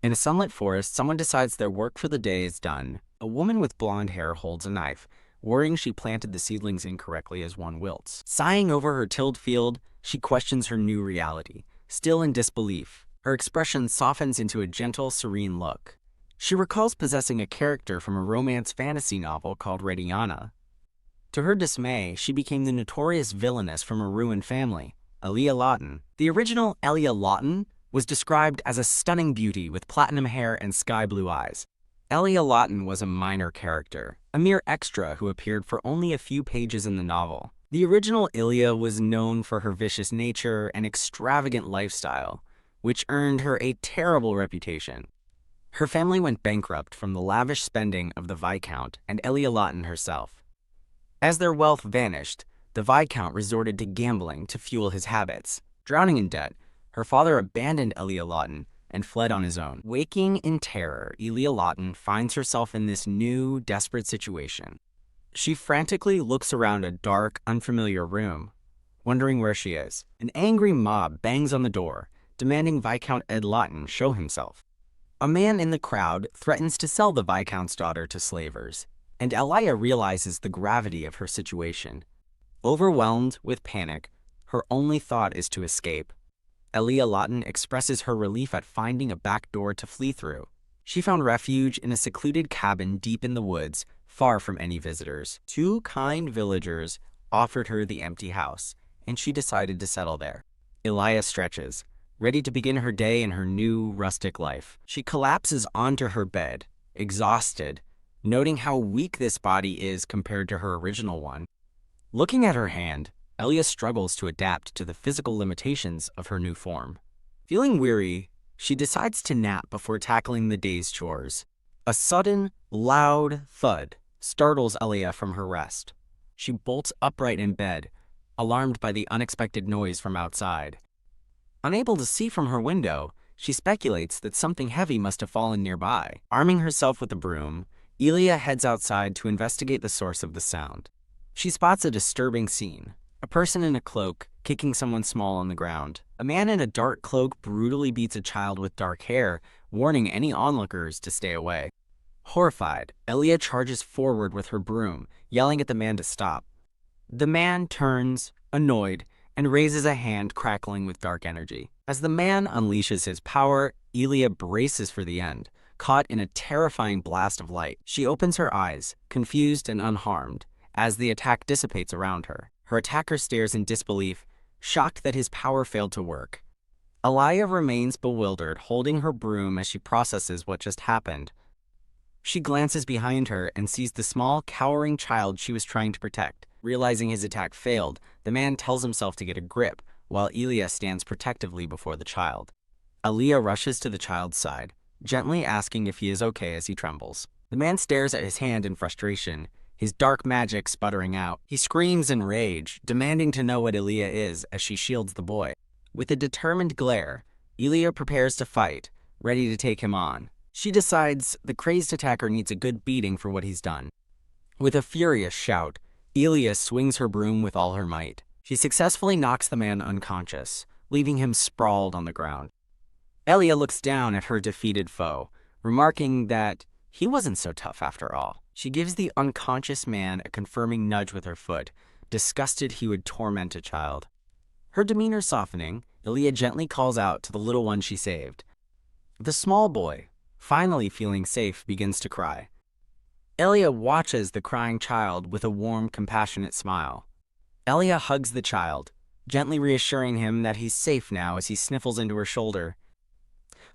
In a sunlit forest, someone decides their work for the day is done. A woman with blonde hair holds a knife, worrying she planted the seedlings incorrectly as one wilts. Sighing over her tilled field, she questions her new reality, still in disbelief. Her expression softens into a gentle, serene look. She recalls possessing a character from a romance fantasy novel called Radiana. To her dismay, she became the notorious villainess from a ruined family, Elia Lawton. The original Elia Lawton was described as a stunning beauty with platinum hair and sky-blue eyes. Elia Lawton was a minor character, a mere extra who appeared for only a few pages in the novel. The original Ilia was known for her vicious nature and extravagant lifestyle, which earned her a terrible reputation. Her family went bankrupt from the lavish spending of the Viscount and Elia Lawton herself. As their wealth vanished, the Viscount resorted to gambling to fuel his habits. Drowning in debt, her father abandoned Elia Lawton and fled on his own. Waking in terror, Elia Lawton finds herself in this new, desperate situation. She frantically looks around a dark, unfamiliar room, wondering where she is. An angry mob bangs on the door, demanding Viscount Ed Lawton show himself. A man in the crowd threatens to sell the Viscount's daughter to slavers, and Elia realizes the gravity of her situation. Overwhelmed with panic, her only thought is to escape. Elia Lawton expresses her relief at finding a back door to flee through. She found refuge in a secluded cabin deep in the woods, far from any visitors. Two kind villagers offered her the empty house, and she decided to settle there. Elia stretches, ready to begin her day in her new, rustic life. She collapses onto her bed, exhausted, noting how weak this body is compared to her original one. Looking at her hand, Elia struggles to adapt to the physical limitations of her new form. Feeling weary, she decides to nap before tackling the day's chores. A sudden, loud thud startles Elia from her rest. She bolts upright in bed, alarmed by the unexpected noise from outside. Unable to see from her window, she speculates that something heavy must have fallen nearby. Arming herself with a broom, Elia heads outside to investigate the source of the sound. She spots a disturbing scene. A person in a cloak kicking someone small on the ground. A man in a dark cloak brutally beats a child with dark hair, warning any onlookers to stay away. Horrified, Elia charges forward with her broom, yelling at the man to stop. The man turns, annoyed, and raises a hand crackling with dark energy. As the man unleashes his power, Elia braces for the end, caught in a terrifying blast of light. She opens her eyes, confused and unharmed, as the attack dissipates around her. Her attacker stares in disbelief, shocked that his power failed to work. Elia remains bewildered, holding her broom as she processes what just happened. She glances behind her and sees the small, cowering child she was trying to protect. Realizing his attack failed, the man tells himself to get a grip, while Elia stands protectively before the child. Elia rushes to the child's side, gently asking if he is okay as he trembles. The man stares at his hand in frustration, his dark magic sputtering out. He screams in rage, demanding to know what Elia is as she shields the boy. With a determined glare, Elia prepares to fight, ready to take him on. She decides the crazed attacker needs a good beating for what he's done. With a furious shout, Elia swings her broom with all her might. She successfully knocks the man unconscious, leaving him sprawled on the ground. Elia looks down at her defeated foe, remarking that he wasn't so tough after all. She gives the unconscious man a confirming nudge with her foot, disgusted he would torment a child. Her demeanor softening, Elia gently calls out to the little one she saved. The small boy, finally feeling safe, begins to cry. Elia watches the crying child with a warm, compassionate smile. Elia hugs the child, gently reassuring him that he's safe now as he sniffles into her shoulder.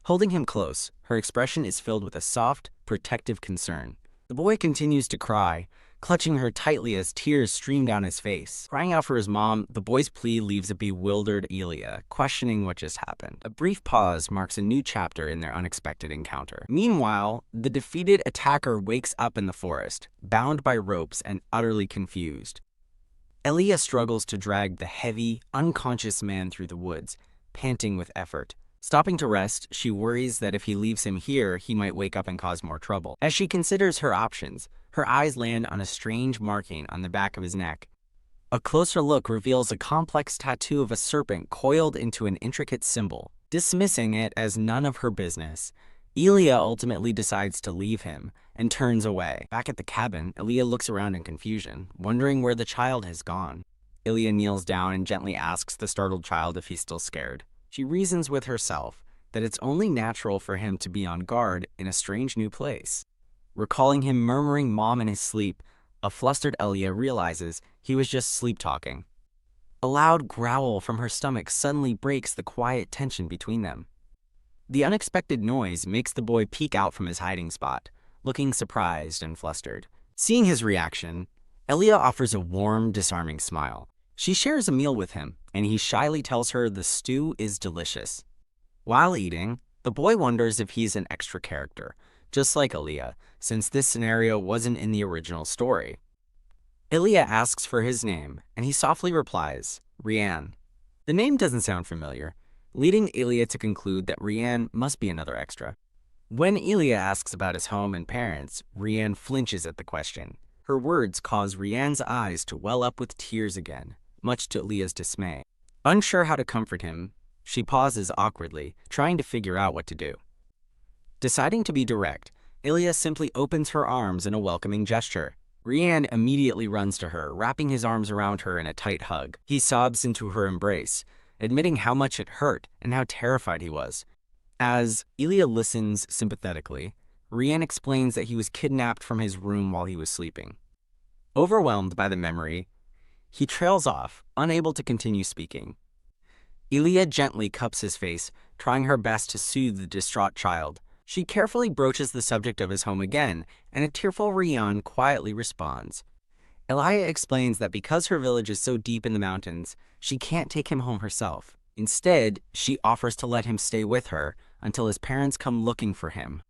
Holding him close, her expression is filled with a soft, protective concern. The boy continues to cry, clutching her tightly as tears stream down his face. Crying out for his mom, the boy's plea leaves a bewildered Elia, questioning what just happened. A brief pause marks a new chapter in their unexpected encounter. Meanwhile, the defeated attacker wakes up in the forest, bound by ropes and utterly confused. Elia struggles to drag the heavy, unconscious man through the woods, panting with effort. Stopping to rest, she worries that if he leaves him here, he might wake up and cause more trouble. As she considers her options, her eyes land on a strange marking on the back of his neck. A closer look reveals a complex tattoo of a serpent coiled into an intricate symbol. Dismissing it as none of her business, Elia ultimately decides to leave him and turns away. Back at the cabin, Elia looks around in confusion, wondering where the child has gone. Elia kneels down and gently asks the startled child if he's still scared. She reasons with herself that it's only natural for him to be on guard in a strange new place. Recalling him murmuring "mom" in his sleep, a flustered Elia realizes he was just sleep-talking. A loud growl from her stomach suddenly breaks the quiet tension between them. The unexpected noise makes the boy peek out from his hiding spot, looking surprised and flustered. Seeing his reaction, Elia offers a warm, disarming smile. She shares a meal with him, and he shyly tells her the stew is delicious. While eating, the boy wonders if he's an extra character, just like Elia, since this scenario wasn't in the original story. Elia asks for his name, and he softly replies, "Rian." The name doesn't sound familiar, leading Elia to conclude that Rian must be another extra. When Elia asks about his home and parents, Rian flinches at the question. Her words cause Rian's eyes to well up with tears again, much to Elia's dismay. Unsure how to comfort him, she pauses awkwardly, trying to figure out what to do. Deciding to be direct, Elia simply opens her arms in a welcoming gesture. Rian immediately runs to her, wrapping his arms around her in a tight hug. He sobs into her embrace, admitting how much it hurt and how terrified he was. As Elia listens sympathetically, Rian explains that he was kidnapped from his room while he was sleeping. Overwhelmed by the memory, he trails off, unable to continue speaking. Elia gently cups his face, trying her best to soothe the distraught child. She carefully broaches the subject of his home again, and a tearful Rian quietly responds. Elia explains that because her village is so deep in the mountains, she can't take him home herself. Instead, she offers to let him stay with her until his parents come looking for him.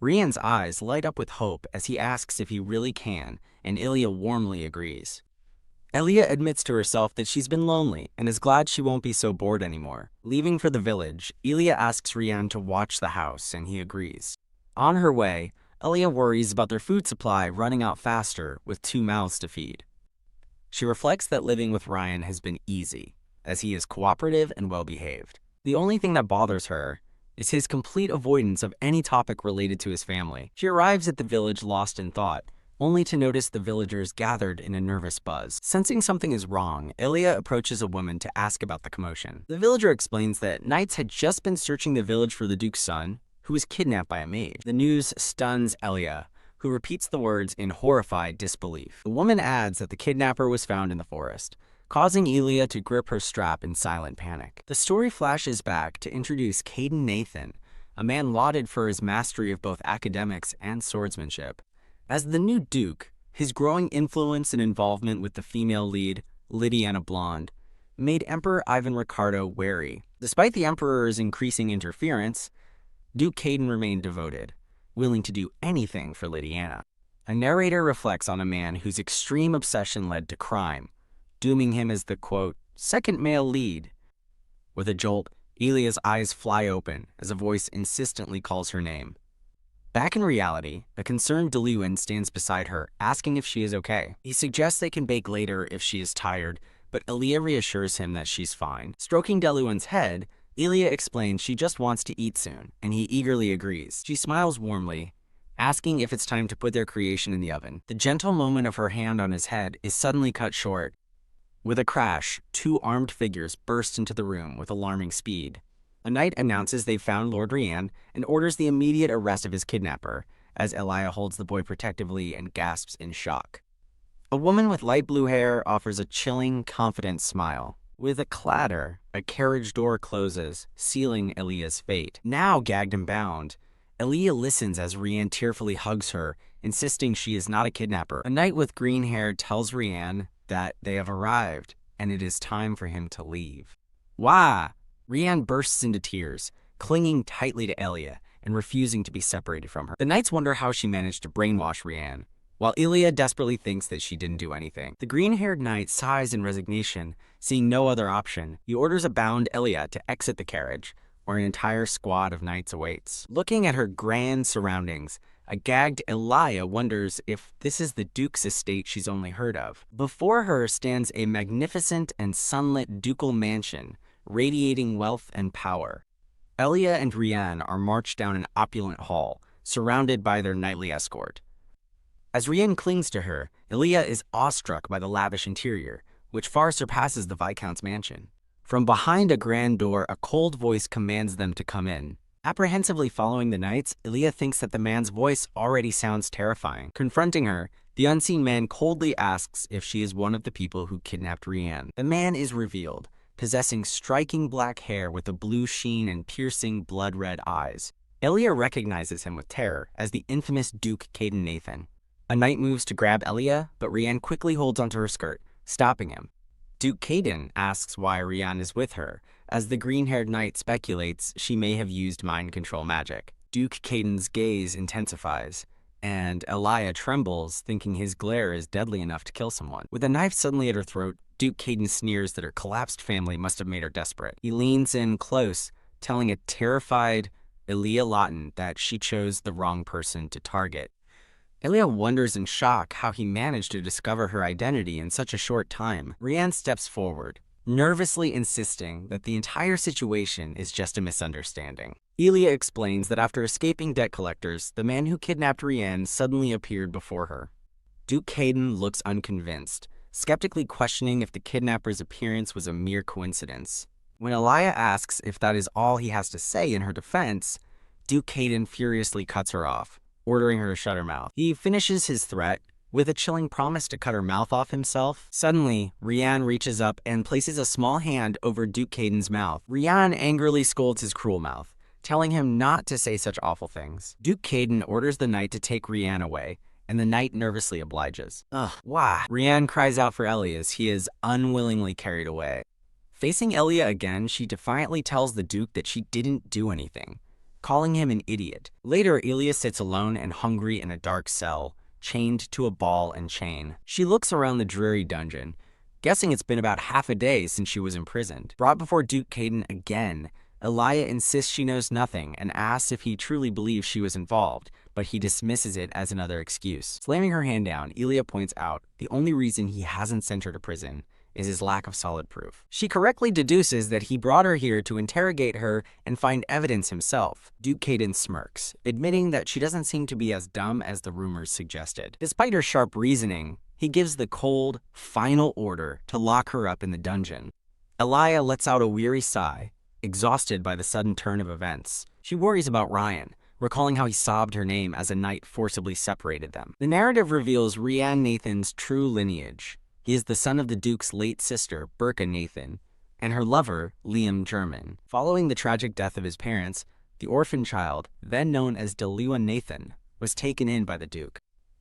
Rian's eyes light up with hope as he asks if he really can, and Elia warmly agrees. Elia admits to herself that she's been lonely and is glad she won't be so bored anymore. Leaving for the village, Elia asks Rian to watch the house, and he agrees. On her way, Elia worries about their food supply running out faster with 2 mouths to feed. She reflects that living with Rian has been easy, as he is cooperative and well-behaved. The only thing that bothers her is his complete avoidance of any topic related to his family. She arrives at the village lost in thought, only to notice the villagers gathered in a nervous buzz. Sensing something is wrong, Elia approaches a woman to ask about the commotion. The villager explains that knights had just been searching the village for the duke's son, who was kidnapped by a mage. The news stuns Elia, who repeats the words in horrified disbelief. The woman adds that the kidnapper was found in the forest, causing Elia to grip her strap in silent panic. The story flashes back to introduce Caden Nathan, a man lauded for his mastery of both academics and swordsmanship. As the new duke, his growing influence and involvement with the female lead, Lydiana Blonde, made Emperor Ivan Ricardo wary. Despite the emperor's increasing interference, Duke Caden remained devoted, willing to do anything for Lydiana. A narrator reflects on a man whose extreme obsession led to crime, dooming him as the, quote, second male lead. With a jolt, Elia's eyes fly open as a voice insistently calls her name. Back in reality, a concerned Deluan stands beside her, asking if she is okay. He suggests they can bake later if she is tired, but Elia reassures him that she's fine. Stroking Deluan's head, Elia explains she just wants to eat soon, and he eagerly agrees. She smiles warmly, asking if it's time to put their creation in the oven. The gentle moment of her hand on his head is suddenly cut short. With a crash, 2 armed figures burst into the room with alarming speed. A knight announces they've found Lord Rian and orders the immediate arrest of his kidnapper, as Elia holds the boy protectively and gasps in shock. A woman with light blue hair offers a chilling, confident smile. With a clatter, a carriage door closes, sealing Elia's fate. Now gagged and bound, Elia listens as Rian tearfully hugs her, insisting she is not a kidnapper. A knight with green hair tells Rian that they have arrived, and it is time for him to leave. Wah! Rian bursts into tears, clinging tightly to Elia and refusing to be separated from her. The knights wonder how she managed to brainwash Rian, while Elia desperately thinks that she didn't do anything. The green-haired knight sighs in resignation, seeing no other option. He orders a bound Elia to exit the carriage, where an entire squad of knights awaits. Looking at her grand surroundings, a gagged Elia wonders if this is the Duke's estate she's only heard of. Before her stands a magnificent and sunlit ducal mansion, radiating wealth and power. Elia and Rian are marched down an opulent hall, surrounded by their nightly escort. As Rian clings to her, Elia is awestruck by the lavish interior, which far surpasses the Viscount's mansion. From behind a grand door, a cold voice commands them to come in. Apprehensively following the knights, Elia thinks that the man's voice already sounds terrifying. Confronting her, the unseen man coldly asks if she is one of the people who kidnapped Rian. The man is revealed, possessing striking black hair with a blue sheen and piercing blood-red eyes. Elia recognizes him with terror as the infamous Duke Caden Nathan. A knight moves to grab Elia, but Rian quickly holds onto her skirt, stopping him. Duke Caden asks why Rian is with her, as the green-haired knight speculates she may have used mind control magic. Duke Caden's gaze intensifies, and Elia trembles, thinking his glare is deadly enough to kill someone. With a knife suddenly at her throat, Duke Caden sneers that her collapsed family must have made her desperate. He leans in close, telling a terrified Elia Lawton that she chose the wrong person to target. Elia wonders in shock how he managed to discover her identity in such a short time. Rian steps forward, nervously insisting that the entire situation is just a misunderstanding. Elia explains that after escaping debt collectors, the man who kidnapped Rian suddenly appeared before her. Duke Caden looks unconvinced, skeptically questioning if the kidnapper's appearance was a mere coincidence. When Elia asks if that is all he has to say in her defense, Duke Caden furiously cuts her off, ordering her to shut her mouth. He finishes his threat with a chilling promise to cut her mouth off himself. Suddenly, Rian reaches up and places a small hand over Duke Caden's mouth. Rian angrily scolds his cruel mouth, telling him not to say such awful things. Duke Caden orders the knight to take Rian away, and the knight nervously obliges. Ugh, why? Rian cries out for Elia as he is unwillingly carried away. Facing Elia again, she defiantly tells the Duke that she didn't do anything, calling him an idiot. Later, Elia sits alone and hungry in a dark cell, chained to a ball and chain. She looks around the dreary dungeon, guessing it's been about half a day since she was imprisoned. Brought before Duke Caden again, Elia insists she knows nothing and asks if he truly believes she was involved, but he dismisses it as another excuse. Slamming her hand down, Elia points out the only reason he hasn't sent her to prison is his lack of solid proof. She correctly deduces that he brought her here to interrogate her and find evidence himself. Duke Caden smirks, admitting that she doesn't seem to be as dumb as the rumors suggested. Despite her sharp reasoning, he gives the cold, final order to lock her up in the dungeon. Elia lets out a weary sigh, exhausted by the sudden turn of events. She worries about Rian, recalling how he sobbed her name as a knight forcibly separated them. The narrative reveals Rian Nathan's true lineage. He is the son of the Duke's late sister, Berka Nathan, and her lover, Liam German. Following the tragic death of his parents, the orphan child, then known as Deliwa Nathan, was taken in by the Duke.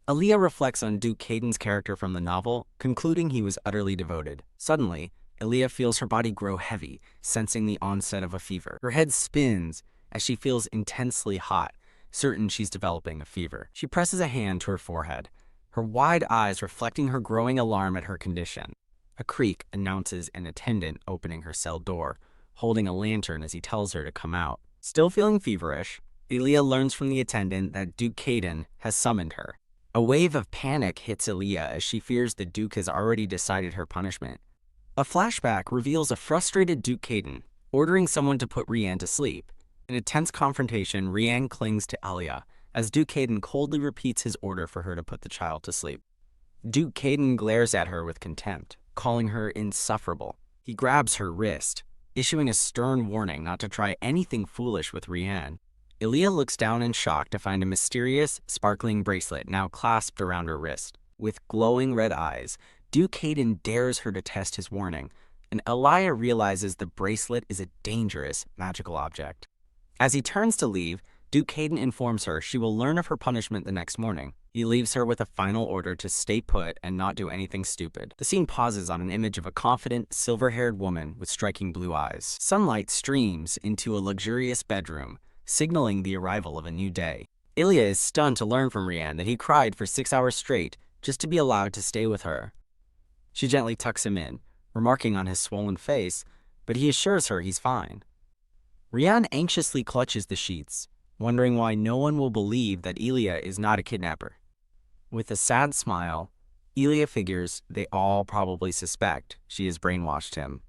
Elia reflects on Duke Caden's character from the novel, concluding he was utterly devoted. Suddenly, Elia feels her body grow heavy, sensing the onset of a fever. Her head spins as she feels intensely hot, certain she's developing a fever. She presses a hand to her forehead, her wide eyes reflecting her growing alarm at her condition. A creak announces an attendant opening her cell door, holding a lantern as he tells her to come out. Still feeling feverish, Elia learns from the attendant that Duke Caden has summoned her. A wave of panic hits Elia as she fears the Duke has already decided her punishment. A flashback reveals a frustrated Duke Caden, ordering someone to put Rian to sleep. In a tense confrontation, Rian clings to Elia, as Duke Caden coldly repeats his order for her to put the child to sleep. Duke Caden glares at her with contempt, calling her insufferable. He grabs her wrist, issuing a stern warning not to try anything foolish with Rian. Elia looks down in shock to find a mysterious, sparkling bracelet now clasped around her wrist. With glowing red eyes, Duke Caden dares her to test his warning, and Elia realizes the bracelet is a dangerous, magical object. As he turns to leave, Duke Caden informs her she will learn of her punishment the next morning. He leaves her with a final order to stay put and not do anything stupid. The scene pauses on an image of a confident, silver-haired woman with striking blue eyes. Sunlight streams into a luxurious bedroom, signaling the arrival of a new day. Elia is stunned to learn from Rian that he cried for 6 hours straight just to be allowed to stay with her. She gently tucks him in, remarking on his swollen face, but he assures her he's fine. Rian anxiously clutches the sheets, wondering why no one will believe that Elia is not a kidnapper. With a sad smile, Elia figures they all probably suspect she has brainwashed him.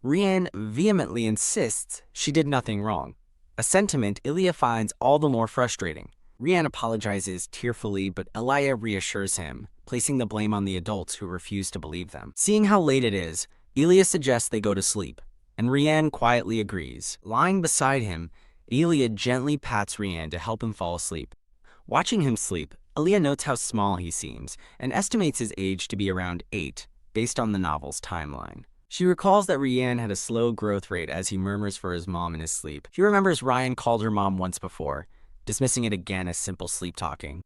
Rian vehemently insists she did nothing wrong, a sentiment Ilya finds all the more frustrating. Rian apologizes tearfully, but Elia reassures him, placing the blame on the adults who refuse to believe them. Seeing how late it is, Ilya suggests they go to sleep, and Rian quietly agrees. Lying beside him, Ilya gently pats Rian to help him fall asleep. Watching him sleep, Ilya notes how small he seems and estimates his age to be around 8, based on the novel's timeline. She recalls that Rian had a slow growth rate as he murmurs for his mom in his sleep. She remembers Ryan called her mom once before, dismissing it again as simple sleep-talking.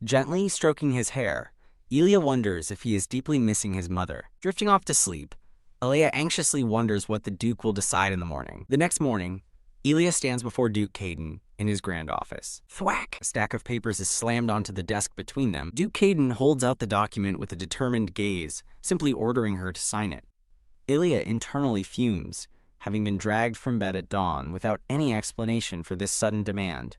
Gently stroking his hair, Ilya wonders if he is deeply missing his mother. Drifting off to sleep, Ilya anxiously wonders what the Duke will decide in the morning. The next morning, Ilya stands before Duke Caden in his grand office. Thwack! A stack of papers is slammed onto the desk between them. Duke Caden holds out the document with a determined gaze, simply ordering her to sign it. Ilya internally fumes, having been dragged from bed at dawn without any explanation for this sudden demand.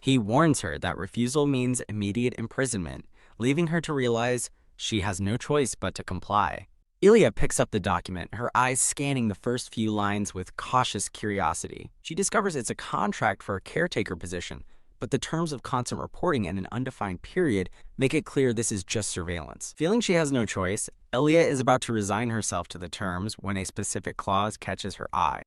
He warns her that refusal means immediate imprisonment, leaving her to realize she has no choice but to comply. Ilya picks up the document, her eyes scanning the first few lines with cautious curiosity. She discovers it's a contract for a caretaker position, but the terms of constant reporting and an undefined period make it clear this is just surveillance. Feeling she has no choice, Ilya is about to resign herself to the terms when a specific clause catches her eye.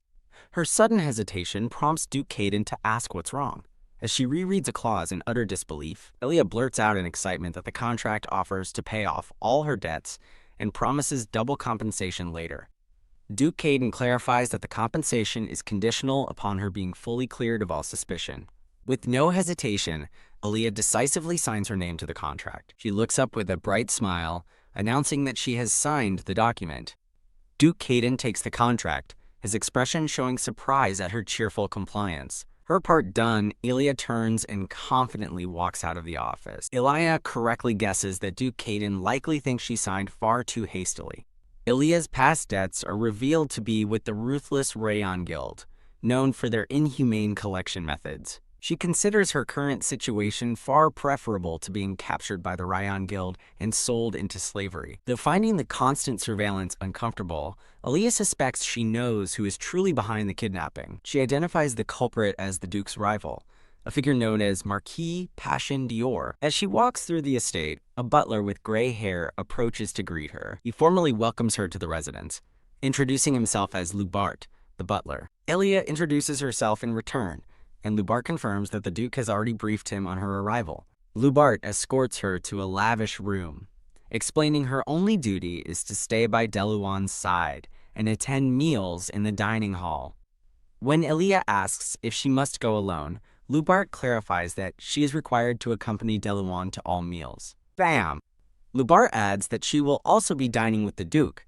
Her sudden hesitation prompts Duke Caden to ask what's wrong. As she rereads a clause in utter disbelief, Ilya blurts out in excitement that the contract offers to pay off all her debts and promises double compensation later. Duke Caden clarifies that the compensation is conditional upon her being fully cleared of all suspicion. With no hesitation, Ilya decisively signs her name to the contract. She looks up with a bright smile, announcing that she has signed the document. Duke Caden takes the contract, his expression showing surprise at her cheerful compliance. Her part done, Ilya turns and confidently walks out of the office. Ilya correctly guesses that Duke Caden likely thinks she signed far too hastily. Ilya's past debts are revealed to be with the ruthless Rayon Guild, known for their inhumane collection methods. She considers her current situation far preferable to being captured by the Rayon Guild and sold into slavery. Though finding the constant surveillance uncomfortable, Ilya suspects she knows who is truly behind the kidnapping. She identifies the culprit as the Duke's rival, a figure known as Marquis Passion Dior. As she walks through the estate, a butler with gray hair approaches to greet her. He formally welcomes her to the residence, introducing himself as Lubart, the butler. Ilya introduces herself in return, and Lubart confirms that the Duke has already briefed him on her arrival. Lubart escorts her to a lavish room, explaining her only duty is to stay by Deluan's side and attend meals in the dining hall. When Ilya asks if she must go alone, Lubart clarifies that she is required to accompany Deluan to all meals. Bam! Lubart adds that she will also be dining with the Duke,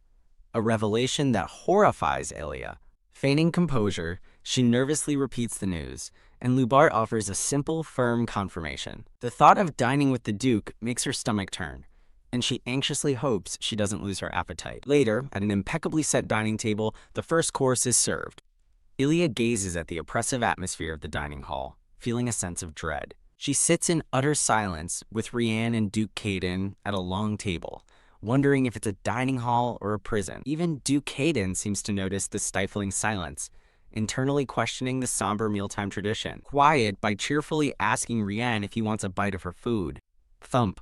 a revelation that horrifies Ilya. Feigning composure, she nervously repeats the news, and Lubart offers a simple, firm confirmation. The thought of dining with the Duke makes her stomach turn, and she anxiously hopes she doesn't lose her appetite. Later, at an impeccably set dining table, the first course is served. Ilya gazes at the oppressive atmosphere of the dining hall, feeling a sense of dread. She sits in utter silence with Rian and Duke Caden at a long table, wondering if it's a dining hall or a prison. Even Duke Caden seems to notice the stifling silence, internally questioning the somber mealtime tradition. Quiet by cheerfully asking Rian if he wants a bite of her food. Thump.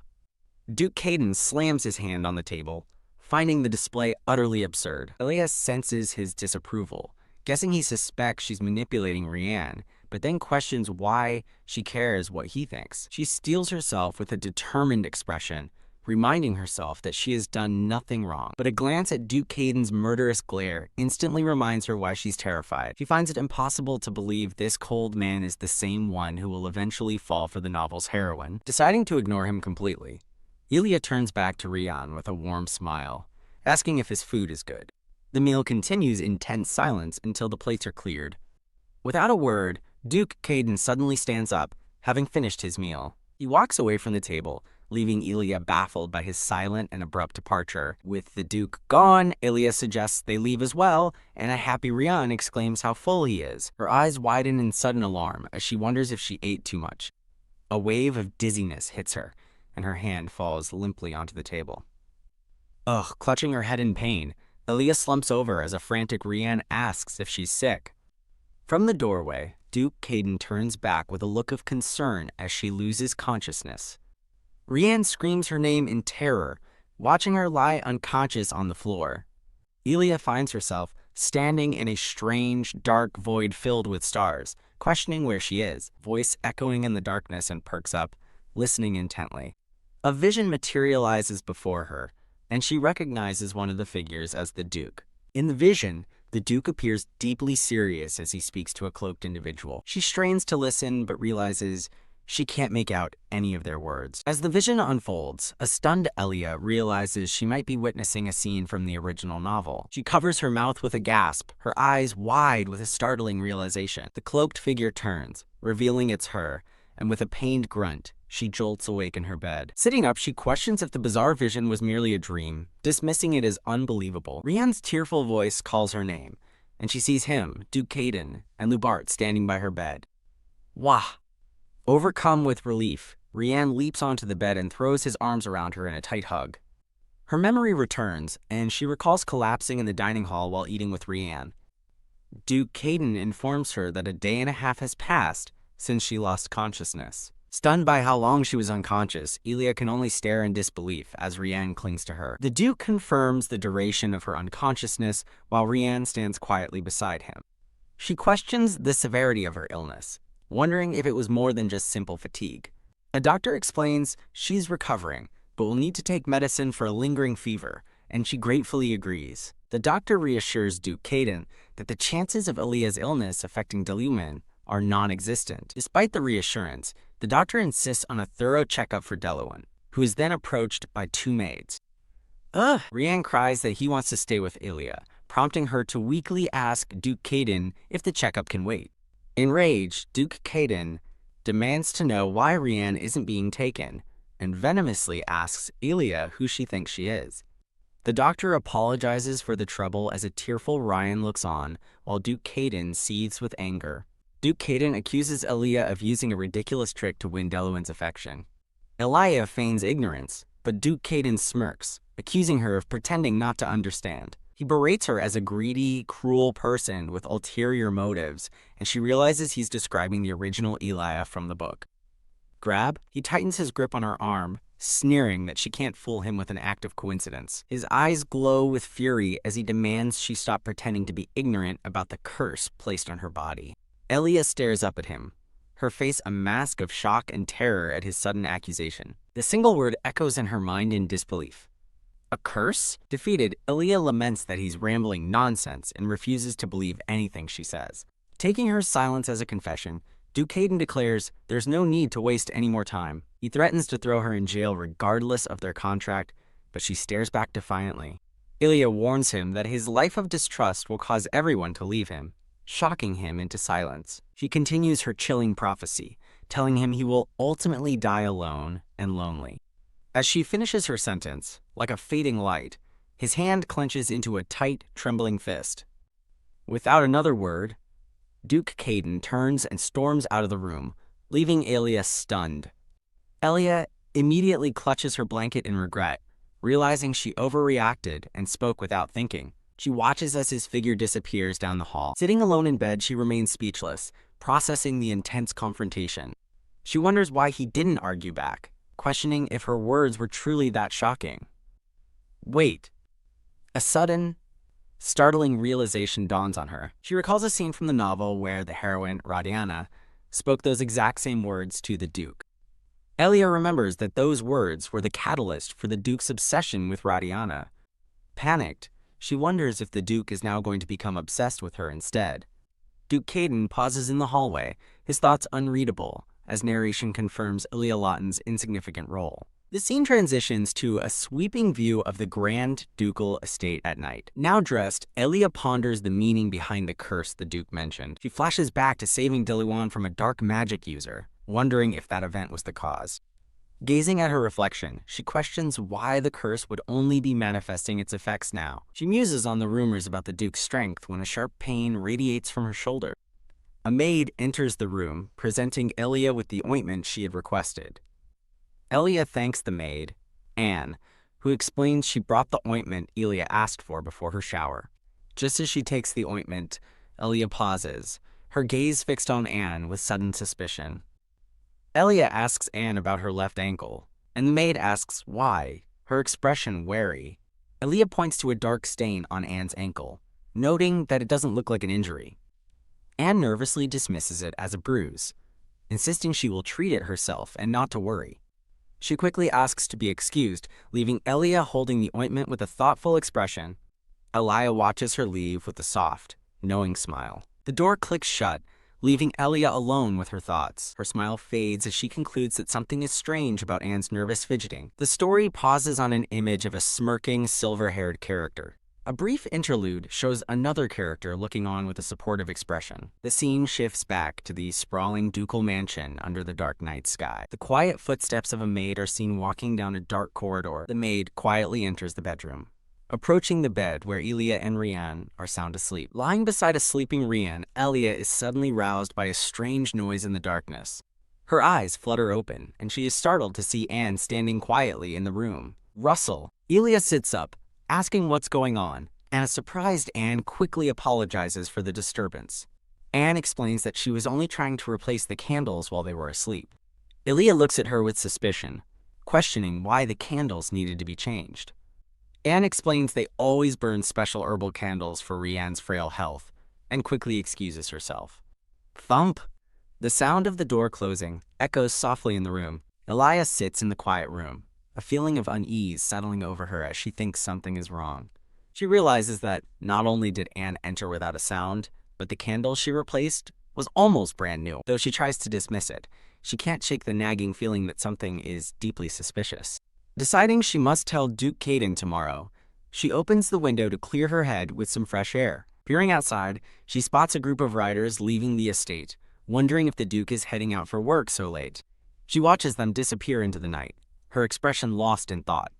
Duke Caden slams his hand on the table, finding the display utterly absurd. Ilya senses his disapproval, guessing he suspects she's manipulating Rian, but then questions why she cares what he thinks. She steels herself with a determined expression, reminding herself that she has done nothing wrong. But a glance at Duke Caden's murderous glare instantly reminds her why she's terrified. She finds it impossible to believe this cold man is the same one who will eventually fall for the novel's heroine. Deciding to ignore him completely, Ilya turns back to Rian with a warm smile, asking if his food is good. The meal continues in tense silence until the plates are cleared. Without a word, Duke Caden suddenly stands up, having finished his meal. He walks away from the table, leaving Ilya baffled by his silent and abrupt departure. With the Duke gone, Ilya suggests they leave as well, and a happy Rian exclaims how full he is. Her eyes widen in sudden alarm as she wonders if she ate too much. A wave of dizziness hits her, and her hand falls limply onto the table. Ugh, clutching her head in pain, Ilya slumps over as a frantic Rian asks if she's sick. From the doorway, Duke Caden turns back with a look of concern as she loses consciousness. Rianne screams her name in terror, watching her lie unconscious on the floor. Elia finds herself standing in a strange, dark void filled with stars, questioning where she is, voice echoing in the darkness, and perks up, listening intently. A vision materializes before her, and she recognizes one of the figures as the Duke. In the vision, the Duke appears deeply serious as he speaks to a cloaked individual. She strains to listen, but realizes she can't make out any of their words. As the vision unfolds, a stunned Elia realizes she might be witnessing a scene from the original novel. She covers her mouth with a gasp, her eyes wide with a startling realization. The cloaked figure turns, revealing it's her, and with a pained grunt, she jolts awake in her bed. Sitting up, she questions if the bizarre vision was merely a dream, dismissing it as unbelievable. Rianne's tearful voice calls her name, and she sees him, Duke Caden, and Lubart standing by her bed. Wah! Overcome with relief, Rianne leaps onto the bed and throws his arms around her in a tight hug. Her memory returns, and she recalls collapsing in the dining hall while eating with Rianne. Duke Caden informs her that a day and a half has passed since she lost consciousness. Stunned by how long she was unconscious, Elia can only stare in disbelief as Rianne clings to her. The Duke confirms the duration of her unconsciousness while Rianne stands quietly beside him. She questions the severity of her illness, wondering if it was more than just simple fatigue. A doctor explains she's recovering, but will need to take medicine for a lingering fever, and she gratefully agrees. The doctor reassures Duke Caden that the chances of Elia's illness affecting Deluman are non-existent. Despite the reassurance, the doctor insists on a thorough checkup for Deluan, who is then approached by two maids. Rianne cries that he wants to stay with Elia, prompting her to weakly ask Duke Caden if the checkup can wait. Enraged, Duke Caden demands to know why Rianne isn't being taken, and venomously asks Elia who she thinks she is. The doctor apologizes for the trouble as a tearful Rianne looks on, while Duke Caden seethes with anger. Duke Caden accuses Elia of using a ridiculous trick to win Deluan's affection. Elia feigns ignorance, but Duke Caden smirks, accusing her of pretending not to understand. He berates her as a greedy, cruel person with ulterior motives, and she realizes he's describing the original Elia from the book. Grab? He tightens his grip on her arm, sneering that she can't fool him with an act of coincidence. His eyes glow with fury as he demands she stop pretending to be ignorant about the curse placed on her body. Elia stares up at him, her face a mask of shock and terror at his sudden accusation. The single word echoes in her mind in disbelief. A curse? Defeated, Elia laments that he's rambling nonsense and refuses to believe anything she says. Taking her silence as a confession, Duke Caden declares there's no need to waste any more time. He threatens to throw her in jail regardless of their contract, but she stares back defiantly. Elia warns him that his life of distrust will cause everyone to leave him, shocking him into silence. She continues her chilling prophecy, telling him he will ultimately die alone and lonely. As she finishes her sentence, like a fading light, his hand clenches into a tight, trembling fist. Without another word, Duke Caden turns and storms out of the room, leaving Elia stunned. Elia immediately clutches her blanket in regret, realizing she overreacted and spoke without thinking. She watches as his figure disappears down the hall. Sitting alone in bed, she remains speechless, processing the intense confrontation. She wonders why he didn't argue back, questioning if her words were truly that shocking. Wait. A sudden, startling realization dawns on her. She recalls a scene from the novel where the heroine, Radiana, spoke those exact same words to the Duke. Elia remembers that those words were the catalyst for the Duke's obsession with Radiana. Panicked, she wonders if the Duke is now going to become obsessed with her instead. Duke Caden pauses in the hallway, his thoughts unreadable, as narration confirms Elia Lawton's insignificant role. The scene transitions to a sweeping view of the grand ducal estate at night. Now dressed, Elia ponders the meaning behind the curse the Duke mentioned. She flashes back to saving Deluan from a dark magic user, wondering if that event was the cause. Gazing at her reflection, she questions why the curse would only be manifesting its effects now. She muses on the rumors about the Duke's strength when a sharp pain radiates from her shoulder. A maid enters the room, presenting Elia with the ointment she had requested. Elia thanks the maid, Anne, who explains she brought the ointment Elia asked for before her shower. Just as she takes the ointment, Elia pauses, her gaze fixed on Anne with sudden suspicion. Elia asks Anne about her left ankle, and the maid asks why, her expression wary. Elia points to a dark stain on Anne's ankle, noting that it doesn't look like an injury. Anne nervously dismisses it as a bruise, insisting she will treat it herself and not to worry. She quickly asks to be excused, leaving Elia holding the ointment with a thoughtful expression. Elia watches her leave with a soft, knowing smile. The door clicks shut, leaving Elia alone with her thoughts. Her smile fades as she concludes that something is strange about Anne's nervous fidgeting. The story pauses on an image of a smirking, silver-haired character. A brief interlude shows another character looking on with a supportive expression. The scene shifts back to the sprawling ducal mansion under the dark night sky. The quiet footsteps of a maid are seen walking down a dark corridor. The maid quietly enters the bedroom, approaching the bed where Elia and Rianne are sound asleep. Lying beside a sleeping Rianne, Elia is suddenly roused by a strange noise in the darkness. Her eyes flutter open, and she is startled to see Anne standing quietly in the room. Rustle. Elia sits up, asking what's going on, and a surprised Anne quickly apologizes for the disturbance. Anne explains that she was only trying to replace the candles while they were asleep. Elia looks at her with suspicion, questioning why the candles needed to be changed. Anne explains they always burn special herbal candles for Rianne's frail health, and quickly excuses herself. Thump! The sound of the door closing echoes softly in the room. Elia sits in the quiet room, a feeling of unease settling over her as she thinks something is wrong. She realizes that not only did Anne enter without a sound, but the candle she replaced was almost brand new. Though she tries to dismiss it, she can't shake the nagging feeling that something is deeply suspicious. Deciding she must tell Duke Caden tomorrow, she opens the window to clear her head with some fresh air. Peering outside, she spots a group of riders leaving the estate, wondering if the Duke is heading out for work so late. She watches them disappear into the night, her expression lost in thought.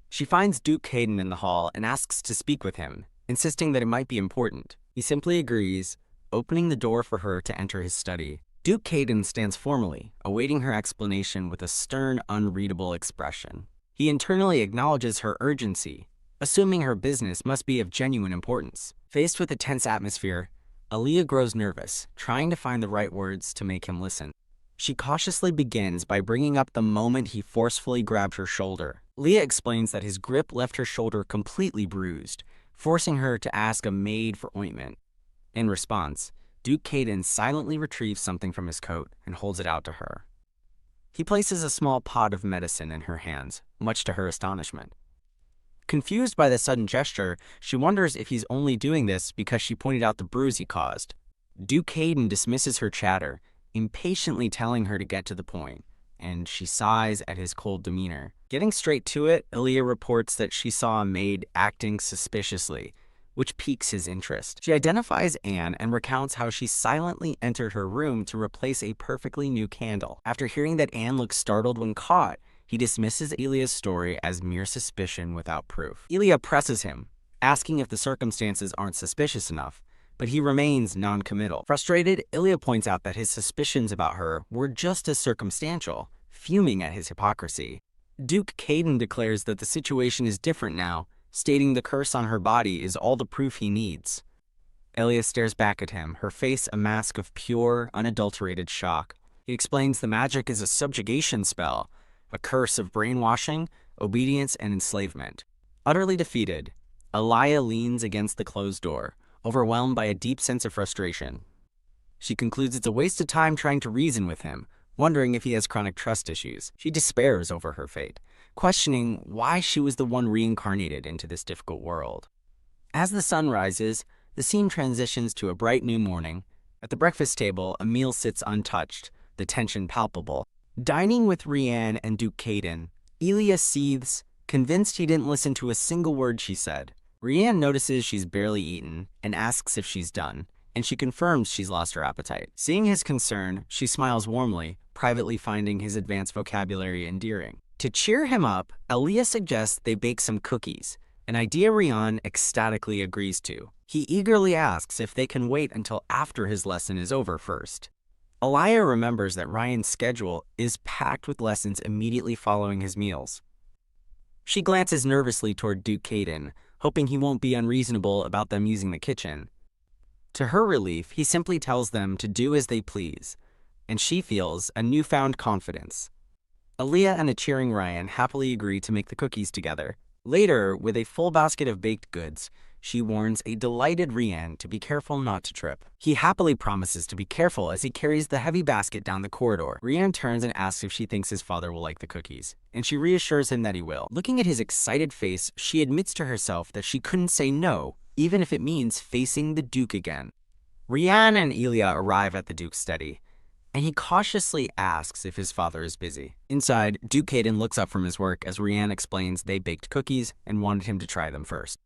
She finds Duke Caden in the hall and asks to speak with him, insisting that it might be important. He simply agrees, opening the door for her to enter his study. Duke Caden stands formally, awaiting her explanation with a stern, unreadable expression. He internally acknowledges her urgency, assuming her business must be of genuine importance. Faced with a tense atmosphere, Aaliyah grows nervous, trying to find the right words to make him listen. She cautiously begins by bringing up the moment he forcefully grabbed her shoulder. Leah explains that his grip left her shoulder completely bruised, forcing her to ask a maid for ointment. In response, Duke Caden silently retrieves something from his coat and holds it out to her. He places a small pot of medicine in her hands, much to her astonishment. Confused by the sudden gesture, she wonders if he's only doing this because she pointed out the bruise he caused. Duke Caden dismisses her chatter, impatiently telling her to get to the point, and she sighs at his cold demeanor. Getting straight to it, Aaliyah reports that she saw a maid acting suspiciously, which piques his interest. She identifies Anne and recounts how she silently entered her room to replace a perfectly new candle. After hearing that Anne looked startled when caught, he dismisses Elia's story as mere suspicion without proof. Elia presses him, asking if the circumstances aren't suspicious enough, but he remains non-committal. Frustrated, Elia points out that his suspicions about her were just as circumstantial, fuming at his hypocrisy. Duke Caden declares that the situation is different now, stating the curse on her body is all the proof he needs. Elia stares back at him, her face a mask of pure, unadulterated shock. He explains the magic is a subjugation spell, a curse of brainwashing, obedience, and enslavement. Utterly defeated, Elia leans against the closed door, overwhelmed by a deep sense of frustration. She concludes it's a waste of time trying to reason with him, wondering if he has chronic trust issues. She despairs over her fate, questioning why she was the one reincarnated into this difficult world. As the sun rises, the scene transitions to a bright new morning. At the breakfast table, a meal sits untouched, the tension palpable. Dining with Rianne and Duke Caden, Elia seethes, convinced he didn't listen to a single word she said. Rianne notices she's barely eaten and asks if she's done, and she confirms she's lost her appetite. Seeing his concern, she smiles warmly, privately finding his advanced vocabulary endearing. To cheer him up, Elia suggests they bake some cookies, an idea Rianne ecstatically agrees to. He eagerly asks if they can wait until after his lesson is over first. Elia remembers that Ryan's schedule is packed with lessons immediately following his meals. She glances nervously toward Duke Caden, hoping he won't be unreasonable about them using the kitchen. To her relief, he simply tells them to do as they please, and she feels a newfound confidence. Aaliyah and a cheering Ryan happily agree to make the cookies together. Later, with a full basket of baked goods, she warns a delighted Rian to be careful not to trip. He happily promises to be careful as he carries the heavy basket down the corridor. Rian turns and asks if she thinks his father will like the cookies, and she reassures him that he will. Looking at his excited face, she admits to herself that she couldn't say no, even if it means facing the Duke again. Rian and Elia arrive at the Duke's study, and he cautiously asks if his father is busy. Inside, Duke Caden looks up from his work as Rian explains they baked cookies and wanted him to try them first.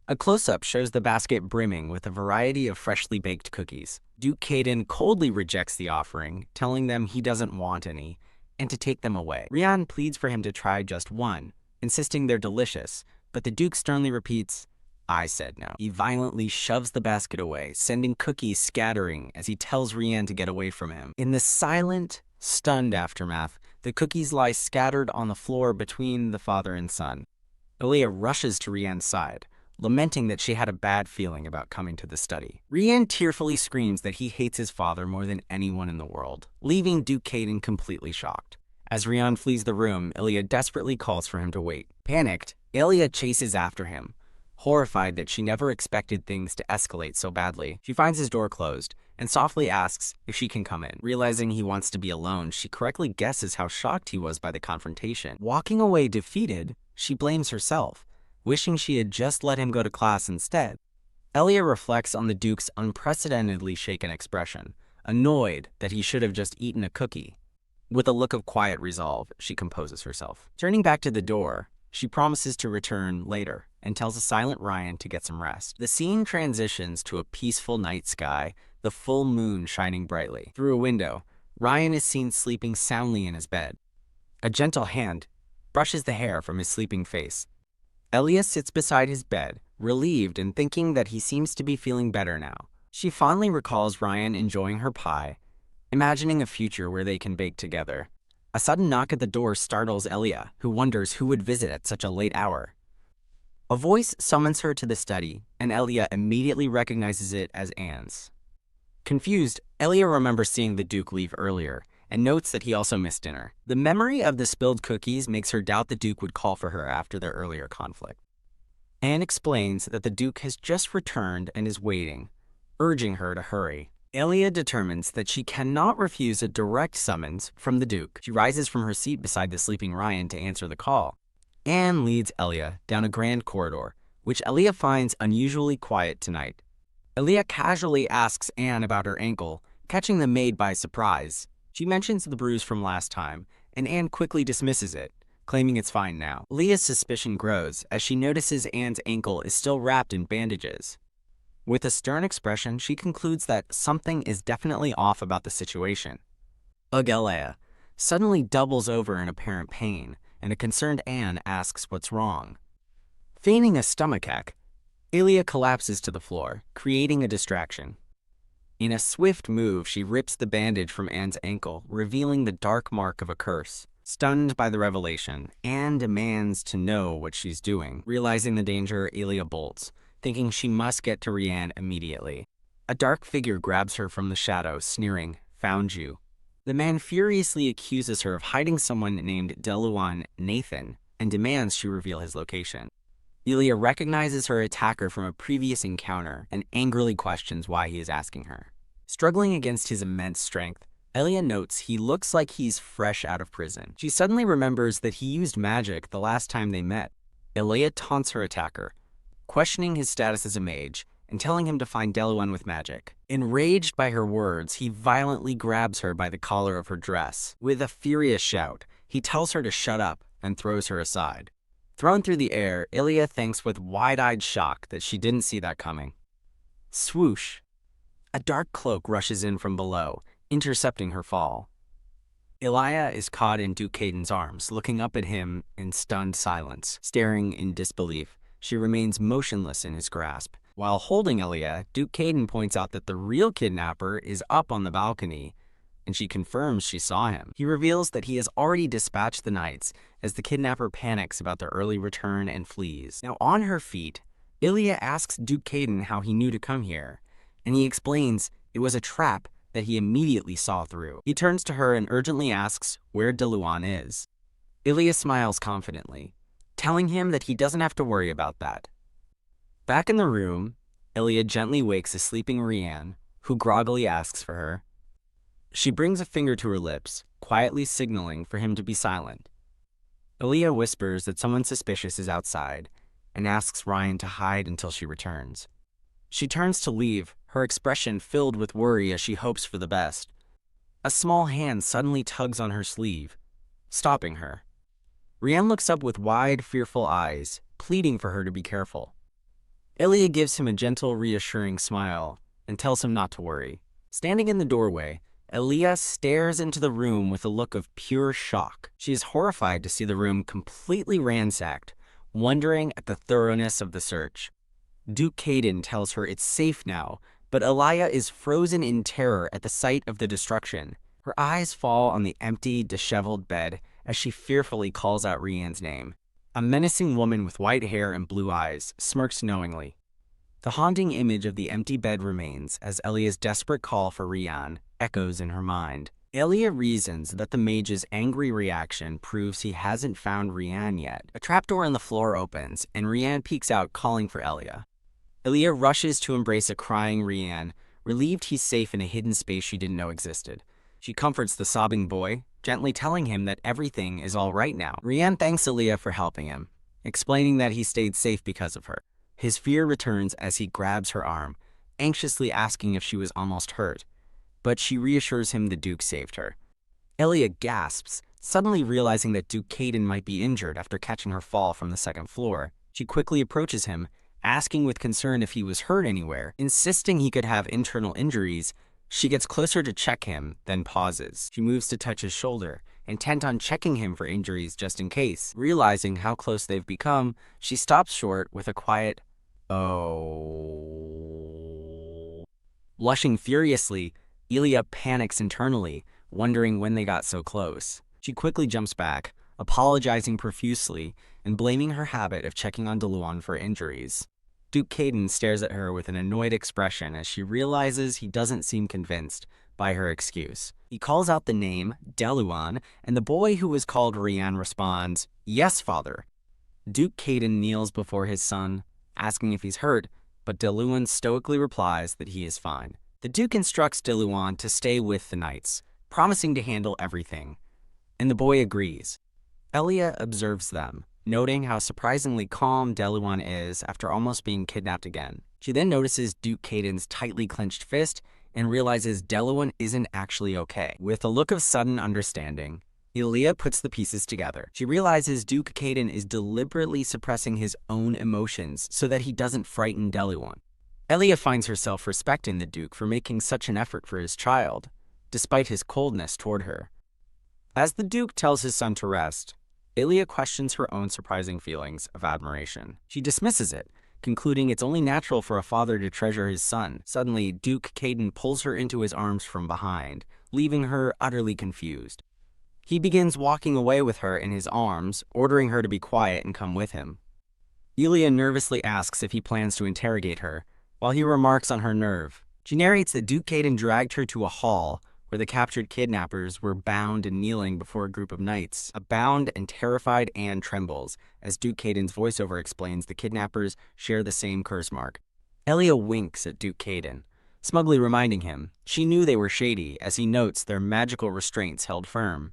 A close-up shows the basket brimming with a variety of freshly baked cookies. Duke Caden coldly rejects the offering, telling them he doesn't want any, and to take them away. Rian pleads for him to try just one, insisting they're delicious, but the Duke sternly repeats, "I said no." He violently shoves the basket away, sending cookies scattering as he tells Rian to get away from him. In the silent, stunned aftermath, the cookies lie scattered on the floor between the father and son. Aaliyah rushes to Rian's side, lamenting that she had a bad feeling about coming to the study. Rian tearfully screams that he hates his father more than anyone in the world, leaving Duke Caden completely shocked. As Rian flees the room, Ilya desperately calls for him to wait. Panicked, Ilya chases after him, horrified that she never expected things to escalate so badly. She finds his door closed and softly asks if she can come in. Realizing he wants to be alone, she correctly guesses how shocked he was by the confrontation. Walking away defeated, she blames herself, wishing she had just let him go to class instead. Elia reflects on the Duke's unprecedentedly shaken expression, annoyed that he should have just eaten a cookie. With a look of quiet resolve, she composes herself. Turning back to the door, she promises to return later and tells a silent Ryan to get some rest. The scene transitions to a peaceful night sky, the full moon shining brightly. Through a window, Ryan is seen sleeping soundly in his bed. A gentle hand brushes the hair from his sleeping face. Elia sits beside his bed, relieved and thinking that he seems to be feeling better now. She fondly recalls Ryan enjoying her pie, imagining a future where they can bake together. A sudden knock at the door startles Elia, who wonders who would visit at such a late hour. A voice summons her to the study, and Elia immediately recognizes it as Anne's. Confused, Elia remembers seeing the Duke leave earlier, and notes that he also missed dinner. The memory of the spilled cookies makes her doubt the Duke would call for her after their earlier conflict. Anne explains that the Duke has just returned and is waiting, urging her to hurry. Elia determines that she cannot refuse a direct summons from the Duke. She rises from her seat beside the sleeping Ryan to answer the call. Anne leads Elia down a grand corridor, which Elia finds unusually quiet tonight. Elia casually asks Anne about her ankle, catching the maid by surprise. She mentions the bruise from last time, and Anne quickly dismisses it, claiming it's fine now. Leah's suspicion grows as she notices Anne's ankle is still wrapped in bandages. With a stern expression, she concludes that something is definitely off about the situation. Leah suddenly doubles over in apparent pain, and a concerned Anne asks what's wrong. Feigning a stomachache, Elia collapses to the floor, creating a distraction. In a swift move, she rips the bandage from Anne's ankle, revealing the dark mark of a curse. Stunned by the revelation, Anne demands to know what she's doing. Realizing the danger, Elia bolts, thinking she must get to Rian immediately. A dark figure grabs her from the shadow, sneering, "Found you." The man furiously accuses her of hiding someone named Deluan Nathan and demands she reveal his location. Elia recognizes her attacker from a previous encounter and angrily questions why he is asking her. Struggling against his immense strength, Elia notes he looks like he's fresh out of prison. She suddenly remembers that he used magic the last time they met. Elia taunts her attacker, questioning his status as a mage and telling him to find Deluan with magic. Enraged by her words, he violently grabs her by the collar of her dress. With a furious shout, he tells her to shut up and throws her aside. Thrown through the air, Elia thinks with wide-eyed shock that she didn't see that coming. Swoosh! A dark cloak rushes in from below, intercepting her fall. Elia is caught in Duke Caden's arms, looking up at him in stunned silence. Staring in disbelief, she remains motionless in his grasp. While holding Elia, Duke Caden points out that the real kidnapper is up on the balcony, and she confirms she saw him. He reveals that he has already dispatched the knights as the kidnapper panics about their early return and flees. Now on her feet, Elia asks Duke Caden how he knew to come here, and he explains it was a trap that he immediately saw through. He turns to her and urgently asks where Deluan is. Ilya smiles confidently, telling him that he doesn't have to worry about that. Back in the room, Ilya gently wakes a sleeping Rianne, who groggily asks for her. She brings a finger to her lips, quietly signaling for him to be silent. Ilya whispers that someone suspicious is outside and asks Ryan to hide until she returns. She turns to leave, her expression filled with worry as she hopes for the best. A small hand suddenly tugs on her sleeve, stopping her. Rianne looks up with wide, fearful eyes, pleading for her to be careful. Ilya gives him a gentle, reassuring smile and tells him not to worry. Standing in the doorway, Ilya stares into the room with a look of pure shock. She is horrified to see the room completely ransacked, wondering at the thoroughness of the search. Duke Caden tells her it's safe now, but Ilya is frozen in terror at the sight of the destruction. Her eyes fall on the empty, disheveled bed as she fearfully calls out Rianne's name. A menacing woman with white hair and blue eyes smirks knowingly. The haunting image of the empty bed remains as Ilya's desperate call for Rianne echoes in her mind. Ilya reasons that the mage's angry reaction proves he hasn't found Rianne yet. A trapdoor in the floor opens, and Rianne peeks out calling for Ilya. Ilya rushes to embrace a crying Rianne, relieved he's safe in a hidden space she didn't know existed. She comforts the sobbing boy, gently telling him that everything is all right now. Rianne thanks Ilya for helping him, explaining that he stayed safe because of her. His fear returns as he grabs her arm, anxiously asking if she was almost hurt, but she reassures him the Duke saved her. Ilya gasps, suddenly realizing that Duke Caden might be injured after catching her fall from the second floor. She quickly approaches him, asking with concern if he was hurt anywhere. Insisting he could have internal injuries, she gets closer to check him, then pauses. She moves to touch his shoulder, intent on checking him for injuries just in case. Realizing how close they've become, she stops short with a quiet, "Oh." Blushing furiously, Ilya panics internally, wondering when they got so close. She quickly jumps back, apologizing profusely and blaming her habit of checking on Deluan for injuries. Duke Caden stares at her with an annoyed expression as she realizes he doesn't seem convinced by her excuse. He calls out the name, Deluan, and the boy who was called Rianne responds, "Yes, father." Duke Caden kneels before his son, asking if he's hurt, but Deluan stoically replies that he is fine. The Duke instructs Deluan to stay with the knights, promising to handle everything, and the boy agrees. Ilya observes them, noting how surprisingly calm Deluan is after almost being kidnapped again. She then notices Duke Caden's tightly clenched fist and realizes Deluan isn't actually okay. With a look of sudden understanding, Ilya puts the pieces together. She realizes Duke Caden is deliberately suppressing his own emotions so that he doesn't frighten Deluan. Ilya finds herself respecting the Duke for making such an effort for his child, despite his coldness toward her. As the Duke tells his son to rest, Ilya questions her own surprising feelings of admiration. She dismisses it, concluding it's only natural for a father to treasure his son. Suddenly, Duke Caden pulls her into his arms from behind, leaving her utterly confused. He begins walking away with her in his arms, ordering her to be quiet and come with him. Ilya nervously asks if he plans to interrogate her, while he remarks on her nerve. She narrates that Duke Caden dragged her to a hall where the captured kidnappers were bound and kneeling before a group of knights. A bound and terrified Anne trembles as Duke Caden's voiceover explains the kidnappers share the same curse mark. Ilya winks at Duke Caden, smugly reminding him she knew they were shady as he notes their magical restraints held firm.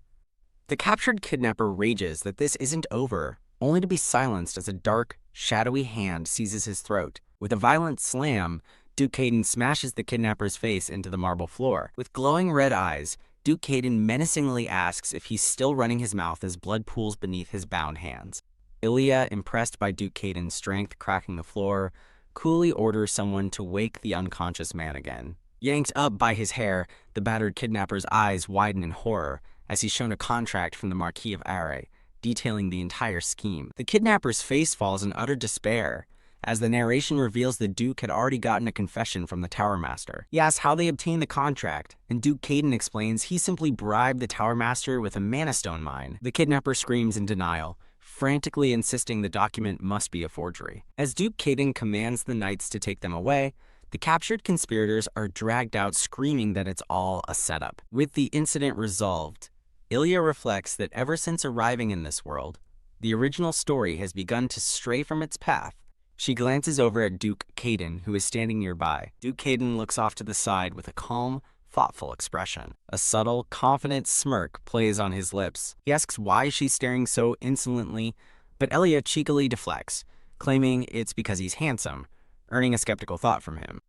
The captured kidnapper rages that this isn't over, only to be silenced as a dark, shadowy hand seizes his throat. With a violent slam, Duke Caden smashes the kidnapper's face into the marble floor. With glowing red eyes, Duke Caden menacingly asks if he's still running his mouth as blood pools beneath his bound hands. Ilya, impressed by Duke Caden's strength cracking the floor, coolly orders someone to wake the unconscious man again. Yanked up by his hair, the battered kidnapper's eyes widen in horror as he's shown a contract from the Marquis of Array, detailing the entire scheme. The kidnapper's face falls in utter despair, as the narration reveals the Duke had already gotten a confession from the Tower Master. He asks how they obtained the contract, and Duke Caden explains he simply bribed the Tower Master with a mana stone mine. The kidnapper screams in denial, frantically insisting the document must be a forgery. As Duke Caden commands the knights to take them away, The captured conspirators are dragged out screaming that it's all a setup. With the incident resolved, Ilya reflects that ever since arriving in this world, the original story has begun to stray from its path. She glances over at Duke Caden, who is standing nearby. Duke Caden looks off to the side with a calm, thoughtful expression. A subtle, confident smirk plays on his lips. He asks why she's staring so insolently, but Ilya cheekily deflects, claiming it's because he's handsome, earning a skeptical thought from him.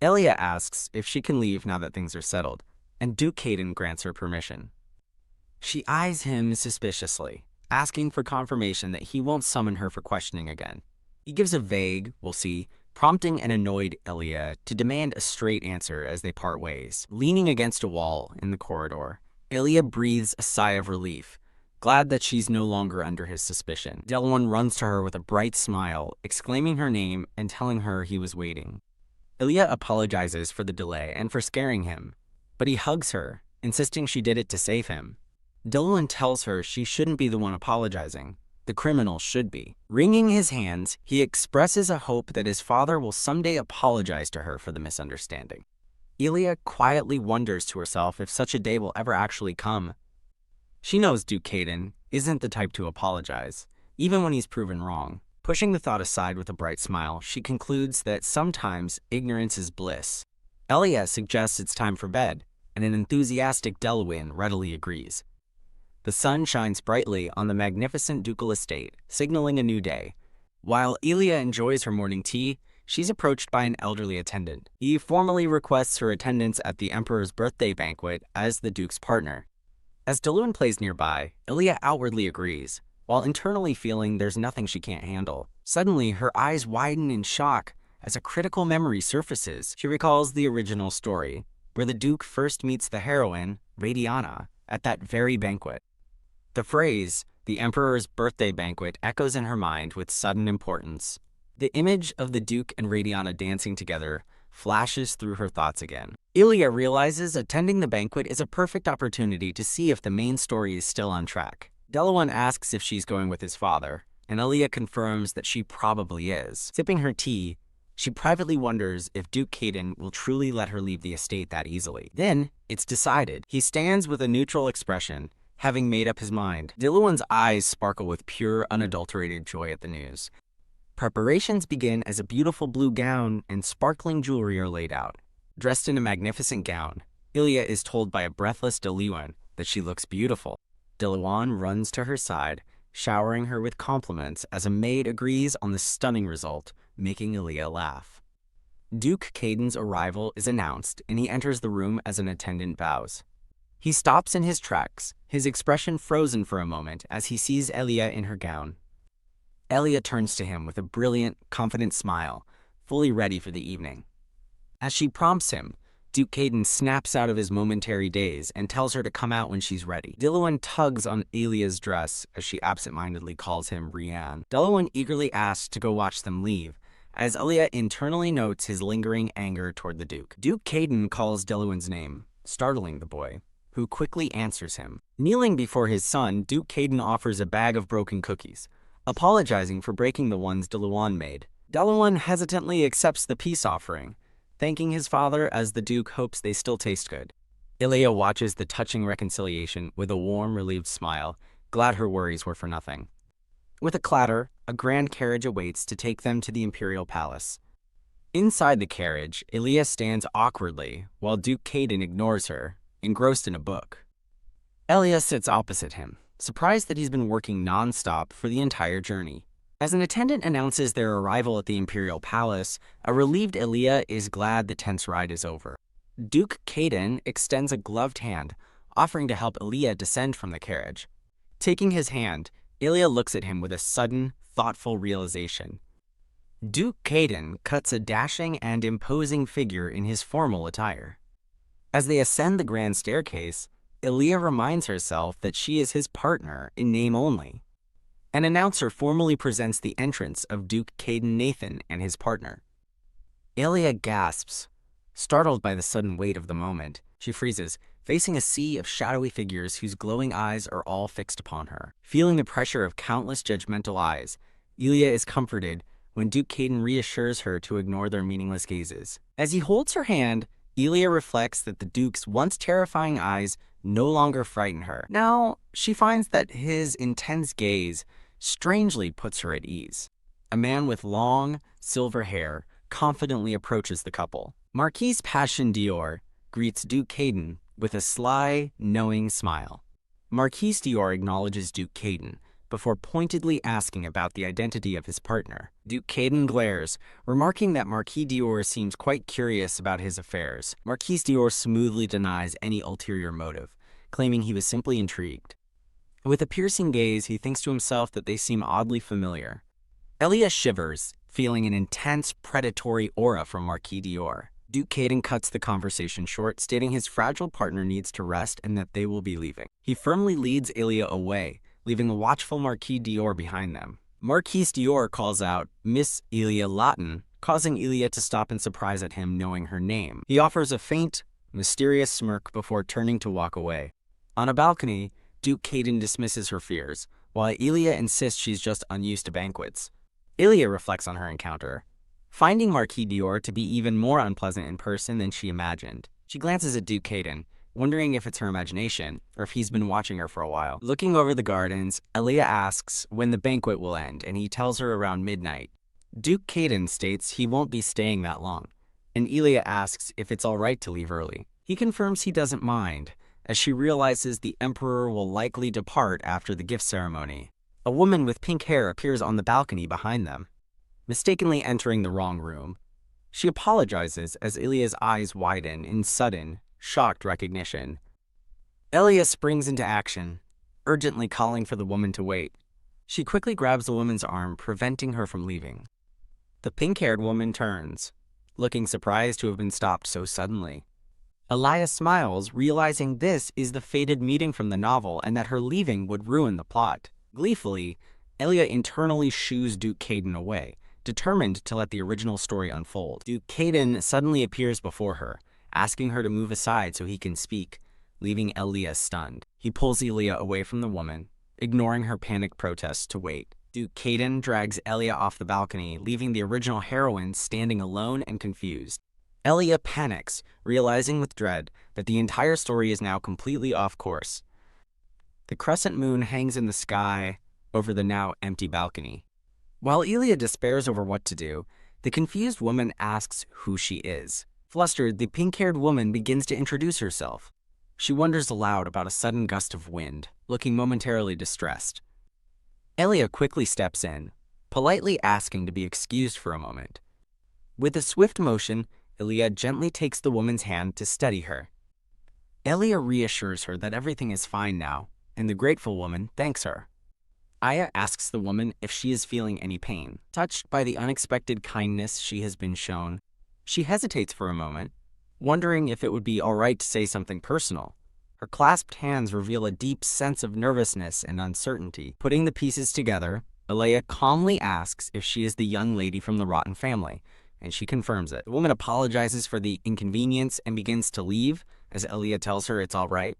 Ilya asks if she can leave now that things are settled, and Duke Caden grants her permission. She eyes him suspiciously, asking for confirmation that he won't summon her for questioning again. He gives a vague, "we'll see," prompting an annoyed Ilya to demand a straight answer as they part ways. Leaning against a wall in the corridor, Ilya breathes a sigh of relief, glad that she's no longer under his suspicion. Delwyn runs to her with a bright smile, exclaiming her name and telling her he was waiting. Ilya apologizes for the delay and for scaring him, but he hugs her, insisting she did it to save him. Delwyn tells her she shouldn't be the one apologizing. The criminal should be. Wringing his hands, he expresses a hope that his father will someday apologize to her for the misunderstanding. Ilya quietly wonders to herself if such a day will ever actually come. She knows Duke Caden isn't the type to apologize, even when he's proven wrong. Pushing the thought aside with a bright smile, she concludes that sometimes ignorance is bliss. Ilya suggests it's time for bed, and an enthusiastic Delwyn readily agrees. The sun shines brightly on the magnificent ducal estate, signaling a new day. While Ilya enjoys her morning tea, she's approached by an elderly attendant. He formally requests her attendance at the Emperor's birthday banquet as the Duke's partner. As Delwyn plays nearby, Ilya outwardly agrees, while internally feeling there's nothing she can't handle. Suddenly, her eyes widen in shock as a critical memory surfaces. She recalls the original story, where the Duke first meets the heroine, Radiana, at that very banquet. The phrase, "the Emperor's birthday banquet," echoes in her mind with sudden importance. The image of the Duke and Radiana dancing together flashes through her thoughts again. Ilya realizes attending the banquet is a perfect opportunity to see if the main story is still on track. Delwyn asks if she's going with his father, and Ilya confirms that she probably is. Sipping her tea, she privately wonders if Duke Caden will truly let her leave the estate that easily. Then, it's decided. He stands with a neutral expression, having made up his mind. Delwyn's eyes sparkle with pure, unadulterated joy at the news. Preparations begin as a beautiful blue gown and sparkling jewelry are laid out. Dressed in a magnificent gown, Ilya is told by a breathless Delwyn that she looks beautiful. Delwyn runs to her side, showering her with compliments as a maid agrees on the stunning result, making Ilya laugh. Duke Caden's arrival is announced, and he enters the room as an attendant bows. He stops in his tracks, his expression frozen for a moment as he sees Ilya in her gown. Ilya turns to him with a brilliant, confident smile, fully ready for the evening. As she prompts him, Duke Caden snaps out of his momentary daze and tells her to come out when she's ready. Delwyn tugs on Ilya's dress as she absent-mindedly calls him Rian. Delwyn eagerly asks to go watch them leave, as Ilya internally notes his lingering anger toward the Duke. Duke Caden calls Delwyn's name, startling the boy, who quickly answers him. Kneeling before his son, Duke Caden offers a bag of broken cookies, apologizing for breaking the ones Delwyn made. Delwyn hesitantly accepts the peace offering, thanking his father as the Duke hopes they still taste good. Ilya watches the touching reconciliation with a warm, relieved smile, glad her worries were for nothing. With a clatter, a grand carriage awaits to take them to the Imperial Palace. Inside the carriage, Ilya stands awkwardly, while Duke Caden ignores her, engrossed in a book. Ilya sits opposite him, surprised that he's been working non-stop for the entire journey. As an attendant announces their arrival at the Imperial Palace, a relieved Ilya is glad the tense ride is over. Duke Caden extends a gloved hand, offering to help Ilya descend from the carriage. Taking his hand, Ilya looks at him with a sudden, thoughtful realization. Duke Caden cuts a dashing and imposing figure in his formal attire. As they ascend the grand staircase, Ilya reminds herself that she is his partner in name only. An announcer formally presents the entrance of Duke Caden Nathan and his partner. Ilya gasps, startled by the sudden weight of the moment. She freezes, facing a sea of shadowy figures whose glowing eyes are all fixed upon her. Feeling the pressure of countless judgmental eyes, Ilya is comforted when Duke Caden reassures her to ignore their meaningless gazes. As he holds her hand, Elia reflects that the Duke's once terrifying eyes no longer frighten her. Now, she finds that his intense gaze strangely puts her at ease. A man with long, silver hair confidently approaches the couple. Marquise Passion Dior greets Duke Caden with a sly, knowing smile. Marquise Dior acknowledges Duke Caden before pointedly asking about the identity of his partner. Duke Caden glares, remarking that Marquis Dior seems quite curious about his affairs. Marquise Dior smoothly denies any ulterior motive, claiming he was simply intrigued. With a piercing gaze, he thinks to himself that they seem oddly familiar. Elia shivers, feeling an intense, predatory aura from Marquis Dior. Duke Caden cuts the conversation short, stating his fragile partner needs to rest and that they will be leaving. He firmly leads Elia away, leaving a watchful Marquis Dior behind them. Marquise Dior calls out Miss Elia Lawton, causing Elia to stop in surprise at him knowing her name. He offers a faint, mysterious smirk before turning to walk away. On a balcony, Duke Caden dismisses her fears, while Elia insists she's just unused to banquets. Elia reflects on her encounter, finding Marquis Dior to be even more unpleasant in person than she imagined. She glances at Duke Caden, wondering if it's her imagination or if he's been watching her for a while. Looking over the gardens, Elia asks when the banquet will end, and he tells her around midnight. Duke Caden states he won't be staying that long, and Elia asks if it's all right to leave early. He confirms he doesn't mind, as she realizes the Emperor will likely depart after the gift ceremony. A woman with pink hair appears on the balcony behind them, mistakenly entering the wrong room. She apologizes as Elia's eyes widen in sudden, shocked recognition. Elia springs into action, urgently calling for the woman to wait. She quickly grabs the woman's arm, preventing her from leaving. The pink-haired woman turns, looking surprised to have been stopped so suddenly. Elia smiles, realizing this is the fated meeting from the novel and that her leaving would ruin the plot. Gleefully, Elia internally shoos Duke Caden away, determined to let the original story unfold. Duke Caden suddenly appears before her, asking her to move aside so he can speak, leaving Elia stunned. He pulls Elia away from the woman, ignoring her panicked protests to wait. Duke Caden drags Elia off the balcony, leaving the original heroine standing alone and confused. Elia panics, realizing with dread that the entire story is now completely off course. The crescent moon hangs in the sky over the now empty balcony. While Elia despairs over what to do, the confused woman asks who she is. Flustered, the pink-haired woman begins to introduce herself. She wonders aloud about a sudden gust of wind, looking momentarily distressed. Elia quickly steps in, politely asking to be excused for a moment. With a swift motion, Elia gently takes the woman's hand to steady her. Elia reassures her that everything is fine now, and the grateful woman thanks her. Aya asks the woman if she is feeling any pain. Touched by the unexpected kindness she has been shown, she hesitates for a moment, wondering if it would be all right to say something personal. Her clasped hands reveal a deep sense of nervousness and uncertainty. Putting the pieces together, Elia calmly asks if she is the young lady from the Rotten family, and she confirms it. The woman apologizes for the inconvenience and begins to leave, as Elia tells her it's all right.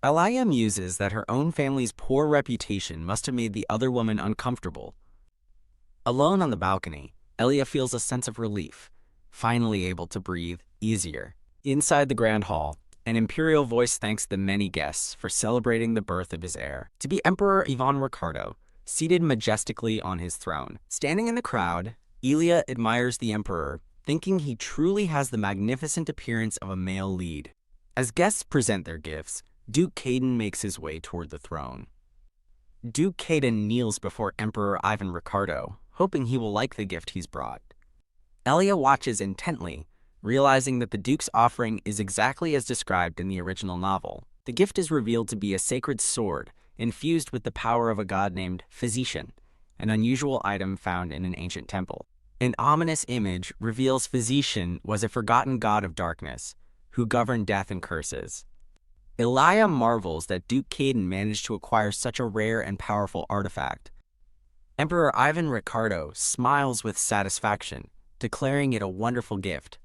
Elia muses that her own family's poor reputation must have made the other woman uncomfortable. Alone on the balcony, Elia feels a sense of relief, finally able to breathe easier. Inside the grand hall, an imperial voice thanks the many guests for celebrating the birth of his heir, to be Emperor Ivan Ricardo, seated majestically on his throne. Standing in the crowd, Elia admires the emperor, thinking he truly has the magnificent appearance of a male lead. As guests present their gifts, Duke Caden makes his way toward the throne. Duke Caden kneels before Emperor Ivan Ricardo, hoping he will like the gift he's brought. Elia watches intently, realizing that the Duke's offering is exactly as described in the original novel. The gift is revealed to be a sacred sword, infused with the power of a god named Physician, an unusual item found in an ancient temple. An ominous image reveals Physician was a forgotten god of darkness, who governed death and curses. Elia marvels that Duke Caden managed to acquire such a rare and powerful artifact. Emperor Ivan Ricardo smiles with satisfaction, declaring it a wonderful gift.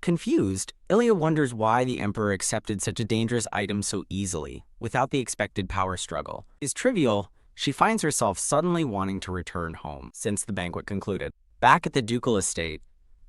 Confused, Elia wonders why the Emperor accepted such a dangerous item so easily, without the expected power struggle. Is trivial, she finds herself suddenly wanting to return home, since the banquet concluded. Back at the ducal estate,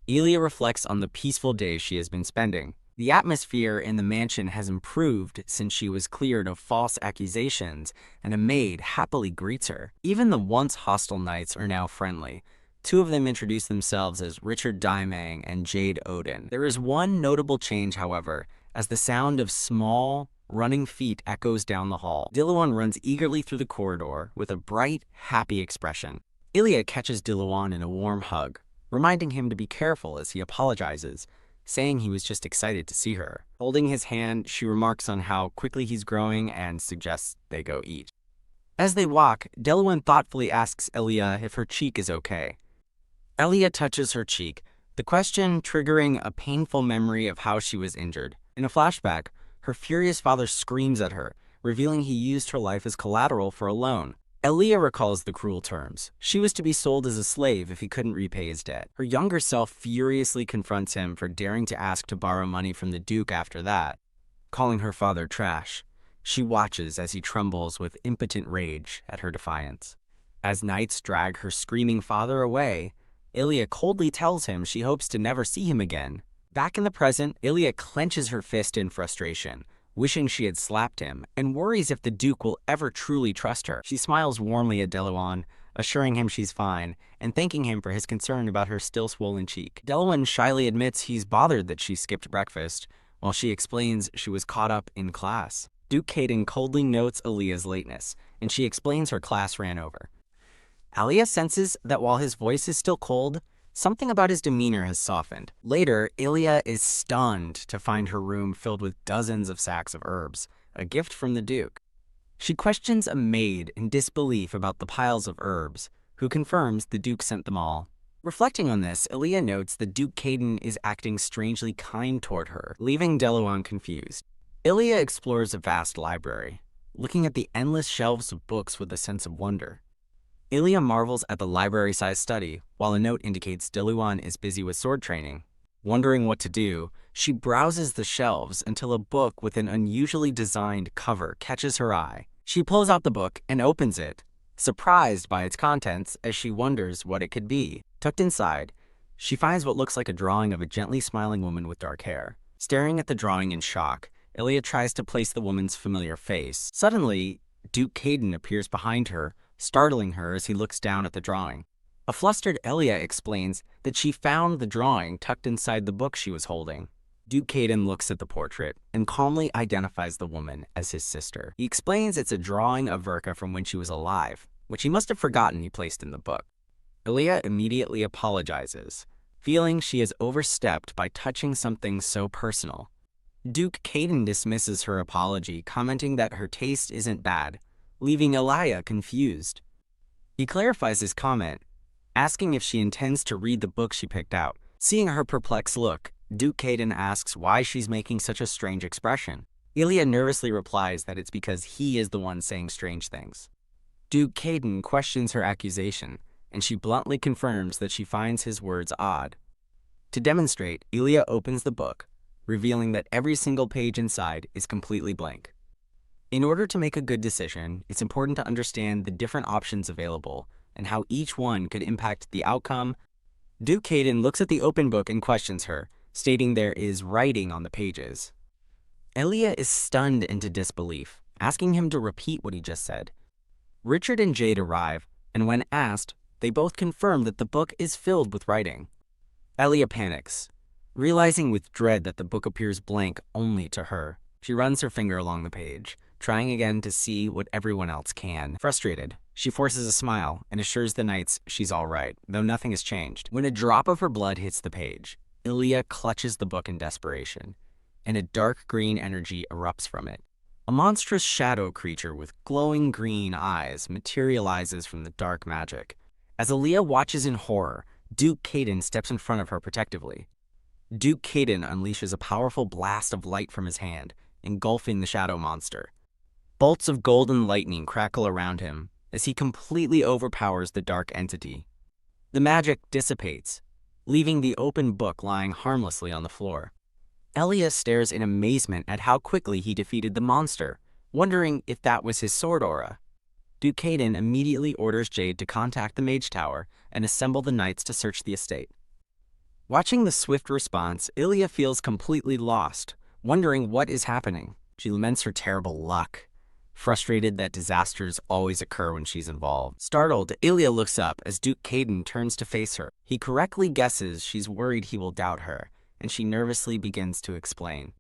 Elia reflects on the peaceful days she has been spending. The atmosphere in the mansion has improved since she was cleared of false accusations, and a maid happily greets her. Even the once hostile knights are now friendly. Two of them introduce themselves as Richard Daimang and Jade Odin. There is one notable change, however, as the sound of small, running feet echoes down the hall. Diluan runs eagerly through the corridor with a bright, happy expression. Ilia catches Diluan in a warm hug, reminding him to be careful as he apologizes, saying he was just excited to see her. Holding his hand, she remarks on how quickly he's growing and suggests they go eat. As they walk, Diluan thoughtfully asks Elia if her cheek is okay. Elia touches her cheek, the question triggering a painful memory of how she was injured. In a flashback, her furious father screams at her, revealing he used her life as collateral for a loan. Elia recalls the cruel terms. She was to be sold as a slave if he couldn't repay his debt. Her younger self furiously confronts him for daring to ask to borrow money from the Duke after that, calling her father trash. She watches as he trembles with impotent rage at her defiance. As knights drag her screaming father away, Ilia coldly tells him she hopes to never see him again. Back in the present, Ilia clenches her fist in frustration, wishing she had slapped him, and worries if the Duke will ever truly trust her. She smiles warmly at Diluan, assuring him she's fine, and thanking him for his concern about her still swollen cheek. Diluan shyly admits he's bothered that she skipped breakfast, while she explains she was caught up in class. Duke Caden coldly notes Ilia's lateness, and she explains her class ran over. Elia senses that while his voice is still cold, something about his demeanor has softened. Later, Ilia is stunned to find her room filled with dozens of sacks of herbs, a gift from the Duke. She questions a maid in disbelief about the piles of herbs, who confirms the Duke sent them all. Reflecting on this, Ilia notes that Duke Caden is acting strangely kind toward her, leaving Diluan confused. Ilia explores a vast library, looking at the endless shelves of books with a sense of wonder. Ilia marvels at the library-sized study, while a note indicates Diluan is busy with sword training. Wondering what to do, she browses the shelves until a book with an unusually designed cover catches her eye. She pulls out the book and opens it, surprised by its contents as she wonders what it could be. Tucked inside, she finds what looks like a drawing of a gently smiling woman with dark hair. Staring at the drawing in shock, Ilia tries to place the woman's familiar face. Suddenly, Duke Caden appears behind her, startling her as he looks down at the drawing. A flustered Elia explains that she found the drawing tucked inside the book she was holding. Duke Caden looks at the portrait and calmly identifies the woman as his sister. He explains it's a drawing of Verka from when she was alive, which he must have forgotten he placed in the book. Elia immediately apologizes, feeling she has overstepped by touching something so personal. Duke Caden dismisses her apology, commenting that her taste isn't bad, leaving Elia confused. He clarifies his comment, asking if she intends to read the book she picked out. Seeing her perplexed look, Duke Caden asks why she's making such a strange expression. Ilia nervously replies that it's because he is the one saying strange things. Duke Caden questions her accusation, and she bluntly confirms that she finds his words odd. To demonstrate, Ilia opens the book, revealing that every single page inside is completely blank. In order to make a good decision, it's important to understand the different options available and how each one could impact the outcome. Duke Caden looks at the open book and questions her, stating there is writing on the pages. Elia is stunned into disbelief, asking him to repeat what he just said. Richard and Jade arrive, and when asked, they both confirm that the book is filled with writing. Elia panics, realizing with dread that the book appears blank only to her. She runs her finger along the page, trying again to see what everyone else can. Frustrated, she forces a smile and assures the knights she's all right, though nothing has changed. When a drop of her blood hits the page, Ilia clutches the book in desperation, and a dark green energy erupts from it. A monstrous shadow creature with glowing green eyes materializes from the dark magic. As Ilia watches in horror, Duke Caden steps in front of her protectively. Duke Caden unleashes a powerful blast of light from his hand, engulfing the shadow monster. Bolts of golden lightning crackle around him as he completely overpowers the dark entity. The magic dissipates, leaving the open book lying harmlessly on the floor. Elia stares in amazement at how quickly he defeated the monster, wondering if that was his sword aura. Duke Caden immediately orders Jade to contact the Mage Tower and assemble the knights to search the estate. Watching the swift response, Ilya feels completely lost, wondering what is happening. She laments her terrible luck, frustrated that disasters always occur when she's involved. Startled, Ilya looks up as Duke Caden turns to face her. He correctly guesses she's worried he will doubt her, and she nervously begins to explain.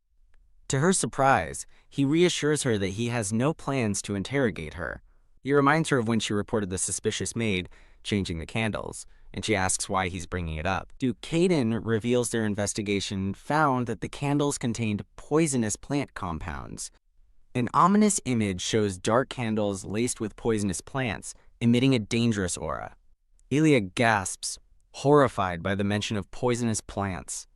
To her surprise, he reassures her that he has no plans to interrogate her. He reminds her of when she reported the suspicious maid changing the candles, and she asks why he's bringing it up. Duke Caden reveals their investigation found that the candles contained poisonous plant compounds. An ominous image shows dark candles laced with poisonous plants, emitting a dangerous aura. Ilya gasps, horrified by the mention of poisonous plants.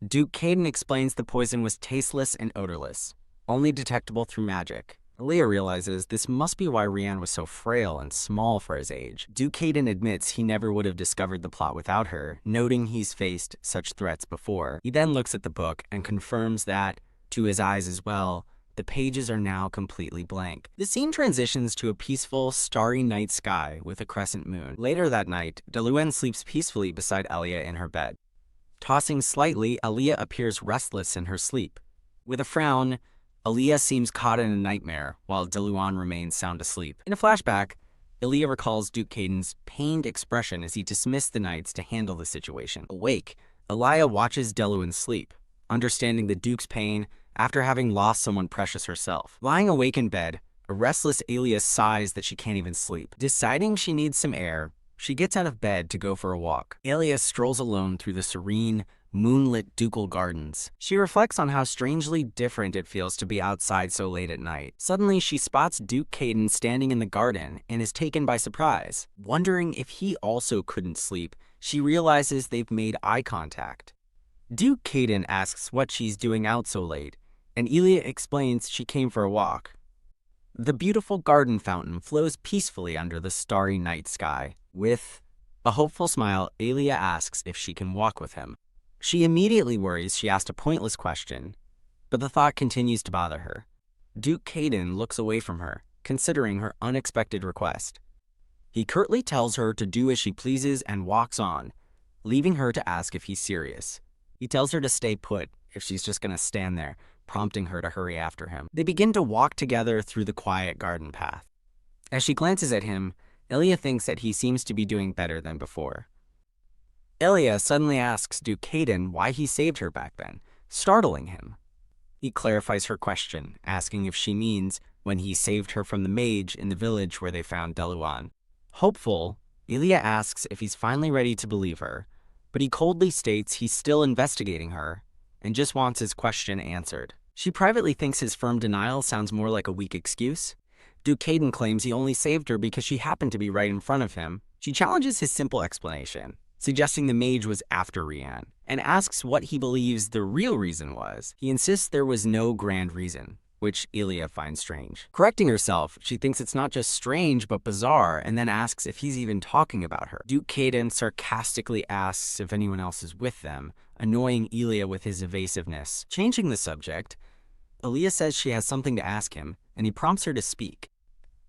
Duke Caden explains the poison was tasteless and odorless, only detectable through magic. Ilya realizes this must be why Rian was so frail and small for his age. Duke Caden admits he never would have discovered the plot without her, noting he's faced such threats before. He then looks at the book and confirms that, to his eyes as well, the pages are now completely blank. The scene transitions to a peaceful, starry night sky with a crescent moon. Later that night, Deluan sleeps peacefully beside Elia in her bed. Tossing slightly, Elia appears restless in her sleep. With a frown, Elia seems caught in a nightmare, while Deluan remains sound asleep. In a flashback, Elia recalls Duke Caden's pained expression as he dismissed the knights to handle the situation. Awake, Elia watches Deluan sleep, understanding the Duke's pain after having lost someone precious herself. Lying awake in bed, a restless Elia sighs that she can't even sleep. Deciding she needs some air, she gets out of bed to go for a walk. Elia strolls alone through the serene, moonlit ducal gardens. She reflects on how strangely different it feels to be outside so late at night. Suddenly, she spots Duke Caden standing in the garden and is taken by surprise. Wondering if he also couldn't sleep, she realizes they've made eye contact. Duke Caden asks what she's doing out so late, and Elia explains she came for a walk. The beautiful garden fountain flows peacefully under the starry night sky. With a hopeful smile, Elia asks if she can walk with him. She immediately worries she asked a pointless question, but the thought continues to bother her. Duke Caden looks away from her, considering her unexpected request. He curtly tells her to do as she pleases and walks on, leaving her to ask if he's serious. He tells her to stay put if she's just going to stand there, prompting her to hurry after him. They begin to walk together through the quiet garden path. As she glances at him, Elia thinks that he seems to be doing better than before. Elia suddenly asks Duke Caden why he saved her back then, startling him. He clarifies her question, asking if she means when he saved her from the mage in the village where they found Deluan. Hopeful, Elia asks if he's finally ready to believe her, but he coldly states he's still investigating her and just wants his question answered. She privately thinks his firm denial sounds more like a weak excuse. Duke Caden claims he only saved her because she happened to be right in front of him. She challenges his simple explanation, suggesting the mage was after Rian, and asks what he believes the real reason was. He insists there was no grand reason, which Elia finds strange. Correcting herself, she thinks it's not just strange but bizarre, and then asks if he's even talking about her. Duke Caden sarcastically asks if anyone else is with them, annoying Elia with his evasiveness. Changing the subject, Elia says she has something to ask him, and he prompts her to speak.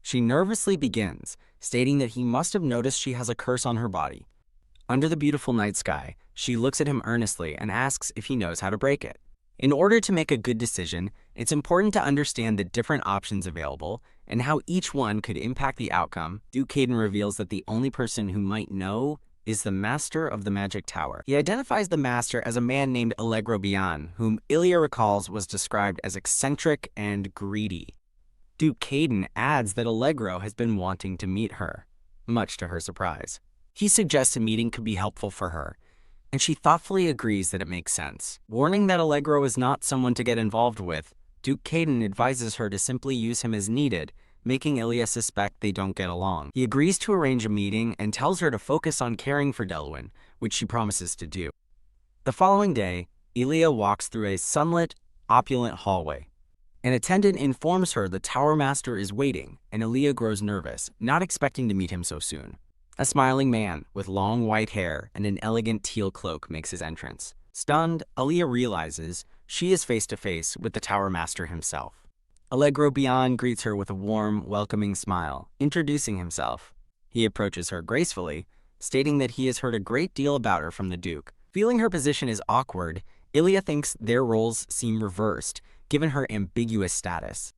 She nervously begins, stating that he must have noticed she has a curse on her body. Under the beautiful night sky, she looks at him earnestly and asks if he knows how to break it. In order to make a good decision, it's important to understand the different options available and how each one could impact the outcome. Duke Caden reveals that the only person who might know is the master of the magic tower. He identifies the master as a man named Allegro Bian, whom Ilya recalls was described as eccentric and greedy. Duke Caden adds that Allegro has been wanting to meet her, much to her surprise. He suggests a meeting could be helpful for her, and she thoughtfully agrees that it makes sense. Warning that Allegro is not someone to get involved with, Duke Caden advises her to simply use him as needed, making Ilya suspect they don't get along. He agrees to arrange a meeting and tells her to focus on caring for Deluan, which she promises to do. The following day, Ilya walks through a sunlit, opulent hallway. An attendant informs her the Tower Master is waiting, and Ilya grows nervous, not expecting to meet him so soon. A smiling man with long white hair and an elegant teal cloak makes his entrance. Stunned, Ilya realizes she is face to face with the Tower Master himself. Allegro Bian greets her with a warm, welcoming smile, introducing himself. He approaches her gracefully, stating that he has heard a great deal about her from the Duke, Feeling her position is awkward, Ilya thinks their roles seem reversed, given her ambiguous status.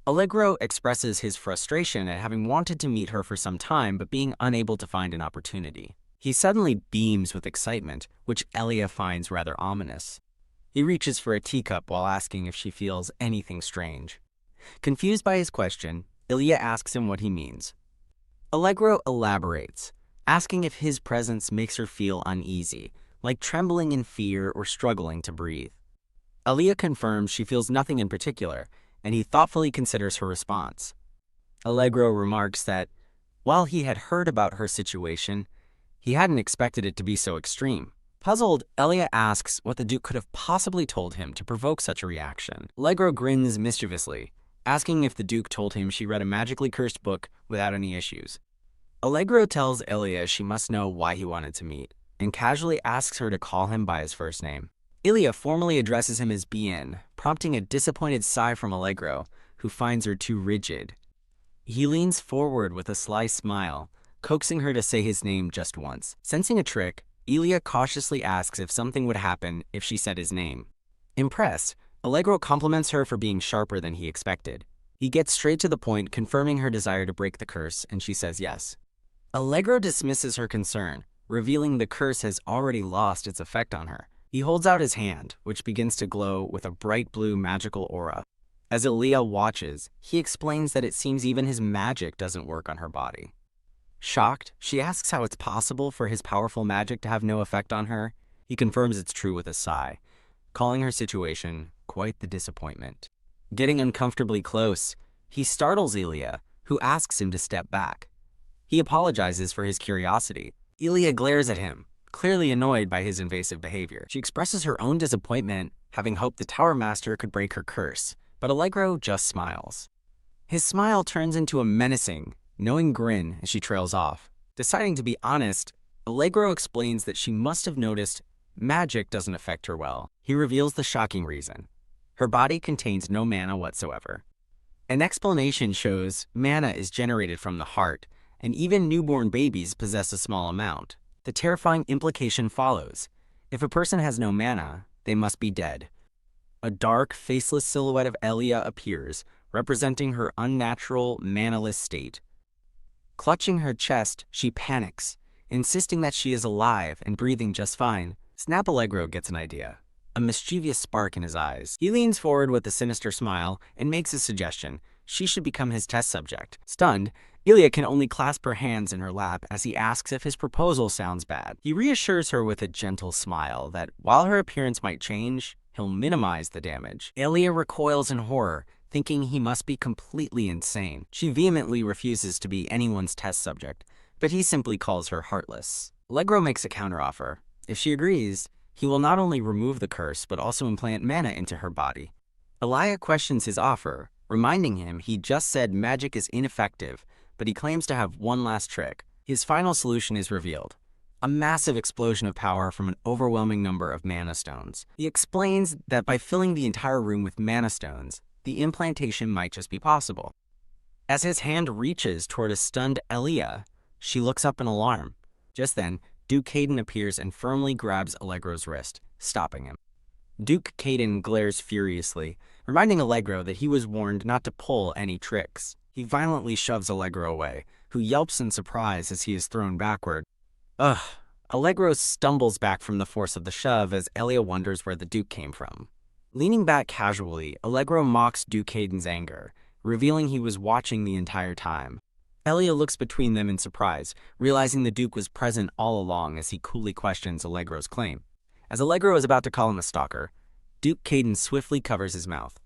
Allegro expresses his frustration at having wanted to meet her for some time but being unable to find an opportunity. He suddenly beams with excitement, which Ilya finds rather ominous. He reaches for a teacup while asking if she feels anything strange. Confused by his question, Ilya asks him what he means. Allegro elaborates, asking if his presence makes her feel uneasy, like trembling in fear or struggling to breathe. Ilya confirms she feels nothing in particular, and he thoughtfully considers her response. Allegro remarks that, while he had heard about her situation, he hadn't expected it to be so extreme. Puzzled, Ilya asks what the Duke could have possibly told him to provoke such a reaction. Allegro grins mischievously, asking if the Duke told him she read a magically cursed book without any issues. Allegro tells Ilya she must know why he wanted to meet, and casually asks her to call him by his first name. Ilya formally addresses him as Bien, prompting a disappointed sigh from Allegro, who finds her too rigid. He leans forward with a sly smile, coaxing her to say his name just once. Sensing a trick, Ilya cautiously asks if something would happen if she said his name. Impressed, Allegro compliments her for being sharper than he expected. He gets straight to the point, confirming her desire to break the curse, and she says yes. Allegro dismisses her concern, revealing the curse has already lost its effect on her. He holds out his hand, which begins to glow with a bright blue magical aura. As Ilya watches, he explains that it seems even his magic doesn't work on her body. Shocked, she asks how it's possible for his powerful magic to have no effect on her. He confirms it's true with a sigh, calling her situation quite the disappointment. Getting uncomfortably close, he startles Ilya, who asks him to step back. He apologizes for his curiosity. Ilya glares at him, clearly annoyed by his invasive behavior. She expresses her own disappointment, having hoped the Tower Master could break her curse, but Allegro just smiles. His smile turns into a menacing, knowing grin as she trails off. Deciding to be honest, Allegro explains that she must have noticed magic doesn't affect her well. He reveals the shocking reason. Her body contains no mana whatsoever. An explanation shows mana is generated from the heart, and even newborn babies possess a small amount. The terrifying implication follows. If a person has no mana, they must be dead. A dark, faceless silhouette of Ilya appears, representing her unnatural, manaless state. Clutching her chest, she panics, insisting that she is alive and breathing just fine. Snap Allegro gets an idea, a mischievous spark in his eyes. He leans forward with a sinister smile and makes a suggestion. She should become his test subject. Stunned, Ilya can only clasp her hands in her lap as he asks if his proposal sounds bad. He reassures her with a gentle smile that while her appearance might change, he'll minimize the damage. Ilya recoils in horror, thinking he must be completely insane. She vehemently refuses to be anyone's test subject, but he simply calls her heartless. Allegro makes a counteroffer. If she agrees, he will not only remove the curse, but also implant mana into her body. Ilya questions his offer, reminding him he just said magic is ineffective, but he claims to have one last trick. His final solution is revealed. A massive explosion of power from an overwhelming number of mana stones. He explains that by filling the entire room with mana stones, the implantation might just be possible. As his hand reaches toward a stunned Ilya, she looks up in alarm. Just then, Duke Caden appears and firmly grabs Allegro's wrist, stopping him. Duke Caden glares furiously, reminding Allegro that he was warned not to pull any tricks. He violently shoves Allegro away, who yelps in surprise as he is thrown backward. Ugh. Allegro stumbles back from the force of the shove as Ilya wonders where the Duke came from. Leaning back casually, Allegro mocks Duke Caden's anger, revealing he was watching the entire time. Ilya looks between them in surprise, realizing the Duke was present all along as he coolly questions Allegro's claim. As Allegro is about to call him a stalker, Duke Caden swiftly covers his mouth.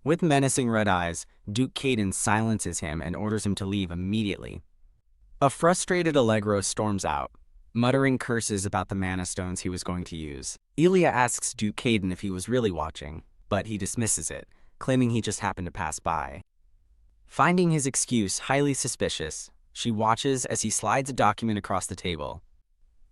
With menacing red eyes, Duke Caden silences him and orders him to leave immediately. A frustrated Allegro storms out, muttering curses about the mana stones he was going to use. Ilya asks Duke Caden if he was really watching, but he dismisses it, claiming he just happened to pass by. Finding his excuse highly suspicious, she watches as he slides a document across the table.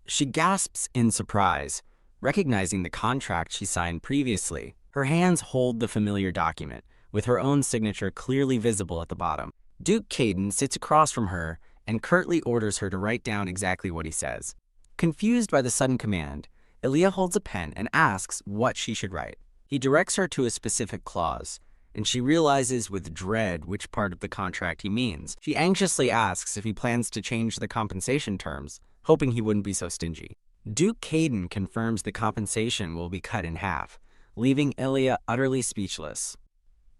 She gasps in surprise, recognizing the contract she signed previously. Her hands hold the familiar document, with her own signature clearly visible at the bottom. Duke Caden sits across from her and curtly orders her to write down exactly what he says. Confused by the sudden command, Ilya holds a pen and asks what she should write. He directs her to a specific clause, and she realizes with dread which part of the contract he means. She anxiously asks if he plans to change the compensation terms, hoping he wouldn't be so stingy. Duke Caden confirms the compensation will be cut in half, leaving Ilya utterly speechless.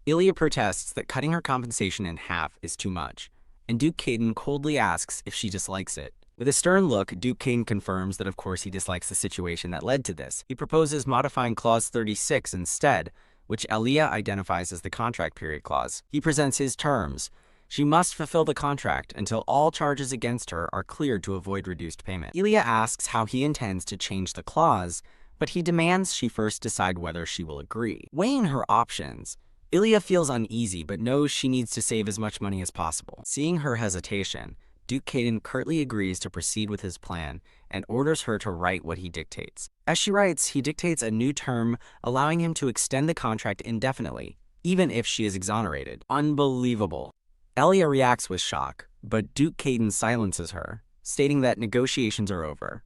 Ilya protests that cutting her compensation in half is too much, and Duke Caden coldly asks if she dislikes it. With a stern look, Duke Caden confirms that of course he dislikes the situation that led to this. He proposes modifying Clause 36 instead, which Ilya identifies as the contract period clause. He presents his terms. She must fulfill the contract until all charges against her are cleared to avoid reduced payment. Ilya asks how he intends to change the clause, but he demands she first decide whether she will agree. Weighing her options, Ilya feels uneasy but knows she needs to save as much money as possible. Seeing her hesitation, Duke Caden curtly agrees to proceed with his plan and orders her to write what he dictates. As she writes, he dictates a new term, allowing him to extend the contract indefinitely, even if she is exonerated. Unbelievable. Ilya reacts with shock, but Duke Caden silences her, stating that negotiations are over.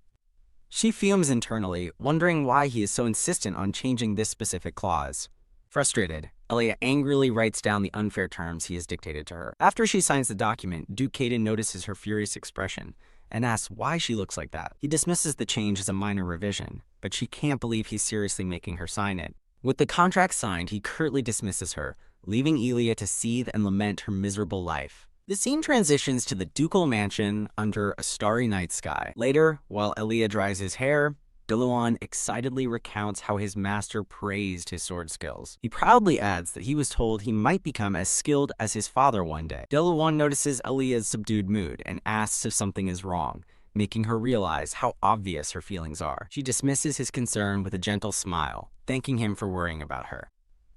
She fumes internally, wondering why he is so insistent on changing this specific clause. Frustrated, Ilya angrily writes down the unfair terms he has dictated to her. After she signs the document, Duke Caden notices her furious expression and asks why she looks like that. He dismisses the change as a minor revision, but she can't believe he's seriously making her sign it. With the contract signed, he curtly dismisses her, leaving Ilya to seethe and lament her miserable life. The scene transitions to the ducal mansion under a starry night sky. Later, while Ilya dries his hair, Diluan excitedly recounts how his master praised his sword skills. He proudly adds that he was told he might become as skilled as his father one day. Diluan notices Ilya's subdued mood and asks if something is wrong, making her realize how obvious her feelings are. She dismisses his concern with a gentle smile, thanking him for worrying about her.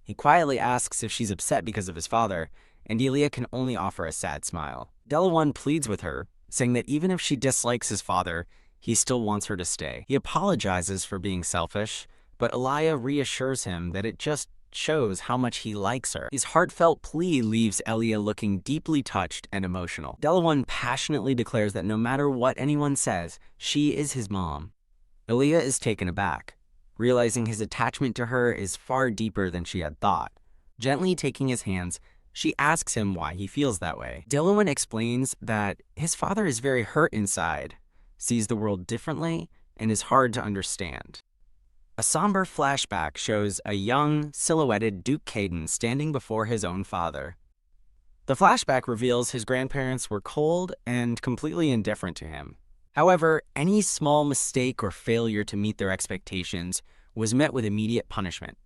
He quietly asks if she's upset because of his father, and Ilya can only offer a sad smile. Diluan pleads with her, saying that even if she dislikes his father, he still wants her to stay. He apologizes for being selfish, but Ilya reassures him that it just shows how much he likes her. His heartfelt plea leaves Ilya looking deeply touched and emotional. Diluan passionately declares that no matter what anyone says, she is his mom. Ilya is taken aback, realizing his attachment to her is far deeper than she had thought. Gently taking his hands, she asks him why he feels that way. Diluan explains that his father is very hurt inside, sees the world differently, and is hard to understand. A somber flashback shows a young, silhouetted Duke Caden standing before his own father. The flashback reveals his grandparents were cold and completely indifferent to him. However, any small mistake or failure to meet their expectations was met with immediate punishment.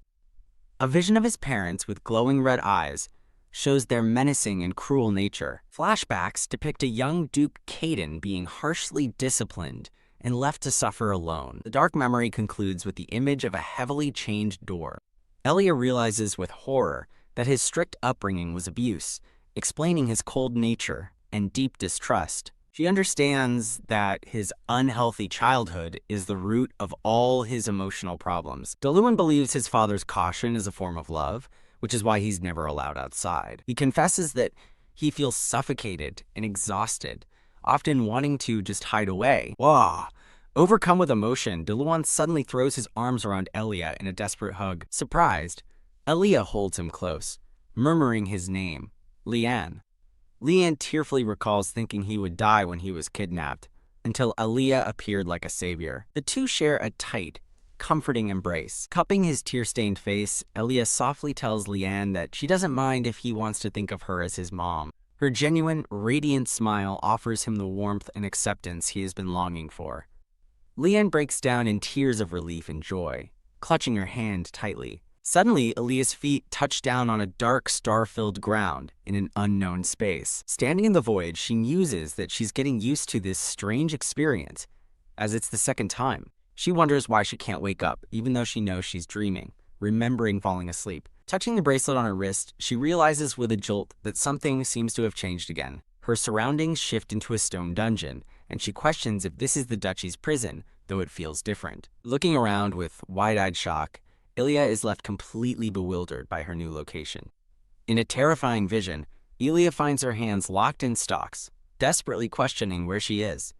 A vision of his parents with glowing red eyes shows their menacing and cruel nature. Flashbacks depict a young Duke Caden being harshly disciplined and left to suffer alone. The dark memory concludes with the image of a heavily chained door. Ilya realizes with horror that his strict upbringing was abuse, explaining his cold nature and deep distrust. She understands that his unhealthy childhood is the root of all his emotional problems. Diluan believes his father's caution is a form of love, which is why he's never allowed outside. He confesses that he feels suffocated and exhausted, often wanting to just hide away. Wah! Overcome with emotion, Diluan suddenly throws his arms around Ilya in a desperate hug. Surprised, Ilya holds him close, murmuring his name, Lian. Lian tearfully recalls thinking he would die when he was kidnapped, until Ilya appeared like a savior. The two share a tight, comforting embrace. Cupping his tear-stained face, Ilya softly tells Lian that she doesn't mind if he wants to think of her as his mom. Her genuine, radiant smile offers him the warmth and acceptance he has been longing for. Lian breaks down in tears of relief and joy, clutching her hand tightly. Suddenly, Ilya's feet touch down on a dark, star-filled ground in an unknown space. Standing in the void, she muses that she's getting used to this strange experience, as it's the second time. She wonders why she can't wake up, even though she knows she's dreaming, remembering falling asleep. Touching the bracelet on her wrist, she realizes with a jolt that something seems to have changed again. Her surroundings shift into a stone dungeon, and she questions if this is the Duchy's prison, though it feels different. Looking around with wide-eyed shock, Ilya is left completely bewildered by her new location. In a terrifying vision, Ilya finds her hands locked in stocks, desperately questioning where she is.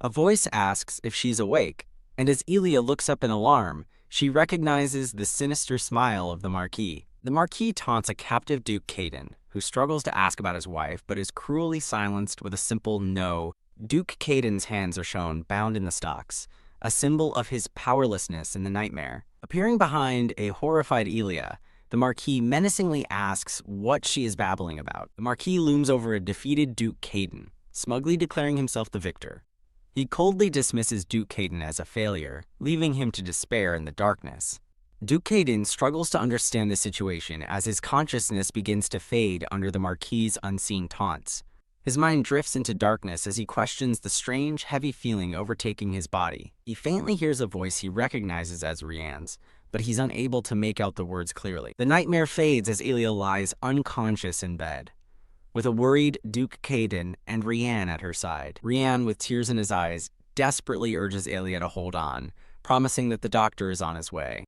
A voice asks if she's awake, and as Elia looks up in alarm, she recognizes the sinister smile of the Marquis. The Marquis taunts a captive Duke Caden, who struggles to ask about his wife but is cruelly silenced with a simple no. Duke Caden's hands are shown bound in the stocks, a symbol of his powerlessness in the nightmare. Appearing behind a horrified Elia, the Marquis menacingly asks what she is babbling about. The Marquis looms over a defeated Duke Caden, smugly declaring himself the victor. He coldly dismisses Duke Caden as a failure, leaving him to despair in the darkness. Duke Caden struggles to understand the situation as his consciousness begins to fade under the Marquis's unseen taunts. His mind drifts into darkness as he questions the strange, heavy feeling overtaking his body. He faintly hears a voice he recognizes as Rianne's, but he's unable to make out the words clearly. The nightmare fades as Elia lies unconscious in bed, with a worried Duke Caden and Rianne at her side. Rianne, with tears in his eyes, desperately urges Elia to hold on, promising that the doctor is on his way.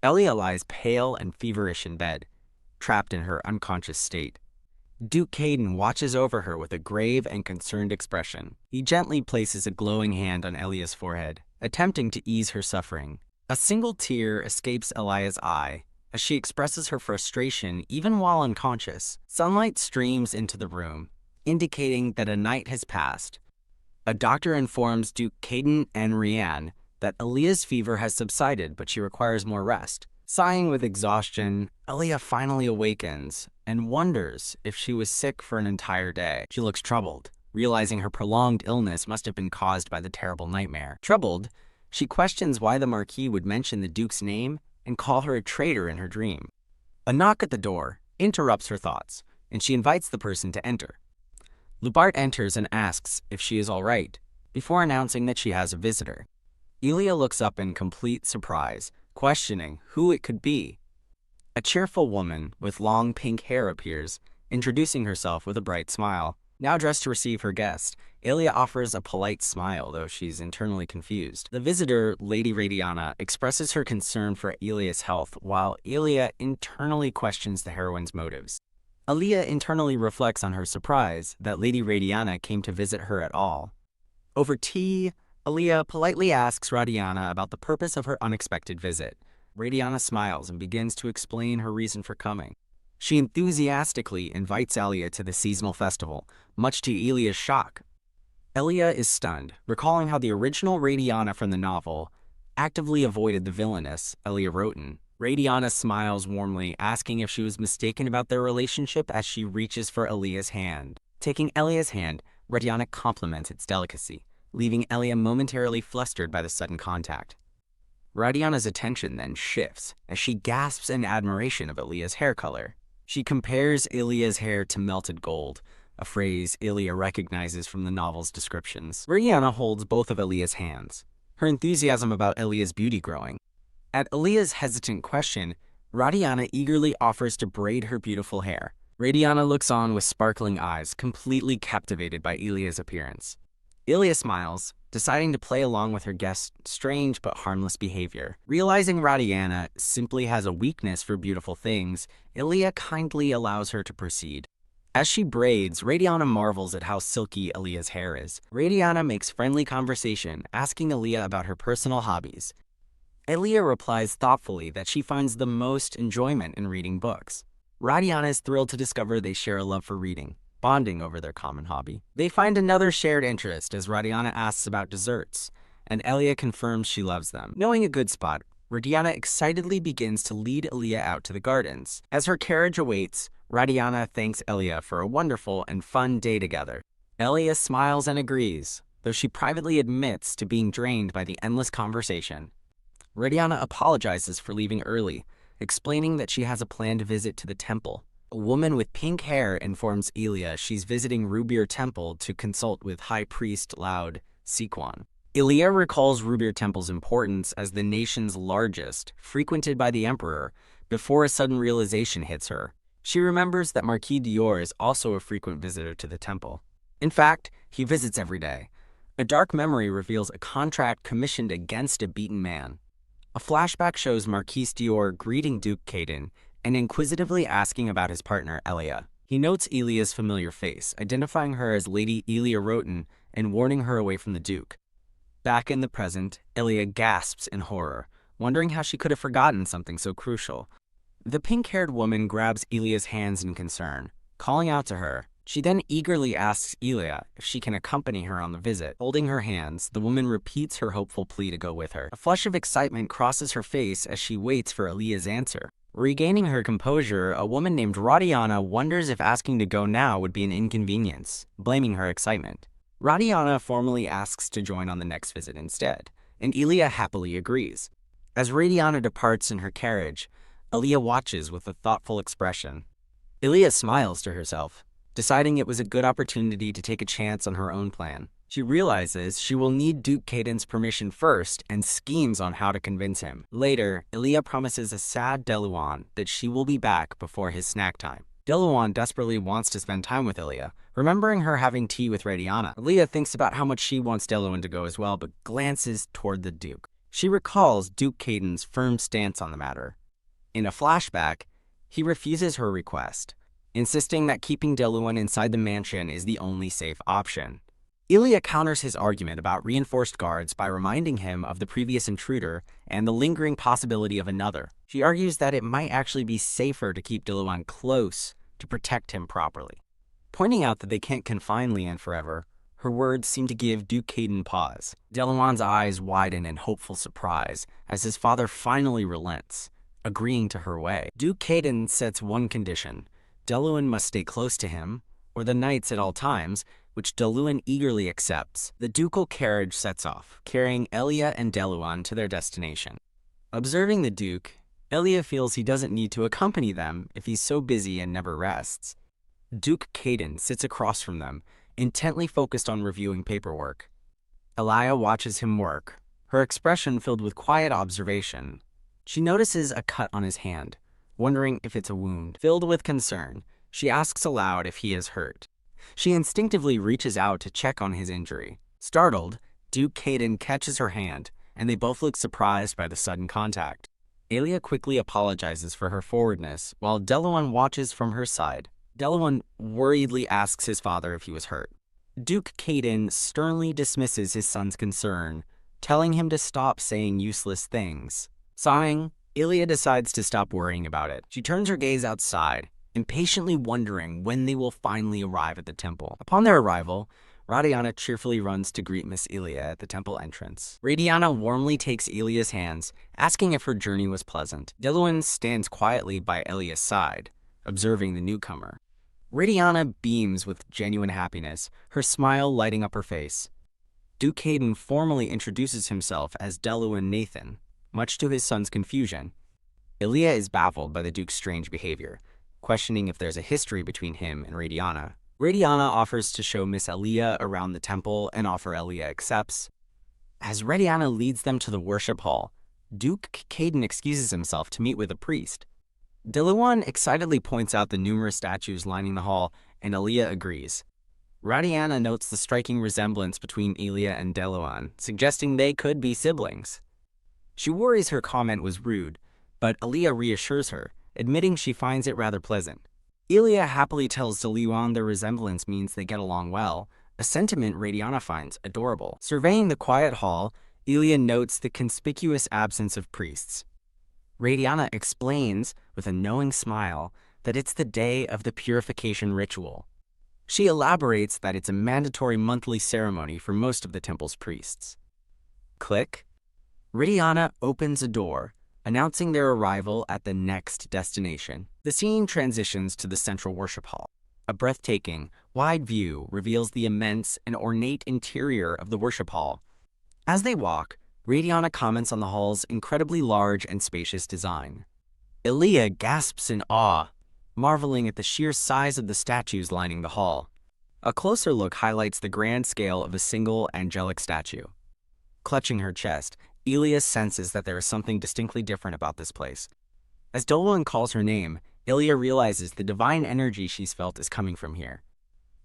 Elia lies pale and feverish in bed, trapped in her unconscious state. Duke Caden watches over her with a grave and concerned expression. He gently places a glowing hand on Elia's forehead, attempting to ease her suffering. A single tear escapes Elia's eye as she expresses her frustration even while unconscious. Sunlight streams into the room, indicating that a night has passed. A doctor informs Duke Caden and Rianne that Elia's fever has subsided, but she requires more rest. Sighing with exhaustion, Elia finally awakens and wonders if she was sick for an entire day. She looks troubled, realizing her prolonged illness must have been caused by the terrible nightmare. Troubled, she questions why the Marquis would mention the Duke's name and call her a traitor in her dream. A knock at the door interrupts her thoughts, and she invites the person to enter. Lubart enters and asks if she is all right, before announcing that she has a visitor. Elia looks up in complete surprise, questioning who it could be. A cheerful woman with long pink hair appears, introducing herself with a bright smile. Now dressed to receive her guest, Elia offers a polite smile, though she's internally confused. The visitor, Lady Radiana, expresses her concern for Elia's health, while Elia internally questions the heroine's motives. Elia internally reflects on her surprise that Lady Radiana came to visit her at all. Over tea, Elia politely asks Radiana about the purpose of her unexpected visit. Radiana smiles and begins to explain her reason for coming. She enthusiastically invites Elia to the seasonal festival, much to Elia's shock. Elia is stunned, recalling how the original Radiana from the novel actively avoided the villainous Elia Roten. Radiana smiles warmly, asking if she was mistaken about their relationship as she reaches for Elia's hand. Taking Elia's hand, Radiana compliments its delicacy, leaving Elia momentarily flustered by the sudden contact. Radiana's attention then shifts as she gasps in admiration of Elia's hair color. She compares Elia's hair to melted gold, a phrase Elia recognizes from the novel's descriptions. Radiana holds both of Elia's hands, her enthusiasm about Elia's beauty growing. At Elia's hesitant question, Radiana eagerly offers to braid her beautiful hair. Radiana looks on with sparkling eyes, completely captivated by Elia's appearance. Elia smiles, deciding to play along with her guest's strange but harmless behavior. Realizing Radiana simply has a weakness for beautiful things, Elia kindly allows her to proceed. As she braids, Radiana marvels at how silky Elia's hair is. Radiana makes friendly conversation, asking Elia about her personal hobbies. Elia replies thoughtfully that she finds the most enjoyment in reading books. Radiana is thrilled to discover they share a love for reading, bonding over their common hobby. They find another shared interest as Radiana asks about desserts, and Elia confirms she loves them. Knowing a good spot, Radiana excitedly begins to lead Elia out to the gardens. As her carriage awaits, Radiana thanks Elia for a wonderful and fun day together. Elia smiles and agrees, though she privately admits to being drained by the endless conversation. Radiana apologizes for leaving early, explaining that she has a planned visit to the temple. A woman with pink hair informs Elia she's visiting Rubir Temple to consult with High Priest Loud Sequan. Elia recalls Rubir Temple's importance as the nation's largest, frequented by the Emperor, before a sudden realization hits her. She remembers that Marquis Dior is also a frequent visitor to the temple. In fact, he visits every day. A dark memory reveals a contract commissioned against a beaten man. A flashback shows Marquis Dior greeting Duke Caden and inquisitively asking about his partner, Elia. He notes Elia's familiar face, identifying her as Lady Elia Roten and warning her away from the Duke. Back in the present, Ilya gasps in horror, wondering how she could have forgotten something so crucial. The pink-haired woman grabs Ilya's hands in concern, calling out to her. She then eagerly asks Ilya if she can accompany her on the visit. Holding her hands, the woman repeats her hopeful plea to go with her. A flush of excitement crosses her face as she waits for Ilya's answer. Regaining her composure, a woman named Rodiana wonders if asking to go now would be an inconvenience, blaming her excitement. Rodiana formally asks to join on the next visit instead, and Ilya happily agrees. As Rodiana departs in her carriage, Ilya watches with a thoughtful expression. Ilya smiles to herself, deciding it was a good opportunity to take a chance on her own plan. She realizes she will need Duke Caden's permission first and schemes on how to convince him. Later, Ilya promises a sad Deluan that she will be back before his snack time. Deluan desperately wants to spend time with Ilya, remembering her having tea with Rodiana. Ilya thinks about how much she wants Deluan to go as well, but glances toward the Duke. She recalls Duke Caden's firm stance on the matter. In a flashback, he refuses her request, insisting that keeping Deluan inside the mansion is the only safe option. Ilya counters his argument about reinforced guards by reminding him of the previous intruder and the lingering possibility of another. She argues that it might actually be safer to keep Deluan close to protect him properly. Pointing out that they can't confine Leanne forever, her words seem to give Duke Caden pause. Deluan's eyes widen in hopeful surprise as his father finally relents, agreeing to her way. Duke Caden sets one condition: Deluan must stay close to him, or the knights at all times, which Deluan eagerly accepts. The ducal carriage sets off, carrying Ilya and Deluan to their destination. Observing the Duke, Ilya feels he doesn't need to accompany them if he's so busy and never rests. Duke Caden sits across from them, intently focused on reviewing paperwork. Ilya watches him work, her expression filled with quiet observation. She notices a cut on his hand, wondering if it's a wound. Filled with concern, she asks aloud if he is hurt. She instinctively reaches out to check on his injury. Startled, Duke Caden catches her hand, and they both look surprised by the sudden contact. Ilya quickly apologizes for her forwardness, while Deluan watches from her side. Deluan worriedly asks his father if he was hurt. Duke Caden sternly dismisses his son's concern, telling him to stop saying useless things. Sighing, Ilya decides to stop worrying about it. She turns her gaze outside, impatiently wondering when they will finally arrive at the temple. Upon their arrival, Rodiana cheerfully runs to greet Miss Ilya at the temple entrance. Rodiana warmly takes Ilya's hands, asking if her journey was pleasant. Deluan stands quietly by Ilya's side, observing the newcomer. Rodiana beams with genuine happiness, her smile lighting up her face. Duke Caden formally introduces himself as Deluan Nathan, much to his son's confusion. Ilya is baffled by the Duke's strange behavior, questioning if there's a history between him and Rodiana. Rodiana offers to show Miss Ilya around the temple, and offer Ilya accepts. As Rodiana leads them to the worship hall, Duke Caden excuses himself to meet with a priest. Deluan excitedly points out the numerous statues lining the hall, and Ilya agrees. Rodiana notes the striking resemblance between Ilya and Deluan, suggesting they could be siblings. She worries her comment was rude, but Ilya reassures her, admitting she finds it rather pleasant. Ilya happily tells Deluan their resemblance means they get along well, a sentiment Rodiana finds adorable. Surveying the quiet hall, Ilya notes the conspicuous absence of priests. Rodiana explains, with a knowing smile, that it's the day of the purification ritual. She elaborates that it's a mandatory monthly ceremony for most of the temple's priests. Click. Rodiana opens a door, announcing their arrival at the next destination. The scene transitions to the central worship hall. A breathtaking, wide view reveals the immense and ornate interior of the worship hall. As they walk, Rodiana comments on the hall's incredibly large and spacious design. Ilya gasps in awe, marveling at the sheer size of the statues lining the hall. A closer look highlights the grand scale of a single angelic statue. Clutching her chest, Ilya senses that there is something distinctly different about this place. As Deluan calls her name, Ilya realizes the divine energy she's felt is coming from here.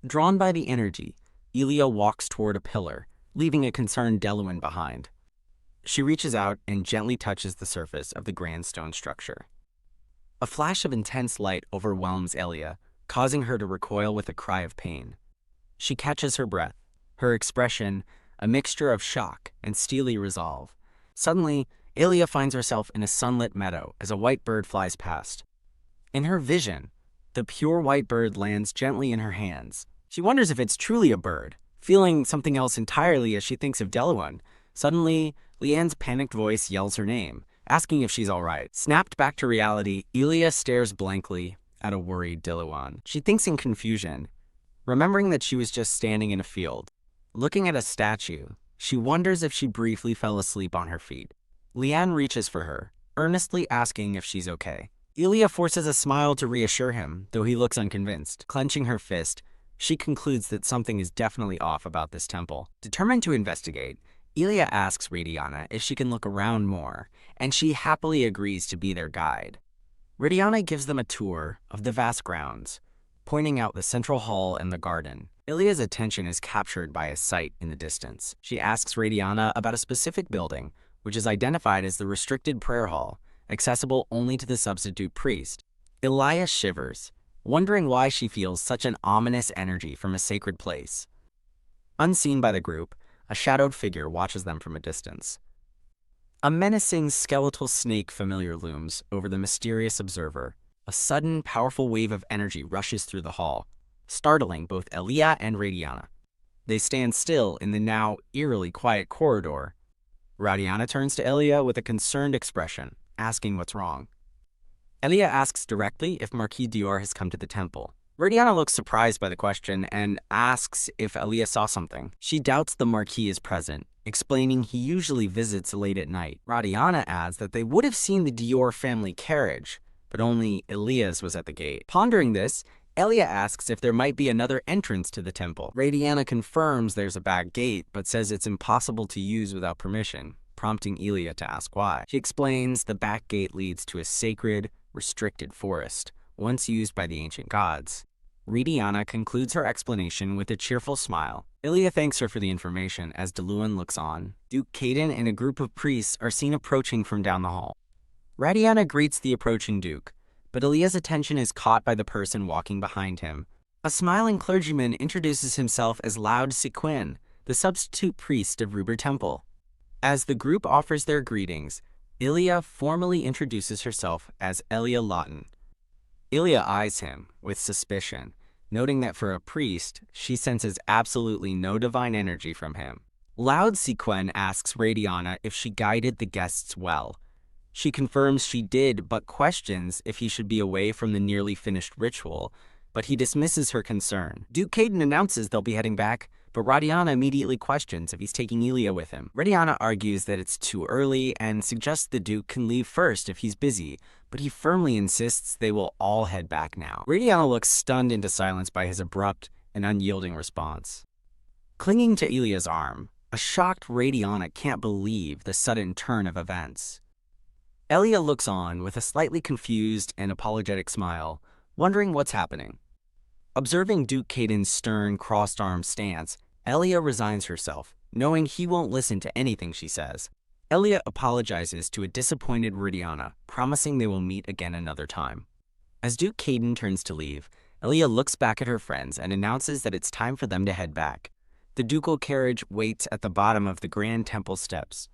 Drawn by the energy, Ilya walks toward a pillar, leaving a concerned Deluan behind. She reaches out and gently touches the surface of the grand stone structure. A flash of intense light overwhelms Ilya, causing her to recoil with a cry of pain. She catches her breath, her expression a mixture of shock and steely resolve. Suddenly, Ilya finds herself in a sunlit meadow as a white bird flies past. In her vision, the pure white bird lands gently in her hands. She wonders if it's truly a bird, feeling something else entirely as she thinks of Deluan. Suddenly, Leanne's panicked voice yells her name, asking if she's all right. Snapped back to reality, Ilya stares blankly at a worried Deluan. She thinks in confusion, remembering that she was just standing in a field. Looking at a statue, she wonders if she briefly fell asleep on her feet. Leanne reaches for her, earnestly asking if she's okay. Ilya forces a smile to reassure him, though he looks unconvinced. Clenching her fist, she concludes that something is definitely off about this temple. Determined to investigate, Ilya asks Radiana if she can look around more, and she happily agrees to be their guide. Radiana gives them a tour of the vast grounds, pointing out the central hall and the garden. Ilya's attention is captured by a sight in the distance. She asks Radiana about a specific building, which is identified as the restricted prayer hall, accessible only to the substitute priest. Ilya shivers, wondering why she feels such an ominous energy from a sacred place. Unseen by the group, a shadowed figure watches them from a distance. A menacing skeletal snake familiar looms over the mysterious observer. A sudden, powerful wave of energy rushes through the hall, startling both Ilya and Radiana. They stand still in the now eerily quiet corridor. Radiana turns to Ilya with a concerned expression, asking what's wrong. Ilya asks directly if Marquis Dior has come to the temple. Radiana looks surprised by the question and asks if Ilya saw something. She doubts the Marquis is present, explaining he usually visits late at night. Radiana adds that they would have seen the Dior family carriage, but only Ilya's was at the gate. Pondering this, Ilya asks if there might be another entrance to the temple. Radiana confirms there's a back gate, but says it's impossible to use without permission, prompting Ilya to ask why. She explains the back gate leads to a sacred, restricted forest, once used by the ancient gods. Radiana concludes her explanation with a cheerful smile. Ilya thanks her for the information as Deluan looks on. Duke Caden and a group of priests are seen approaching from down the hall. Radiana greets the approaching Duke, but Ilya's attention is caught by the person walking behind him. A smiling clergyman introduces himself as Loud Sequin, the substitute priest of Ruber Temple. As the group offers their greetings, Ilya formally introduces herself as Elia Lawton. Ilya eyes him with suspicion, noting that for a priest, she senses absolutely no divine energy from him. Loud Sequin asks Radiana if she guided the guests well. She confirms she did, but questions if he should be away from the nearly finished ritual, but he dismisses her concern. Duke Caden announces they'll be heading back, but Radiana immediately questions if he's taking Ilya with him. Radiana argues that it's too early and suggests the Duke can leave first if he's busy, but he firmly insists they will all head back now. Radiana looks stunned into silence by his abrupt and unyielding response. Clinging to Ilya's arm, a shocked Radiana can't believe the sudden turn of events. Ilya looks on with a slightly confused and apologetic smile, wondering what's happening. Observing Duke Caden's stern, crossed-armed stance, Ilya resigns herself, knowing he won't listen to anything she says. Ilya apologizes to a disappointed Radiana, promising they will meet again another time. As Duke Caden turns to leave, Ilya looks back at her friends and announces that it's time for them to head back. The ducal carriage waits at the bottom of the Grand Temple steps.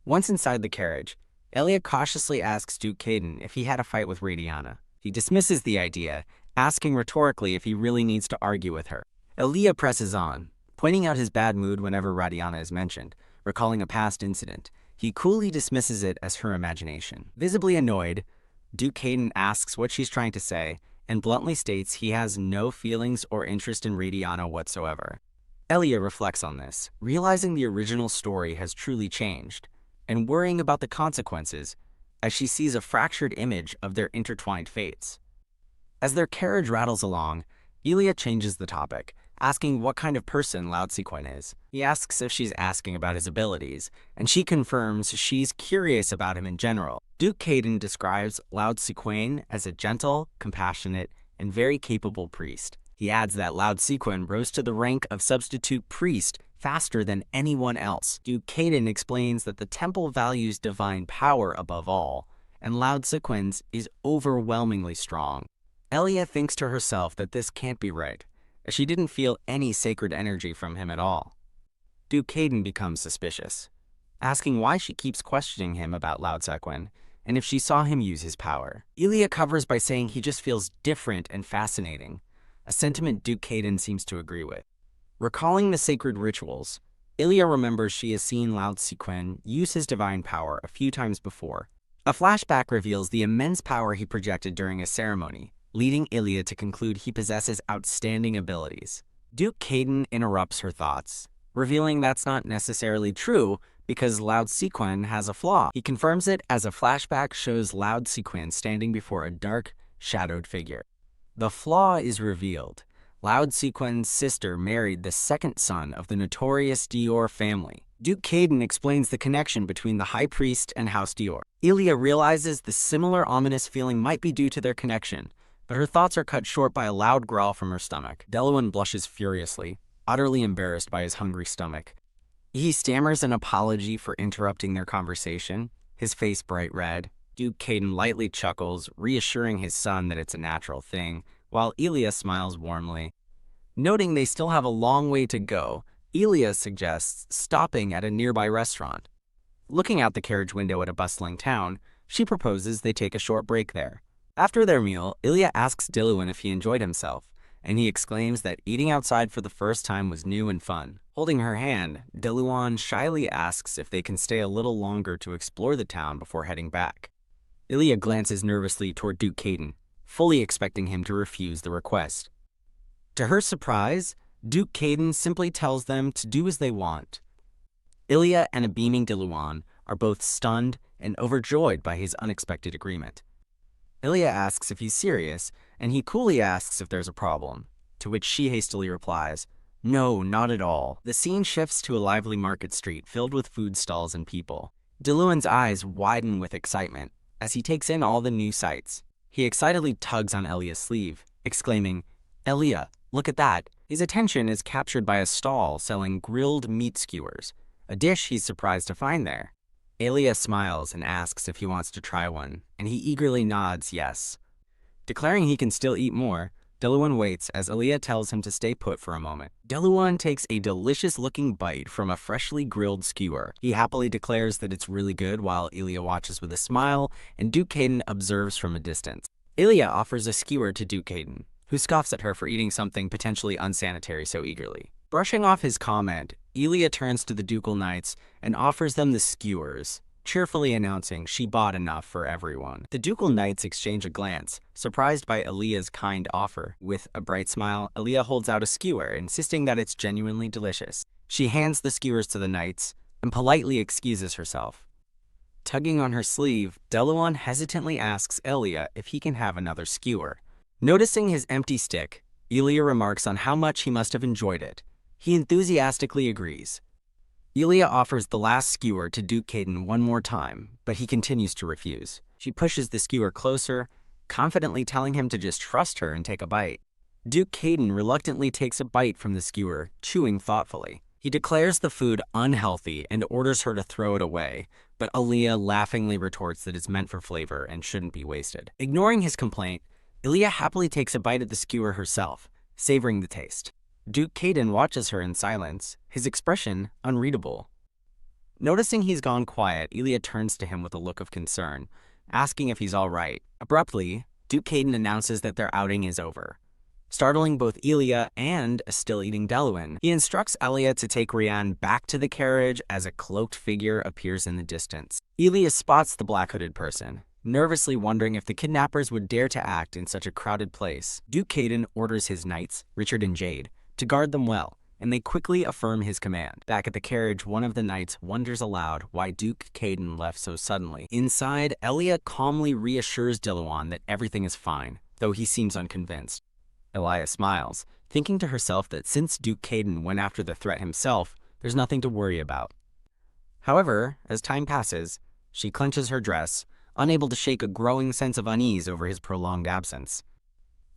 Once inside the carriage, Ilya cautiously asks Duke Caden if he had a fight with Radiana. He dismisses the idea, asking rhetorically if he really needs to argue with her. Ilya presses on, pointing out his bad mood whenever Radiana is mentioned, recalling a past incident. He coolly dismisses it as her imagination. Visibly annoyed, Duke Caden asks what she's trying to say and bluntly states he has no feelings or interest in Radiana whatsoever. Ilya reflects on this, realizing the original story has truly changed, and worrying about the consequences as she sees a fractured image of their intertwined fates. As their carriage rattles along, Ilya changes the topic, asking what kind of person Loud Sequin is. He asks if she's asking about his abilities, and she confirms she's curious about him in general. Duke Caden describes Loud Sequin as a gentle, compassionate, and very capable priest. He adds that Loud Sequin rose to the rank of substitute priest faster than anyone else. Duke Caden explains that the temple values divine power above all, and Loud Sequin's is overwhelmingly strong. Ilya thinks to herself that this can't be right, as she didn't feel any sacred energy from him at all. Duke Caden becomes suspicious, asking why she keeps questioning him about Lao Tsequan and if she saw him use his power. Ilya covers by saying he just feels different and fascinating, a sentiment Duke Caden seems to agree with. Recalling the sacred rituals, Ilya remembers she has seen Lao Tsequan use his divine power a few times before. A flashback reveals the immense power he projected during a ceremony, leading Ilya to conclude he possesses outstanding abilities. Duke Caden interrupts her thoughts, revealing that's not necessarily true because Lao Tsequan has a flaw. He confirms it as a flashback shows Lao Tsequan standing before a dark, shadowed figure. The flaw is revealed. Lao Tsequan's sister married the second son of the notorious Dior family. Duke Caden explains the connection between the High Priest and House Dior. Ilya realizes the similar ominous feeling might be due to their connection, but her thoughts are cut short by a loud growl from her stomach. Deluan blushes furiously, utterly embarrassed by his hungry stomach. He stammers an apology for interrupting their conversation, his face bright red. Duke Caden lightly chuckles, reassuring his son that it's a natural thing, while Ilya smiles warmly. Noting they still have a long way to go, Ilya suggests stopping at a nearby restaurant. Looking out the carriage window at a bustling town, she proposes they take a short break there. After their meal, Ilya asks Diluan if he enjoyed himself, and he exclaims that eating outside for the first time was new and fun. Holding her hand, Diluan shyly asks if they can stay a little longer to explore the town before heading back. Ilya glances nervously toward Duke Caden, fully expecting him to refuse the request. To her surprise, Duke Caden simply tells them to do as they want. Ilya and a beaming Diluan are both stunned and overjoyed by his unexpected agreement. Ilya asks if he's serious, and he coolly asks if there's a problem, to which she hastily replies, "No, not at all." The scene shifts to a lively market street filled with food stalls and people. Diluan's eyes widen with excitement as he takes in all the new sights. He excitedly tugs on Ilya's sleeve, exclaiming, "Ilya, look at that." His attention is captured by a stall selling grilled meat skewers, a dish he's surprised to find there. Ilya smiles and asks if he wants to try one, and he eagerly nods yes. Declaring he can still eat more, Diluan waits as Ilya tells him to stay put for a moment. Diluan takes a delicious-looking bite from a freshly grilled skewer. He happily declares that it's really good while Ilya watches with a smile and Duke Caden observes from a distance. Ilya offers a skewer to Duke Caden, who scoffs at her for eating something potentially unsanitary so eagerly. Brushing off his comment, Ilya turns to the ducal knights and offers them the skewers, cheerfully announcing she bought enough for everyone. The ducal knights exchange a glance, surprised by Ilya's kind offer. With a bright smile, Ilya holds out a skewer, insisting that it's genuinely delicious. She hands the skewers to the knights and politely excuses herself. Tugging on her sleeve, Diluan hesitantly asks Ilya if he can have another skewer. Noticing his empty stick, Ilya remarks on how much he must have enjoyed it. He enthusiastically agrees. Ilya offers the last skewer to Duke Caden one more time, but he continues to refuse. She pushes the skewer closer, confidently telling him to just trust her and take a bite. Duke Caden reluctantly takes a bite from the skewer, chewing thoughtfully. He declares the food unhealthy and orders her to throw it away, but Ilya laughingly retorts that it's meant for flavor and shouldn't be wasted. Ignoring his complaint, Ilya happily takes a bite at the skewer herself, savoring the taste. Duke Caden watches her in silence, his expression unreadable. Noticing he's gone quiet, Ilya turns to him with a look of concern, asking if he's all right. Abruptly, Duke Caden announces that their outing is over. Startling both Ilya and a still-eating Diluan, he instructs Ilya to take Rian back to the carriage as a cloaked figure appears in the distance. Ilya spots the black-hooded person, nervously wondering if the kidnappers would dare to act in such a crowded place. Duke Caden orders his knights, Richard and Jade, to guard them well, and they quickly affirm his command. Back at the carriage, one of the knights wonders aloud why Duke Caden left so suddenly. Inside, Ilya calmly reassures Diluan that everything is fine, though he seems unconvinced. Ilya smiles, thinking to herself that since Duke Caden went after the threat himself, there's nothing to worry about. However, as time passes, she clenches her dress, unable to shake a growing sense of unease over his prolonged absence.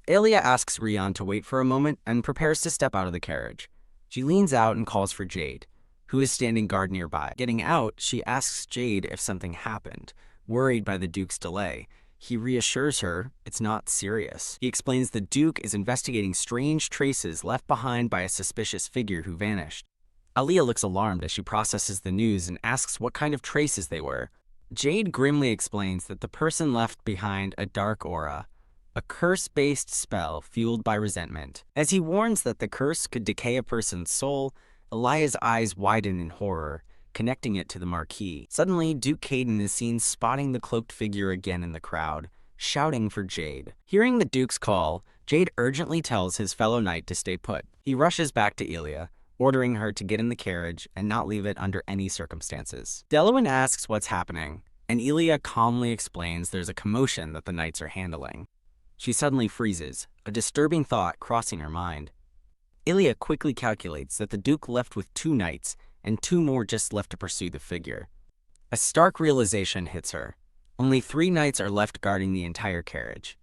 Ilya asks Rian to wait for a moment and prepares to step out of the carriage. She leans out and calls for Jade, who is standing guard nearby. Getting out, she asks Jade if something happened. Worried by the Duke's delay, he reassures her it's not serious. He explains the Duke is investigating strange traces left behind by a suspicious figure who vanished. Aaliyah looks alarmed as she processes the news and asks what kind of traces they were. Jade grimly explains that the person left behind a dark aura, a curse-based spell fueled by resentment. As he warns that the curse could decay a person's soul, Aaliyah's eyes widen in horror, connecting it to the marquee. Suddenly, Duke Caden is seen spotting the cloaked figure again in the crowd, shouting for Jade. Hearing the Duke's call, Jade urgently tells his fellow knight to stay put. He rushes back to Elia, ordering her to get in the carriage and not leave it under any circumstances. Delawin asks what's happening, and Elia calmly explains there's a commotion that the knights are handling. She suddenly freezes, a disturbing thought crossing her mind. Elia quickly calculates that the Duke left with 2 knights, and 2 more just left to pursue the figure. A stark realization hits her. Only 3 knights are left guarding the entire carriage.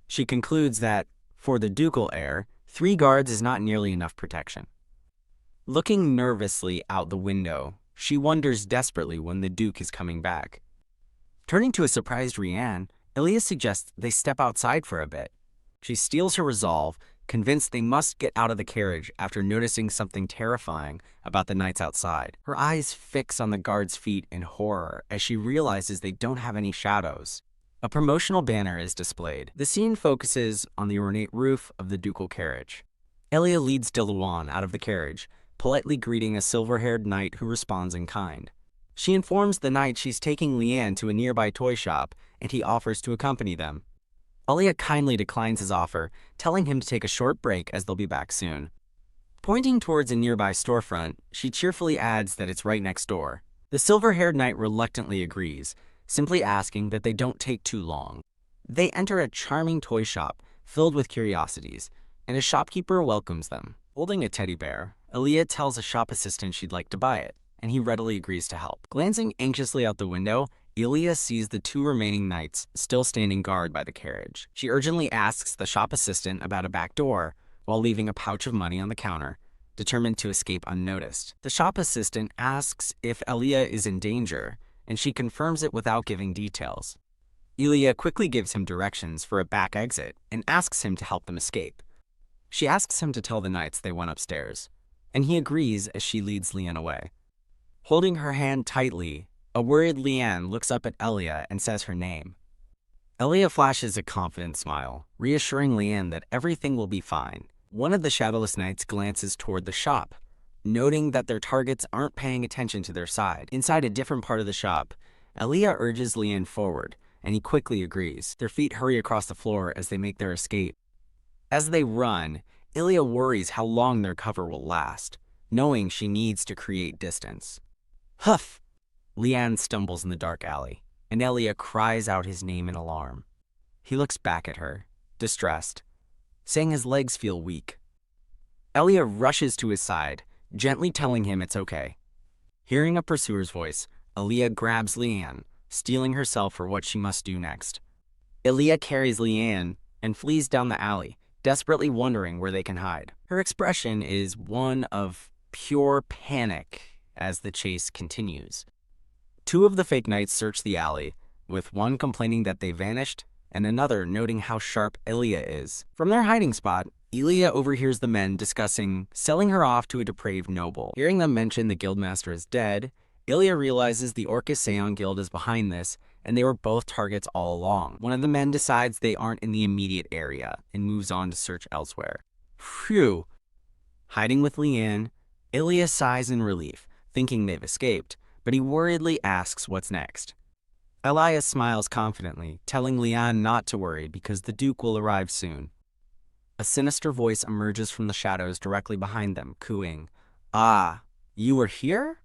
She concludes that, for the ducal heir, 3 guards is not nearly enough protection. Looking nervously out the window, she wonders desperately when the Duke is coming back. Turning to a surprised Rianne, Elia suggests they step outside for a bit. She steals her resolve, convinced they must get out of the carriage after noticing something terrifying about the knights outside. Her eyes fix on the guards' feet in horror as she realizes they don't have any shadows. A promotional banner is displayed. The scene focuses on the ornate roof of the ducal carriage. Elia leads Diluan out of the carriage, politely greeting a silver-haired knight who responds in kind. She informs the knight she's taking Leanne to a nearby toy shop, and he offers to accompany them. Aaliyah kindly declines his offer, telling him to take a short break as they'll be back soon. Pointing towards a nearby storefront, she cheerfully adds that it's right next door. The silver-haired knight reluctantly agrees, simply asking that they don't take too long. They enter a charming toy shop filled with curiosities, and a shopkeeper welcomes them. Holding a teddy bear, Aaliyah tells a shop assistant she'd like to buy it, and he readily agrees to help. Glancing anxiously out the window, Elia sees the 2 remaining knights still standing guard by the carriage. She urgently asks the shop assistant about a back door, while leaving a pouch of money on the counter, determined to escape unnoticed. The shop assistant asks if Elia is in danger, and she confirms it without giving details. Elia quickly gives him directions for a back exit and asks him to help them escape. She asks him to tell the knights they went upstairs, and he agrees as she leads Leanne away. Holding her hand tightly, a worried Leanne looks up at Elia and says her name. Elia flashes a confident smile, reassuring Leanne that everything will be fine. One of the Shadowless Knights glances toward the shop, noting that their targets aren't paying attention to their side. Inside a different part of the shop, Elia urges Leanne forward, and he quickly agrees. Their feet hurry across the floor as they make their escape. As they run, Elia worries how long their cover will last, knowing she needs to create distance. Huff! Leanne stumbles in the dark alley, and Elia cries out his name in alarm. He looks back at her, distressed, saying his legs feel weak. Elia rushes to his side, gently telling him it's okay. Hearing a pursuer's voice, Elia grabs Leanne, steeling herself for what she must do next. Elia carries Leanne and flees down the alley, desperately wondering where they can hide. Her expression is one of pure panic as the chase continues. 2 of the fake knights search the alley, with one complaining that they vanished and another noting how sharp Elia is. From their hiding spot, Elia overhears the men discussing selling her off to a depraved noble. Hearing them mention the guildmaster is dead, Elia realizes the Orcus Seon Guild is behind this, and they were both targets all along. One of the men decides they aren't in the immediate area and moves on to search elsewhere. Phew! Hiding with Leanne, Elia sighs in relief, thinking they've escaped, but he worriedly asks what's next. Elias smiles confidently, telling Leanne not to worry because the Duke will arrive soon. A sinister voice emerges from the shadows directly behind them, cooing, "Ah, you were here?"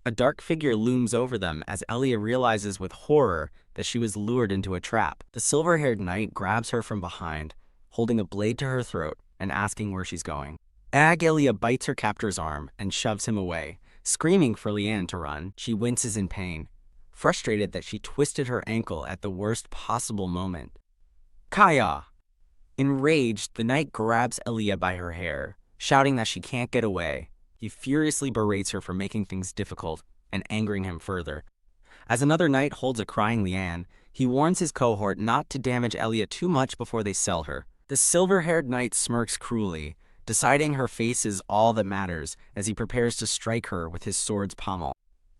A dark figure looms over them as Elia realizes with horror that she was lured into a trap. The silver-haired knight grabs her from behind, holding a blade to her throat and asking where she's going. Elia bites her captor's arm and shoves him away, screaming for Leanne to run. She winces in pain, frustrated that she twisted her ankle at the worst possible moment. Kaya! Enraged, the knight grabs Elia by her hair, shouting that she can't get away. He furiously berates her for making things difficult and angering him further. As another knight holds a crying Leanne, he warns his cohort not to damage Elia too much before they sell her. The silver-haired knight smirks cruelly, deciding her face is all that matters as he prepares to strike her with his sword's pommel.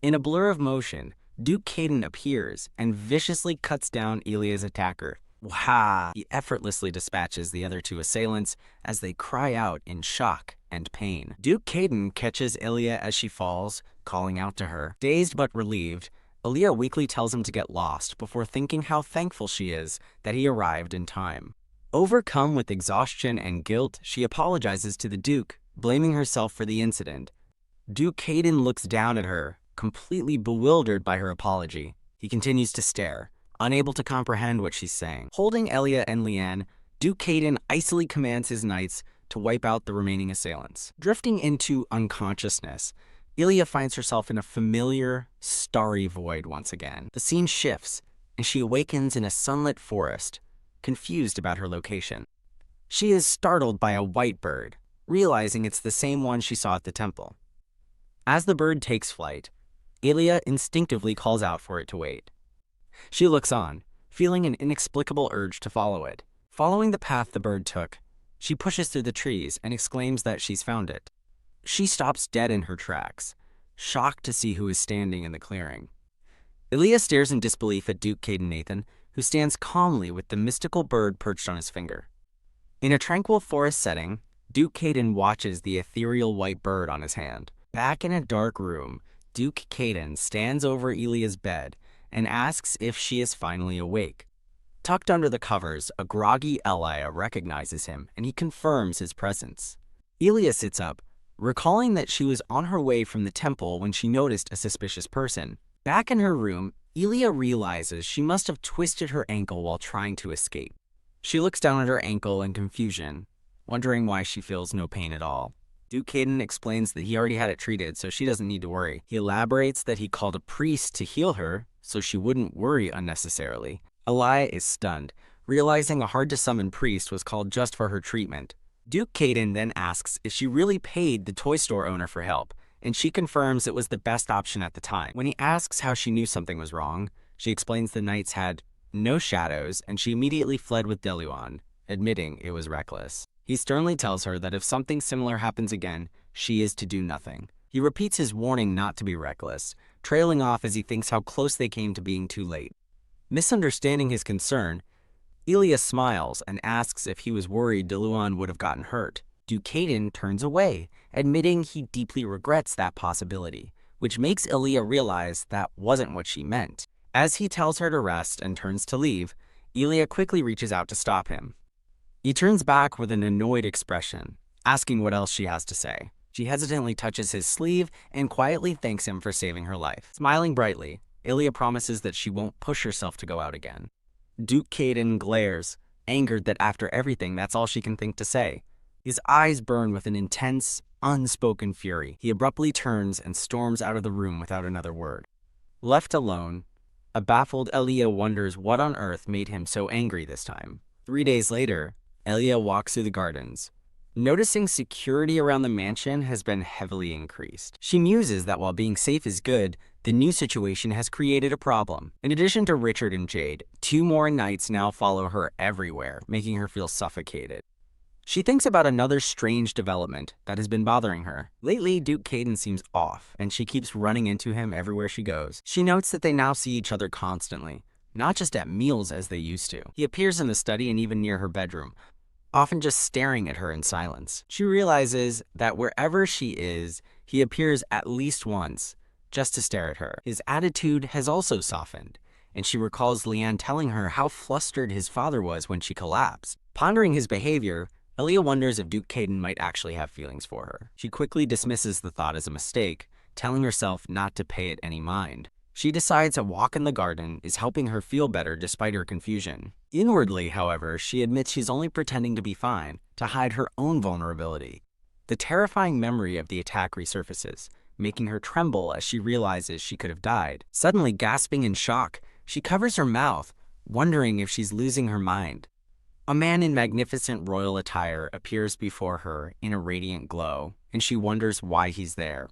In a blur of motion, Duke Caden appears and viciously cuts down Elia's attacker. Wah! He effortlessly dispatches the other two assailants as they cry out in shock and pain. Duke Caden catches Elia as she falls, calling out to her. Dazed but relieved, Elia weakly tells him to get lost before thinking how thankful she is that he arrived in time. Overcome with exhaustion and guilt, she apologizes to the Duke, blaming herself for the incident. Duke Caden looks down at her, completely bewildered by her apology. He continues to stare, unable to comprehend what she's saying. Holding Elia and Leanne, Duke Caden icily commands his knights to wipe out the remaining assailants. Drifting into unconsciousness, Elia finds herself in a familiar, starry void once again. The scene shifts, and she awakens in a sunlit forest, confused about her location. She is startled by a white bird, realizing it's the same one she saw at the temple. As the bird takes flight, Elia instinctively calls out for it to wait. She looks on, feeling an inexplicable urge to follow it. Following the path the bird took, she pushes through the trees and exclaims that she's found it. She stops dead in her tracks, shocked to see who is standing in the clearing. Elia stares in disbelief at Duke Caden Nathan, who stands calmly with the mystical bird perched on his finger. In a tranquil forest setting, Duke Caden watches the ethereal white bird on his hand. Back in a dark room, Duke Caden stands over Elia's bed and asks if she is finally awake. Tucked under the covers, a groggy Elia recognizes him, and he confirms his presence. Elia sits up, recalling that she was on her way from the temple when she noticed a suspicious person. Back in her room, Elia realizes she must have twisted her ankle while trying to escape. She looks down at her ankle in confusion, wondering why she feels no pain at all. Duke Caden explains that he already had it treated, so she doesn't need to worry. He elaborates that he called a priest to heal her, so she wouldn't worry unnecessarily. Elia is stunned, realizing a hard-to-summon priest was called just for her treatment. Duke Caden then asks if she really paid the toy store owner for help, and she confirms it was the best option at the time. When he asks how she knew something was wrong, she explains the knights had no shadows, and she immediately fled with Deluan, admitting it was reckless. He sternly tells her that if something similar happens again, she is to do nothing. He repeats his warning not to be reckless, trailing off as he thinks how close they came to being too late. Misunderstanding his concern, Elia smiles and asks if he was worried Deluan would have gotten hurt. Duke Caden turns away, admitting he deeply regrets that possibility, which makes Elia realize that wasn't what she meant. As he tells her to rest and turns to leave, Elia quickly reaches out to stop him. He turns back with an annoyed expression, asking what else she has to say. She hesitantly touches his sleeve and quietly thanks him for saving her life. Smiling brightly, Elia promises that she won't push herself to go out again. Duke Caden glares, angered that after everything that's all she can think to say. His eyes burn with an intense, unspoken fury. He abruptly turns and storms out of the room without another word. Left alone, a baffled Elia wonders what on earth made him so angry this time. 3 days later, Elia walks through the gardens, noticing security around the mansion has been heavily increased. She muses that while being safe is good, the new situation has created a problem. In addition to Richard and Jade, 2 more knights now follow her everywhere, making her feel suffocated. She thinks about another strange development that has been bothering her. Lately, Duke Caden seems off, and she keeps running into him everywhere she goes. She notes that they now see each other constantly, not just at meals as they used to. He appears in the study and even near her bedroom, often just staring at her in silence. She realizes that wherever she is, he appears at least once, just to stare at her. His attitude has also softened, and she recalls Leanne telling her how flustered his father was when she collapsed. Pondering his behavior, Elia wonders if Duke Caden might actually have feelings for her. She quickly dismisses the thought as a mistake, telling herself not to pay it any mind. She decides a walk in the garden is helping her feel better despite her confusion. Inwardly, however, she admits she's only pretending to be fine, to hide her own vulnerability. The terrifying memory of the attack resurfaces, making her tremble as she realizes she could have died. Suddenly gasping in shock, she covers her mouth, wondering if she's losing her mind. A man in magnificent royal attire appears before her in a radiant glow, and she wonders why he's there.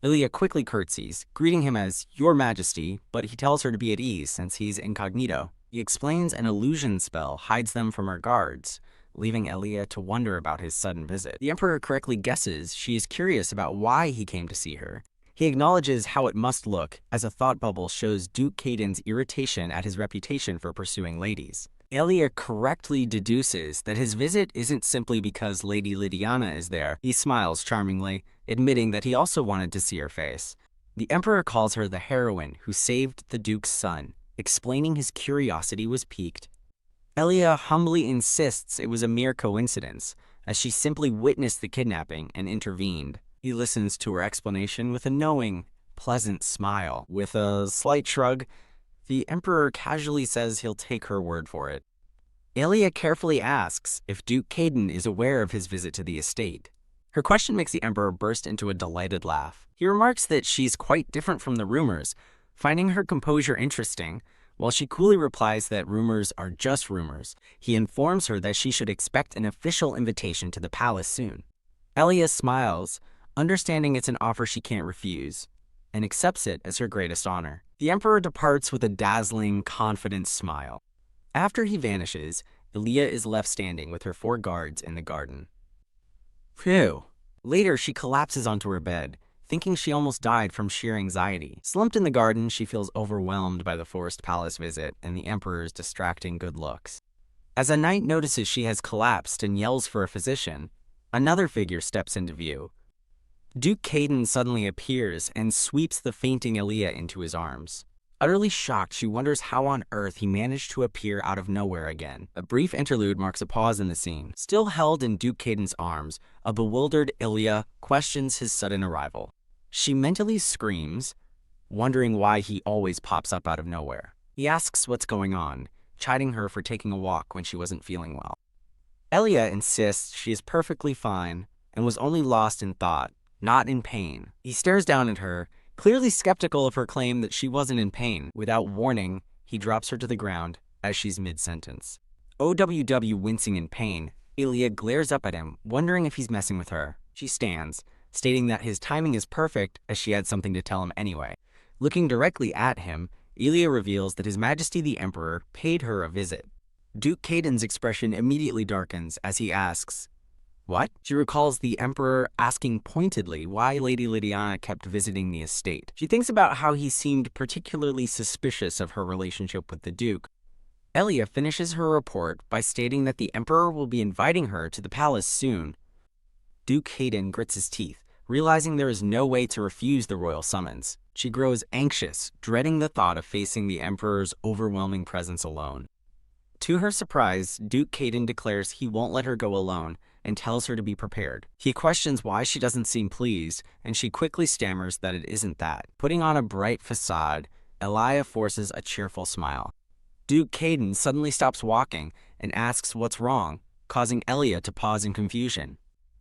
Elia quickly curtsies, greeting him as Your Majesty, but he tells her to be at ease since he's incognito. He explains an illusion spell hides them from her guards, leaving Elia to wonder about his sudden visit. The Emperor correctly guesses she is curious about why he came to see her. He acknowledges how it must look, as a thought bubble shows Duke Caden's irritation at his reputation for pursuing ladies. Elia correctly deduces that his visit isn't simply because Lady Lydiana is there. He smiles charmingly, admitting that he also wanted to see her face. The Emperor calls her the heroine who saved the Duke's son, explaining his curiosity was piqued. Elia humbly insists it was a mere coincidence, as she simply witnessed the kidnapping and intervened. He listens to her explanation with a knowing, pleasant smile. With a slight shrug, the Emperor casually says he'll take her word for it. Elia carefully asks if Duke Caden is aware of his visit to the estate. Her question makes the Emperor burst into a delighted laugh. He remarks that she's quite different from the rumors, finding her composure interesting, while she coolly replies that rumors are just rumors. He informs her that she should expect an official invitation to the palace soon. Elia smiles, understanding it's an offer she can't refuse, and accepts it as her greatest honor. The Emperor departs with a dazzling, confident smile. After he vanishes, Elia is left standing with her 4 guards in the garden. Phew. Later, she collapses onto her bed, thinking she almost died from sheer anxiety. Slumped in the garden, she feels overwhelmed by the forced palace visit and the Emperor's distracting good looks. As a knight notices she has collapsed and yells for a physician, another figure steps into view. Duke Caden suddenly appears and sweeps the fainting Elia into his arms. Utterly shocked, she wonders how on earth he managed to appear out of nowhere again. A brief interlude marks a pause in the scene. Still held in Duke Caden's arms, a bewildered Elia questions his sudden arrival. She mentally screams, wondering why he always pops up out of nowhere. He asks what's going on, chiding her for taking a walk when she wasn't feeling well. Elia insists she is perfectly fine and was only lost in thought, not in pain. He stares down at her, clearly skeptical of her claim that she wasn't in pain. Without warning, he drops her to the ground as she's mid-sentence. OWW wincing in pain, Elia glares up at him, wondering if he's messing with her. She stands, stating that his timing is perfect as she had something to tell him anyway. Looking directly at him, Elia reveals that His Majesty the Emperor paid her a visit. Duke Caden's expression immediately darkens as he asks, "What?" She recalls the Emperor asking pointedly why Lady Lydiana kept visiting the estate. She thinks about how he seemed particularly suspicious of her relationship with the Duke. Elia finishes her report by stating that the Emperor will be inviting her to the palace soon. Duke Caden grits his teeth, realizing there is no way to refuse the royal summons. She grows anxious, dreading the thought of facing the Emperor's overwhelming presence alone. To her surprise, Duke Caden declares he won't let her go alone and tells her to be prepared. He questions why she doesn't seem pleased, and she quickly stammers that it isn't that. Putting on a bright facade, Elia forces a cheerful smile. Duke Caden suddenly stops walking and asks what's wrong, causing Elia to pause in confusion.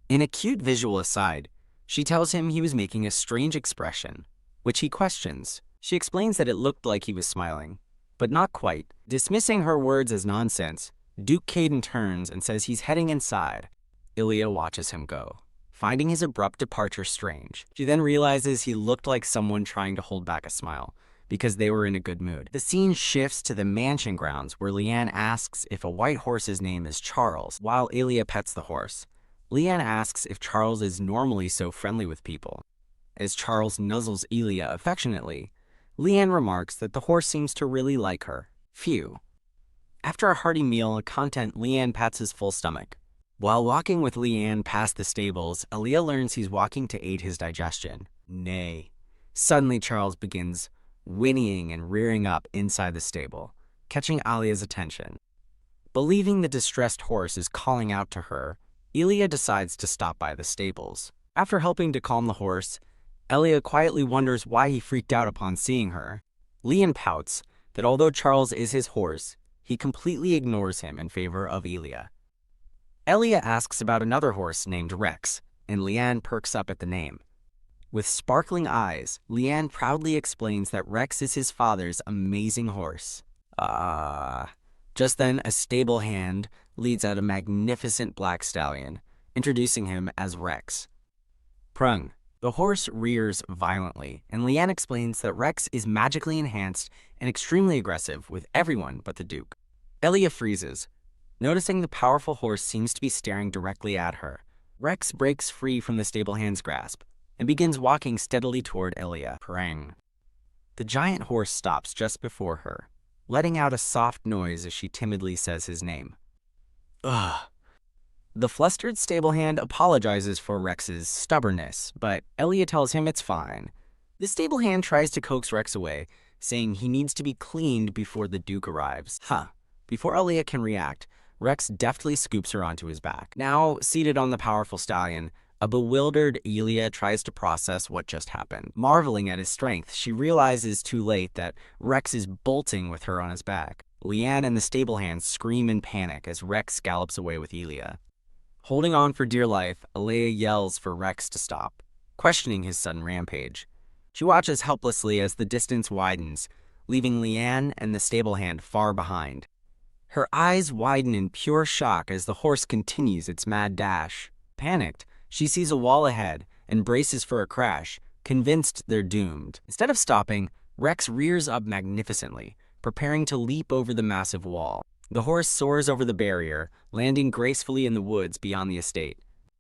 In a cute visual aside, she tells him he was making a strange expression, which he questions. She explains that it looked like he was smiling, but not quite. Dismissing her words as nonsense, Duke Caden turns and says he's heading inside. Elia watches him go, finding his abrupt departure strange. She then realizes he looked like someone trying to hold back a smile, because they were in a good mood. The scene shifts to the mansion grounds, where Leanne asks if a white horse's name is Charles, while Elia pets the horse. Leanne asks if Charles is normally so friendly with people. As Charles nuzzles Elia affectionately, Leanne remarks that the horse seems to really like her. Phew. After a hearty meal, content, Leanne pats his full stomach. While walking with Leanne past the stables, Elia learns he's walking to aid his digestion. Nay. Suddenly, Charles begins whinnying and rearing up inside the stable, catching Elia's attention. Believing the distressed horse is calling out to her, Elia decides to stop by the stables. After helping to calm the horse, Elia quietly wonders why he freaked out upon seeing her. Leanne pouts that although Charles is his horse, he completely ignores him in favor of Elia. Elia asks about another horse named Rex, and Leanne perks up at the name. With sparkling eyes, Leanne proudly explains that Rex is his father's amazing horse. Just then, a stable hand leads out a magnificent black stallion, introducing him as Rex. Prung. The horse rears violently, and Leanne explains that Rex is magically enhanced and extremely aggressive with everyone but the Duke. Elia freezes, Noticing the powerful horse seems to be staring directly at her, Rex breaks free from the stable hand's grasp and begins walking steadily toward Elia, purring. The giant horse stops just before her, letting out a soft noise as she timidly says his name. Ugh. The flustered stable hand apologizes for Rex's stubbornness, but Elia tells him it's fine. The stable hand tries to coax Rex away, saying he needs to be cleaned before the Duke arrives. Before Elia can react, Rex deftly scoops her onto his back. Now, seated on the powerful stallion, a bewildered Elia tries to process what just happened. Marveling at his strength, she realizes too late that Rex is bolting with her on his back. Leanne and the stable hand scream in panic as Rex gallops away with Elia. Holding on for dear life, Elia yells for Rex to stop, questioning his sudden rampage. She watches helplessly as the distance widens, leaving Leanne and the stable hand far behind. Her eyes widen in pure shock as the horse continues its mad dash. Panicked, she sees a wall ahead and braces for a crash, convinced they're doomed. Instead of stopping, Rex rears up magnificently, preparing to leap over the massive wall. The horse soars over the barrier, landing gracefully in the woods beyond the estate.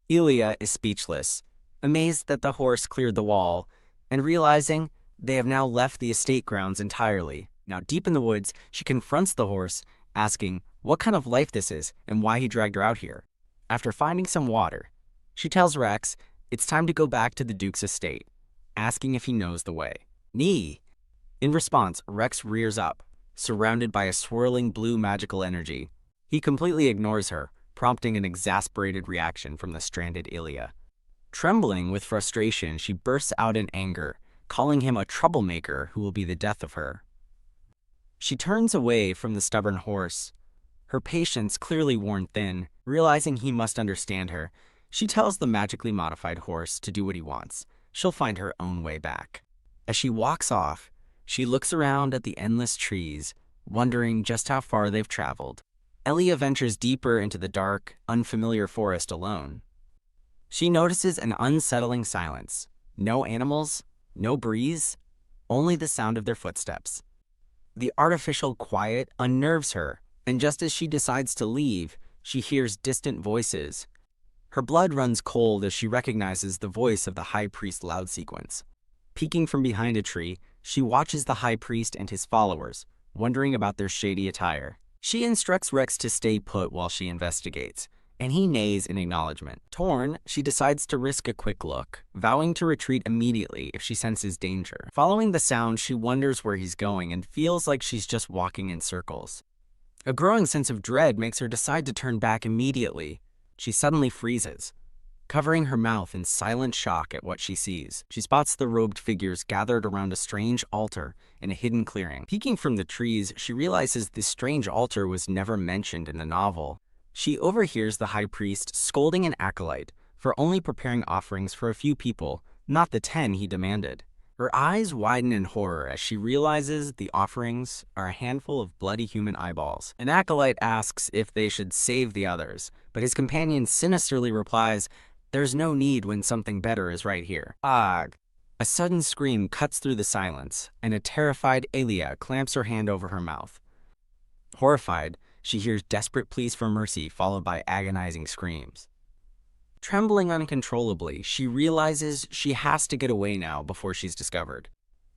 Elia is speechless, amazed that the horse cleared the wall, and realizing they have now left the estate grounds entirely. Now deep in the woods, she confronts the horse, asking what kind of life this is and why he dragged her out here. After finding some water, she tells Rex it's time to go back to the Duke's estate, asking if he knows the way. Nee! In response, Rex rears up, surrounded by a swirling blue magical energy. He completely ignores her, prompting an exasperated reaction from the stranded Elia. Trembling with frustration, she bursts out in anger, calling him a troublemaker who will be the death of her. She turns away from the stubborn horse, her patience clearly worn thin. Realizing he must understand her, she tells the magically modified horse to do what he wants. She'll find her own way back. As she walks off, she looks around at the endless trees, wondering just how far they've traveled. Elia ventures deeper into the dark, unfamiliar forest alone. She notices an unsettling silence. No animals, no breeze, only the sound of their footsteps. The artificial quiet unnerves her, and just as she decides to leave, she hears distant voices. Her blood runs cold as she recognizes the voice of the High Priest loud sequence. Peeking from behind a tree, she watches the High Priest and his followers, wondering about their shady attire. She instructs Rex to stay put while she investigates, and he neighs in acknowledgement. Torn, she decides to risk a quick look, vowing to retreat immediately if she senses danger. Following the sound, she wonders where he's going and feels like she's just walking in circles. A growing sense of dread makes her decide to turn back immediately. She suddenly freezes, covering her mouth in silent shock at what she sees. She spots the robed figures gathered around a strange altar in a hidden clearing. Peeking from the trees, she realizes this strange altar was never mentioned in the novel. She overhears the High Priest scolding an acolyte for only preparing offerings for a few people, not the 10 he demanded. Her eyes widen in horror as she realizes the offerings are a handful of bloody human eyeballs. An acolyte asks if they should save the others, but his companion sinisterly replies, "There's no need when something better is right here." Ugh. A sudden scream cuts through the silence, and a terrified Elia clamps her hand over her mouth. Horrified, she hears desperate pleas for mercy followed by agonizing screams. Trembling uncontrollably, she realizes she has to get away now before she's discovered.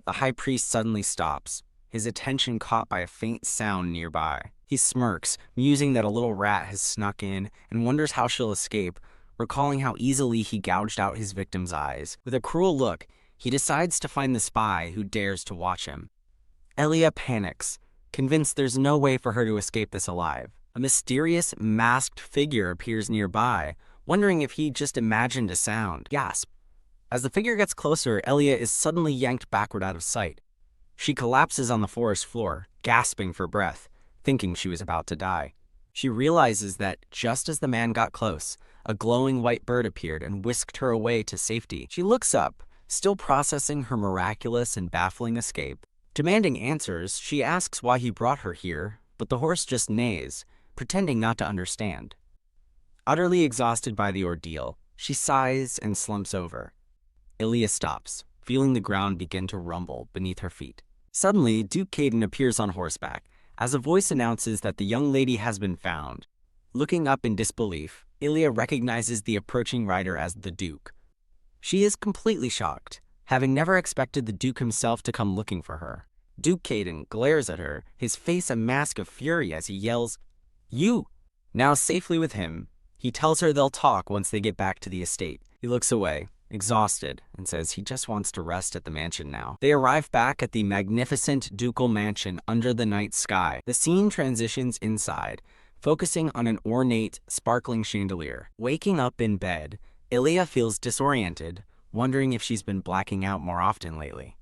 The High Priest suddenly stops, his attention caught by a faint sound nearby. He smirks, musing that a little rat has snuck in, and wonders how she'll escape, recalling how easily he gouged out his victim's eyes. With a cruel look, he decides to find the spy who dares to watch him. Elia panics, convinced there's no way for her to escape this alive. A mysterious, masked figure appears nearby, wondering if he just imagined a sound. Gasp. As the figure gets closer, Elia is suddenly yanked backward out of sight. She collapses on the forest floor, gasping for breath, thinking she was about to die. She realizes that just as the man got close, a glowing white bird appeared and whisked her away to safety. She looks up, still processing her miraculous and baffling escape. Demanding answers, she asks why he brought her here, but the horse just neighs, pretending not to understand. Utterly exhausted by the ordeal, she sighs and slumps over. Elia stops, feeling the ground begin to rumble beneath her feet. Suddenly, Duke Caden appears on horseback, as a voice announces that the young lady has been found. Looking up in disbelief, Ilya recognizes the approaching rider as the Duke. She is completely shocked, having never expected the Duke himself to come looking for her. Duke Caden glares at her, his face a mask of fury as he yells, "You!" Now safely with him, he tells her they'll talk once they get back to the estate. He looks away, exhausted, and says he just wants to rest at the mansion now. They arrive back at the magnificent ducal mansion under the night sky. The scene transitions inside, focusing on an ornate, sparkling chandelier. Waking up in bed, Ilya feels disoriented, wondering if she's been blacking out more often lately.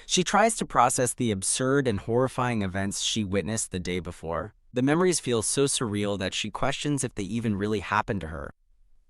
She tries to process the absurd and horrifying events she witnessed the day before. The memories feel so surreal that she questions if they even really happened to her.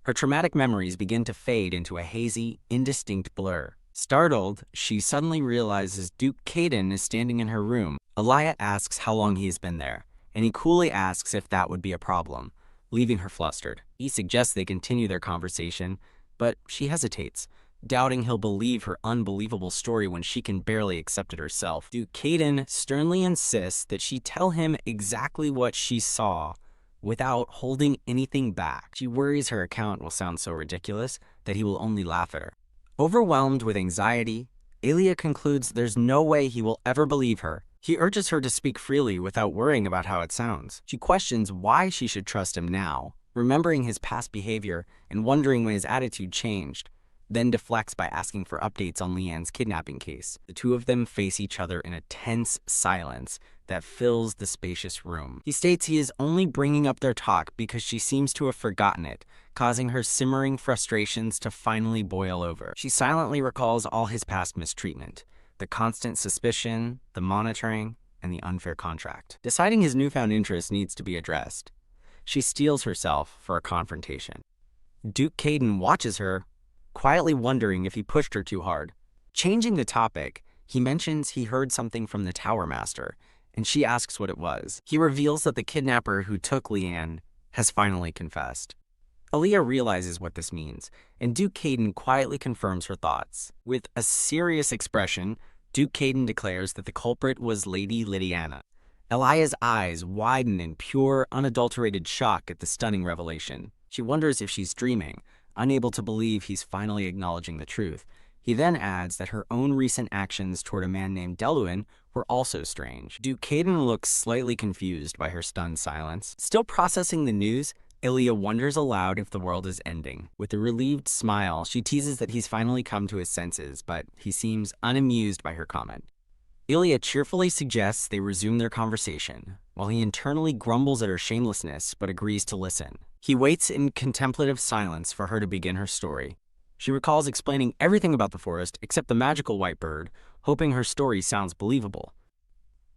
Her traumatic memories begin to fade into a hazy, indistinct blur. Startled, she suddenly realizes Duke Caden is standing in her room. Ilya asks how long he has been there, and he coolly asks if that would be a problem, leaving her flustered. He suggests they continue their conversation, but she hesitates, doubting he'll believe her unbelievable story when she can barely accept it herself. Duke Caden sternly insists that she tell him exactly what she saw without holding anything back. She worries her account will sound so ridiculous that he will only laugh at her. Overwhelmed with anxiety, Ilya concludes there's no way he will ever believe her. He urges her to speak freely without worrying about how it sounds. She questions why she should trust him now, remembering his past behavior and wondering when his attitude changed, then deflects by asking for updates on Leanne's kidnapping case. The two of them face each other in a tense silence that fills the spacious room. He states he is only bringing up their talk because she seems to have forgotten it, causing her simmering frustrations to finally boil over. She silently recalls all his past mistreatment, the constant suspicion, the monitoring, and the unfair contract. Deciding his newfound interest needs to be addressed, she steels herself for a confrontation. Duke Caden watches her, quietly wondering if he pushed her too hard. Changing the topic, he mentions he heard something from the Tower Master, and she asks what it was. He reveals that the kidnapper who took Leanne has finally confessed. Ilya realizes what this means, and Duke Caden quietly confirms her thoughts. With a serious expression, Duke Caden declares that the culprit was Lady Lydiana. Ilya's eyes widen in pure, unadulterated shock at the stunning revelation. She wonders if she's dreaming, unable to believe he's finally acknowledging the truth. He then adds that her own recent actions toward a man named Deluin were also strange. Duke Caden looks slightly confused by her stunned silence. Still processing the news, Ilya wonders aloud if the world is ending. With a relieved smile, she teases that he's finally come to his senses, but he seems unamused by her comment. Ilya cheerfully suggests they resume their conversation, while he internally grumbles at her shamelessness but agrees to listen. He waits in contemplative silence for her to begin her story. She recalls explaining everything about the forest except the magical white bird, hoping her story sounds believable.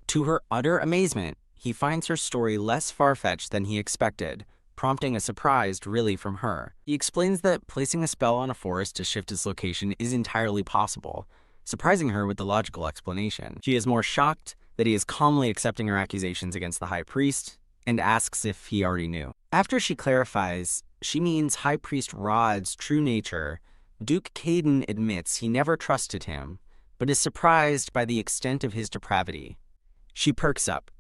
To her utter amazement, he finds her story less far-fetched than he expected, prompting a surprised really from her. He explains that placing a spell on a forest to shift its location is entirely possible, surprising her with the logical explanation. She is more shocked that he is calmly accepting her accusations against the High Priest and asks if he already knew. After she clarifies she means High Priest Rod's true nature, Duke Caden admits he never trusted him, but is surprised by the extent of his depravity. She perks up,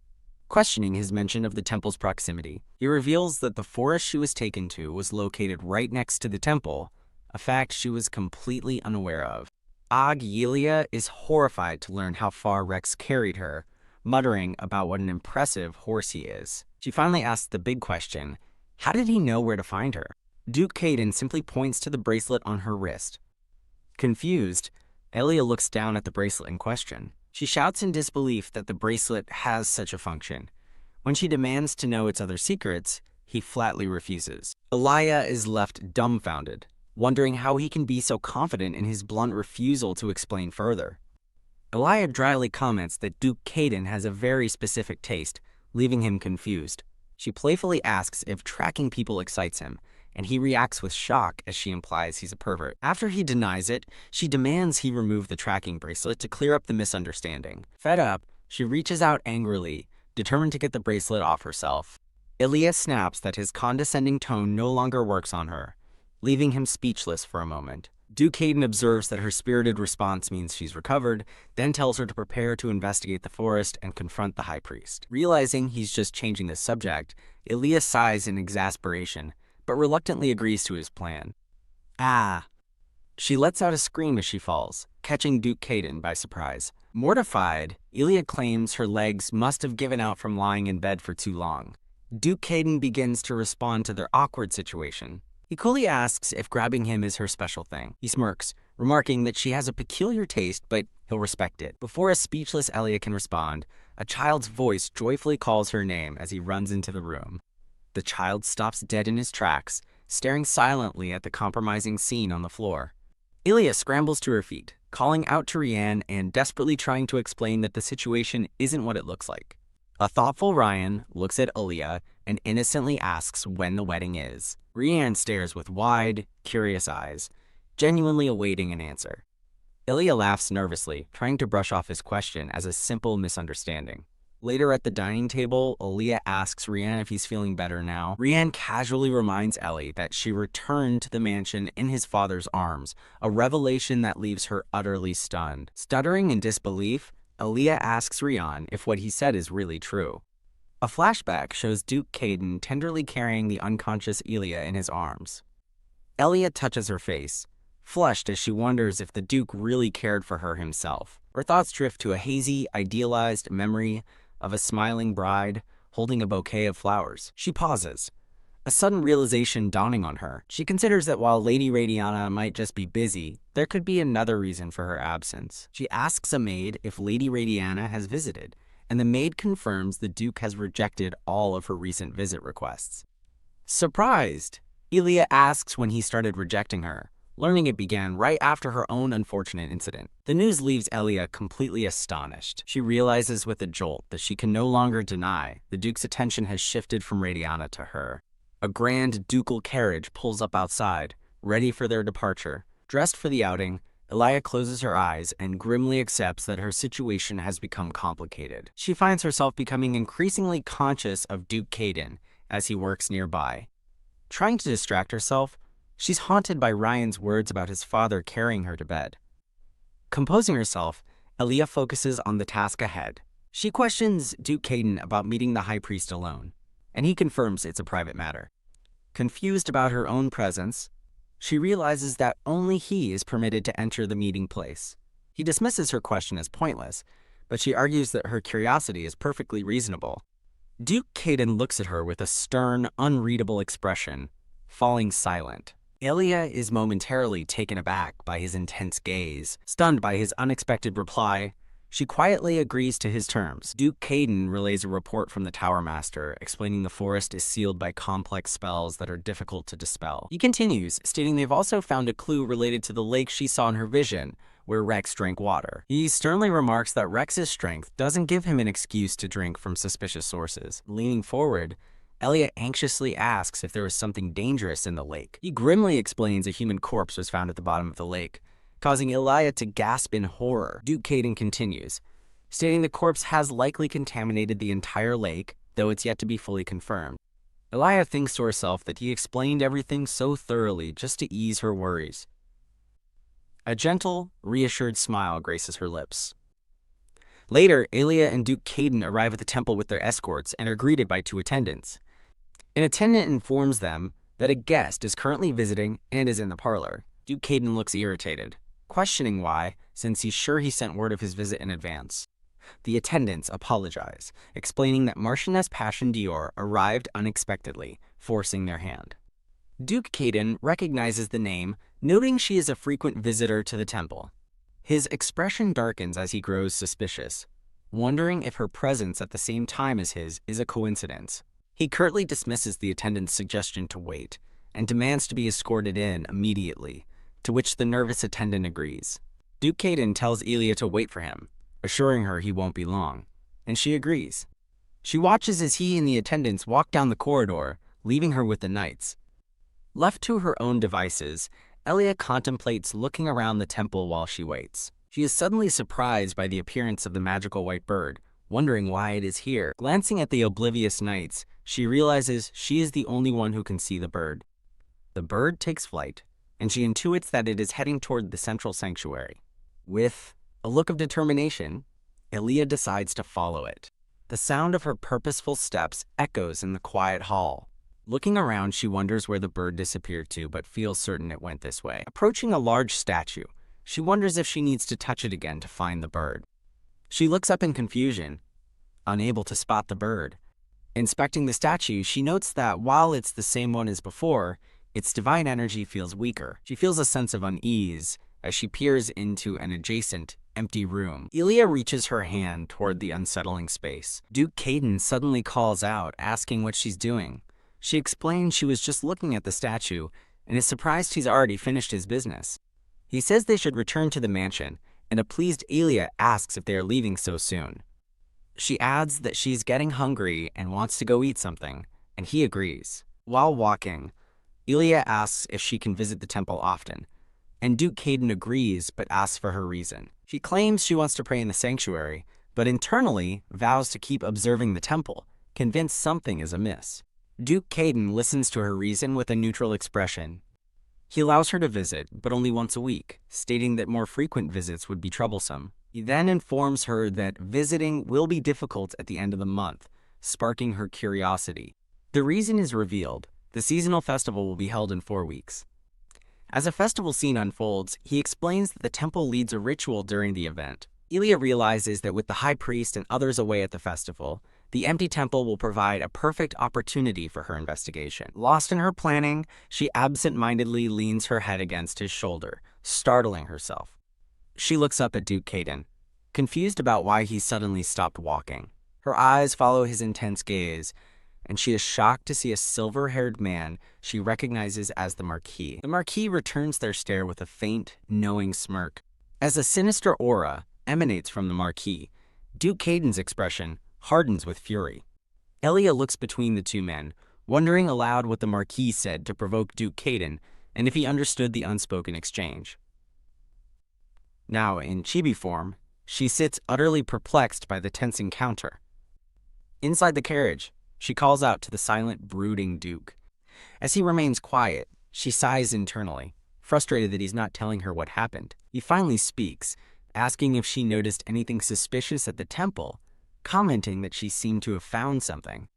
questioning his mention of the temple's proximity. He reveals that the forest she was taken to was located right next to the temple, a fact she was completely unaware of. Ilya is horrified to learn how far Rex carried her, muttering about what an impressive horse he is. She finally asks the big question, how did he know where to find her? Duke Caden simply points to the bracelet on her wrist. Confused, Ilya looks down at the bracelet in question. She shouts in disbelief that the bracelet has such a function. When she demands to know its other secrets, he flatly refuses. Ilya is left dumbfounded, wondering how he can be so confident in his blunt refusal to explain further. Ilya dryly comments that Duke Caden has a very specific taste, leaving him confused. She playfully asks if tracking people excites him, and he reacts with shock as she implies he's a pervert. After he denies it, she demands he remove the tracking bracelet to clear up the misunderstanding. Fed up, she reaches out angrily, determined to get the bracelet off herself. Ilya snaps that his condescending tone no longer works on her, leaving him speechless for a moment. Duke Hayden observes that her spirited response means she's recovered, then tells her to prepare to investigate the forest and confront the high priest. Realizing he's just changing the subject, Aaliyah sighs in exasperation, but reluctantly agrees to his plan. Ah! She lets out a scream as she falls, catching Duke Hayden by surprise. Mortified, Aaliyah claims her legs must have given out from lying in bed for too long. Duke Hayden begins to respond to their awkward situation. He coolly asks if grabbing him is her special thing. He smirks, remarking that she has a peculiar taste, but he'll respect it. Before a speechless Aaliyah can respond, a child's voice joyfully calls her name as he runs into the room. The child stops dead in his tracks, staring silently at the compromising scene on the floor. Aaliyah scrambles to her feet, calling out to Rianne and desperately trying to explain that the situation isn't what it looks like. A thoughtful Ryan looks at Aaliyah and innocently asks when the wedding is. Rianne stares with wide, curious eyes, genuinely awaiting an answer. Aaliyah laughs nervously, trying to brush off his question as a simple misunderstanding. Later at the dining table, Aaliyah asks Rianne if he's feeling better now. Rianne casually reminds Ellie that she returned to the mansion in his father's arms, a revelation that leaves her utterly stunned. Stuttering in disbelief, Aaliyah asks Rianne if what he said is really true. A flashback shows Duke Hayden tenderly carrying the unconscious Aaliyah in his arms. Elliot touches her face, flushed as she wonders if the Duke really cared for her himself. Her thoughts drift to a hazy, idealized memory of a smiling bride holding a bouquet of flowers. She pauses, a sudden realization dawning on her. She considers that while Lady Radiana might just be busy, there could be another reason for her absence. She asks a maid if Lady Radiana has visited, and the maid confirms the Duke has rejected all of her recent visit requests. Surprised, Aaliyah asks when he started rejecting her, learning it began right after her own unfortunate incident. The news leaves Aaliyah completely astonished. She realizes with a jolt that she can no longer deny the Duke's attention has shifted from Radiana to her. A grand ducal carriage pulls up outside, ready for their departure. Dressed for the outing, Aaliyah closes her eyes and grimly accepts that her situation has become complicated. She finds herself becoming increasingly conscious of Duke Hayden as he works nearby. Trying to distract herself, she's haunted by Ryan's words about his father carrying her to bed. Composing herself, Aaliyah focuses on the task ahead. She questions Duke Hayden about meeting the high priest alone, and he confirms it's a private matter. Confused about her own presence, she realizes that only he is permitted to enter the meeting place. He dismisses her question as pointless, but she argues that her curiosity is perfectly reasonable. Duke Hayden looks at her with a stern, unreadable expression, falling silent. Aaliyah is momentarily taken aback by his intense gaze. Stunned by his unexpected reply, she quietly agrees to his terms. Duke Hayden relays a report from the Tower Master, explaining the forest is sealed by complex spells that are difficult to dispel. He continues, stating they've also found a clue related to the lake she saw in her vision, where Rex drank water. He sternly remarks that Rex's strength doesn't give him an excuse to drink from suspicious sources. Leaning forward, Elliot anxiously asks if there was something dangerous in the lake. He grimly explains a human corpse was found at the bottom of the lake, causing Aaliyah to gasp in horror. Duke Hayden continues, stating the corpse has likely contaminated the entire lake, though it's yet to be fully confirmed. Aaliyah thinks to herself that he explained everything so thoroughly just to ease her worries. A gentle, reassured smile graces her lips. Later, Aaliyah and Duke Hayden arrive at the temple with their escorts and are greeted by two attendants. An attendant informs them that a guest is currently visiting and is in the parlor. Duke Hayden looks irritated, questioning why, since he's sure he sent word of his visit in advance. The attendants apologize, explaining that Marchioness Passion Dior arrived unexpectedly, forcing their hand. Duke Hayden recognizes the name, noting she is a frequent visitor to the temple. His expression darkens as he grows suspicious, wondering if her presence at the same time as his is a coincidence. He curtly dismisses the attendant's suggestion to wait and demands to be escorted in immediately, to which the nervous attendant agrees. Duke Hayden tells Aaliyah to wait for him, assuring her he won't be long, and she agrees. She watches as he and the attendants walk down the corridor, leaving her with the knights. Left to her own devices, Aaliyah contemplates looking around the temple while she waits. She is suddenly surprised by the appearance of the magical white bird, wondering why it is here. Glancing at the oblivious knights, she realizes she is the only one who can see the bird. The bird takes flight, and she intuits that it is heading toward the central sanctuary. With a look of determination, Elia decides to follow it. The sound of her purposeful steps echoes in the quiet hall. Looking around, she wonders where the bird disappeared to, but feels certain it went this way. Approaching a large statue, she wonders if she needs to touch it again to find the bird. She looks up in confusion, unable to spot the bird. Inspecting the statue, she notes that while it's the same one as before, its divine energy feels weaker. She feels a sense of unease as she peers into an adjacent, empty room. Elia reaches her hand toward the unsettling space. Duke Caden suddenly calls out, asking what she's doing. She explains she was just looking at the statue and is surprised he's already finished his business. He says they should return to the mansion, and a pleased Elia asks if they are leaving so soon. She adds that she's getting hungry and wants to go eat something, and he agrees. While walking, Elia asks if she can visit the temple often, and Duke Caden agrees but asks for her reason. She claims she wants to pray in the sanctuary, but internally vows to keep observing the temple, convinced something is amiss. Duke Caden listens to her reason with a neutral expression. He allows her to visit, but only once a week, stating that more frequent visits would be troublesome. He then informs her that visiting will be difficult at the end of the month, sparking her curiosity. The reason is revealed. The seasonal festival will be held in 4 weeks. As a festival scene unfolds, he explains that the temple leads a ritual during the event. Elia realizes that with the high priest and others away at the festival, the empty temple will provide a perfect opportunity for her investigation. Lost in her planning, she absent-mindedly leans her head against his shoulder, startling herself. She looks up at Duke Caden, confused about why he suddenly stopped walking. Her eyes follow his intense gaze, and she is shocked to see a silver-haired man she recognizes as the Marquis. The Marquis returns their stare with a faint, knowing smirk. As a sinister aura emanates from the Marquis, Duke Caden's expression hardens with fury. Elia looks between the two men, wondering aloud what the Marquis said to provoke Duke Caden and if he understood the unspoken exchange. Now, in chibi form, she sits utterly perplexed by the tense encounter. Inside the carriage, she calls out to the silent, brooding Duke. As he remains quiet, she sighs internally, frustrated that he's not telling her what happened. He finally speaks, asking if she noticed anything suspicious at the temple, commenting that she seemed to have found something.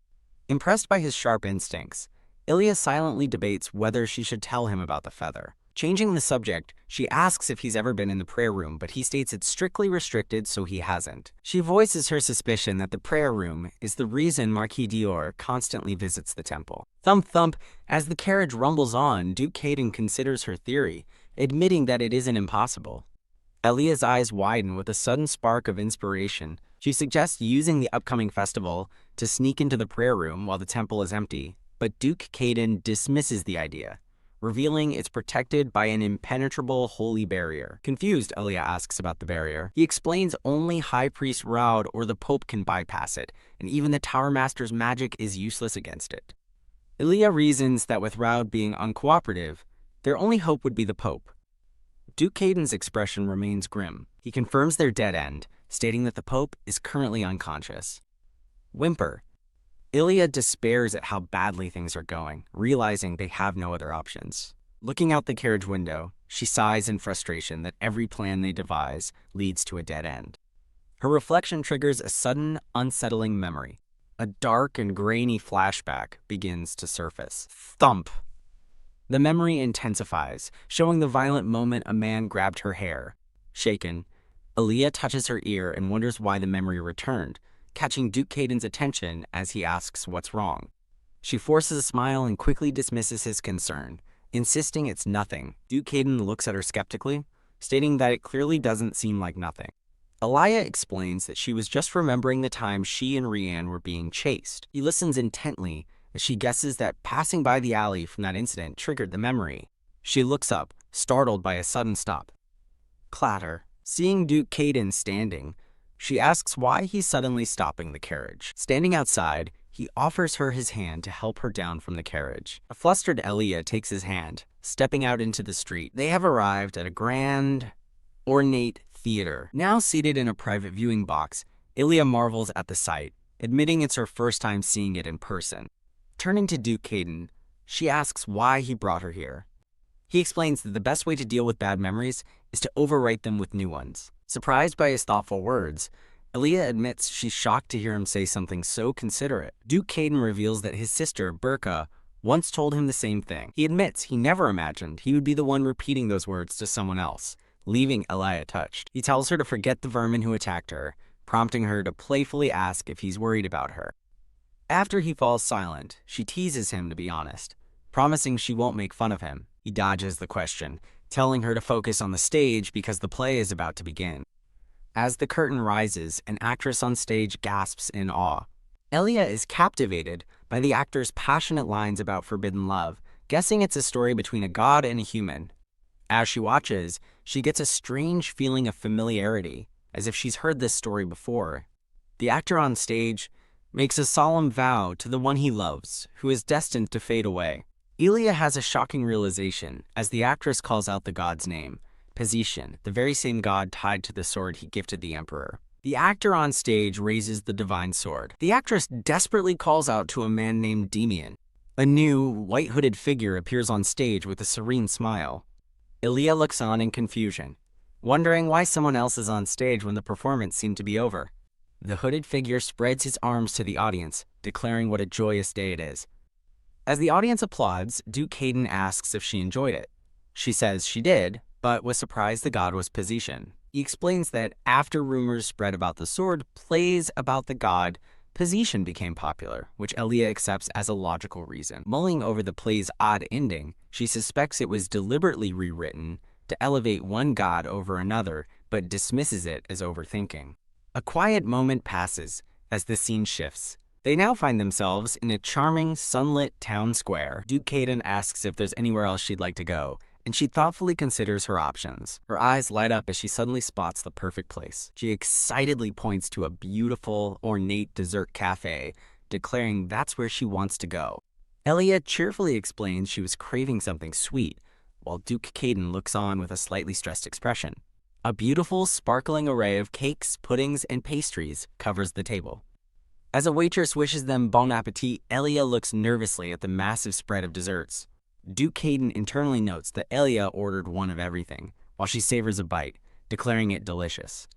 Impressed by his sharp instincts, Ilya silently debates whether she should tell him about the feather. Changing the subject, she asks if he's ever been in the prayer room, but he states it's strictly restricted, so he hasn't. She voices her suspicion that the prayer room is the reason Marquis Dior constantly visits the temple. Thump thump, as the carriage rumbles on, Duke Caden considers her theory, admitting that it isn't impossible. Elia's eyes widen with a sudden spark of inspiration. She suggests using the upcoming festival to sneak into the prayer room while the temple is empty, but Duke Caden dismisses the idea, revealing it's protected by an impenetrable holy barrier. Confused, Elia asks about the barrier. He explains only High Priest Raud or the Pope can bypass it, and even the Tower Master's magic is useless against it. Elia reasons that with Raud being uncooperative, their only hope would be the Pope. Duke Caden's expression remains grim. He confirms their dead end, stating that the Pope is currently unconscious. Whimper. Ilya despairs at how badly things are going, realizing they have no other options. Looking out the carriage window, she sighs in frustration that every plan they devise leads to a dead end. Her reflection triggers a sudden, unsettling memory. A dark and grainy flashback begins to surface. Thump! The memory intensifies, showing the violent moment a man grabbed her hair. Shaken, Ilya touches her ear and wonders why the memory returned, catching Duke Caden's attention as he asks what's wrong. She forces a smile and quickly dismisses his concern, insisting it's nothing. Duke Caden looks at her skeptically, stating that it clearly doesn't seem like nothing. Elia explains that she was just remembering the time she and Rianne were being chased. He listens intently as she guesses that passing by the alley from that incident triggered the memory. She looks up, startled by a sudden stop. Clatter. Seeing Duke Caden standing, she asks why he's suddenly stopping the carriage. Standing outside, he offers her his hand to help her down from the carriage. A flustered Elia takes his hand, stepping out into the street. They have arrived at a grand, ornate theater. Now seated in a private viewing box, Ilya marvels at the sight, admitting it's her first time seeing it in person. Turning to Duke Caden, she asks why he brought her here. He explains that the best way to deal with bad memories is to overwrite them with new ones. Surprised by his thoughtful words, Aaliyah admits she's shocked to hear him say something so considerate. Duke Caden reveals that his sister, Burka, once told him the same thing. He admits he never imagined he would be the one repeating those words to someone else, leaving Aaliyah touched. He tells her to forget the vermin who attacked her, prompting her to playfully ask if he's worried about her. After he falls silent, she teases him to be honest, promising she won't make fun of him. He dodges the question, telling her to focus on the stage because the play is about to begin. As the curtain rises, an actress on stage gasps in awe. Aaliyah is captivated by the actor's passionate lines about forbidden love, guessing it's a story between a god and a human. As she watches, she gets a strange feeling of familiarity, as if she's heard this story before. The actor on stage makes a solemn vow to the one he loves, who is destined to fade away. Aaliyah has a shocking realization as the actress calls out the god's name, Position, the very same god tied to the sword he gifted the emperor. The actor on stage raises the divine sword. The actress desperately calls out to a man named Demian. A new, white-hooded figure appears on stage with a serene smile. Aaliyah looks on in confusion, wondering why someone else is on stage when the performance seemed to be over. The hooded figure spreads his arms to the audience, declaring what a joyous day it is. As the audience applauds, Duke Caden asks if she enjoyed it. She says she did, but was surprised the god was Position. He explains that after rumors spread about the sword, plays about the god Position became popular, which Aaliyah accepts as a logical reason. Mulling over the play's odd ending, she suspects it was deliberately rewritten to elevate one god over another, but dismisses it as overthinking. A quiet moment passes as the scene shifts. They now find themselves in a charming, sunlit town square. Duke Caden asks if there's anywhere else she'd like to go, and she thoughtfully considers her options. Her eyes light up as she suddenly spots the perfect place. She excitedly points to a beautiful, ornate dessert cafe, declaring that's where she wants to go. Aaliyah cheerfully explains she was craving something sweet, while Duke Caden looks on with a slightly stressed expression. A beautiful, sparkling array of cakes, puddings, and pastries covers the table. As a waitress wishes them bon appetit, Aaliyah looks nervously at the massive spread of desserts. Duke Caden internally notes that Aaliyah ordered one of everything, while she savors a bite, declaring it delicious.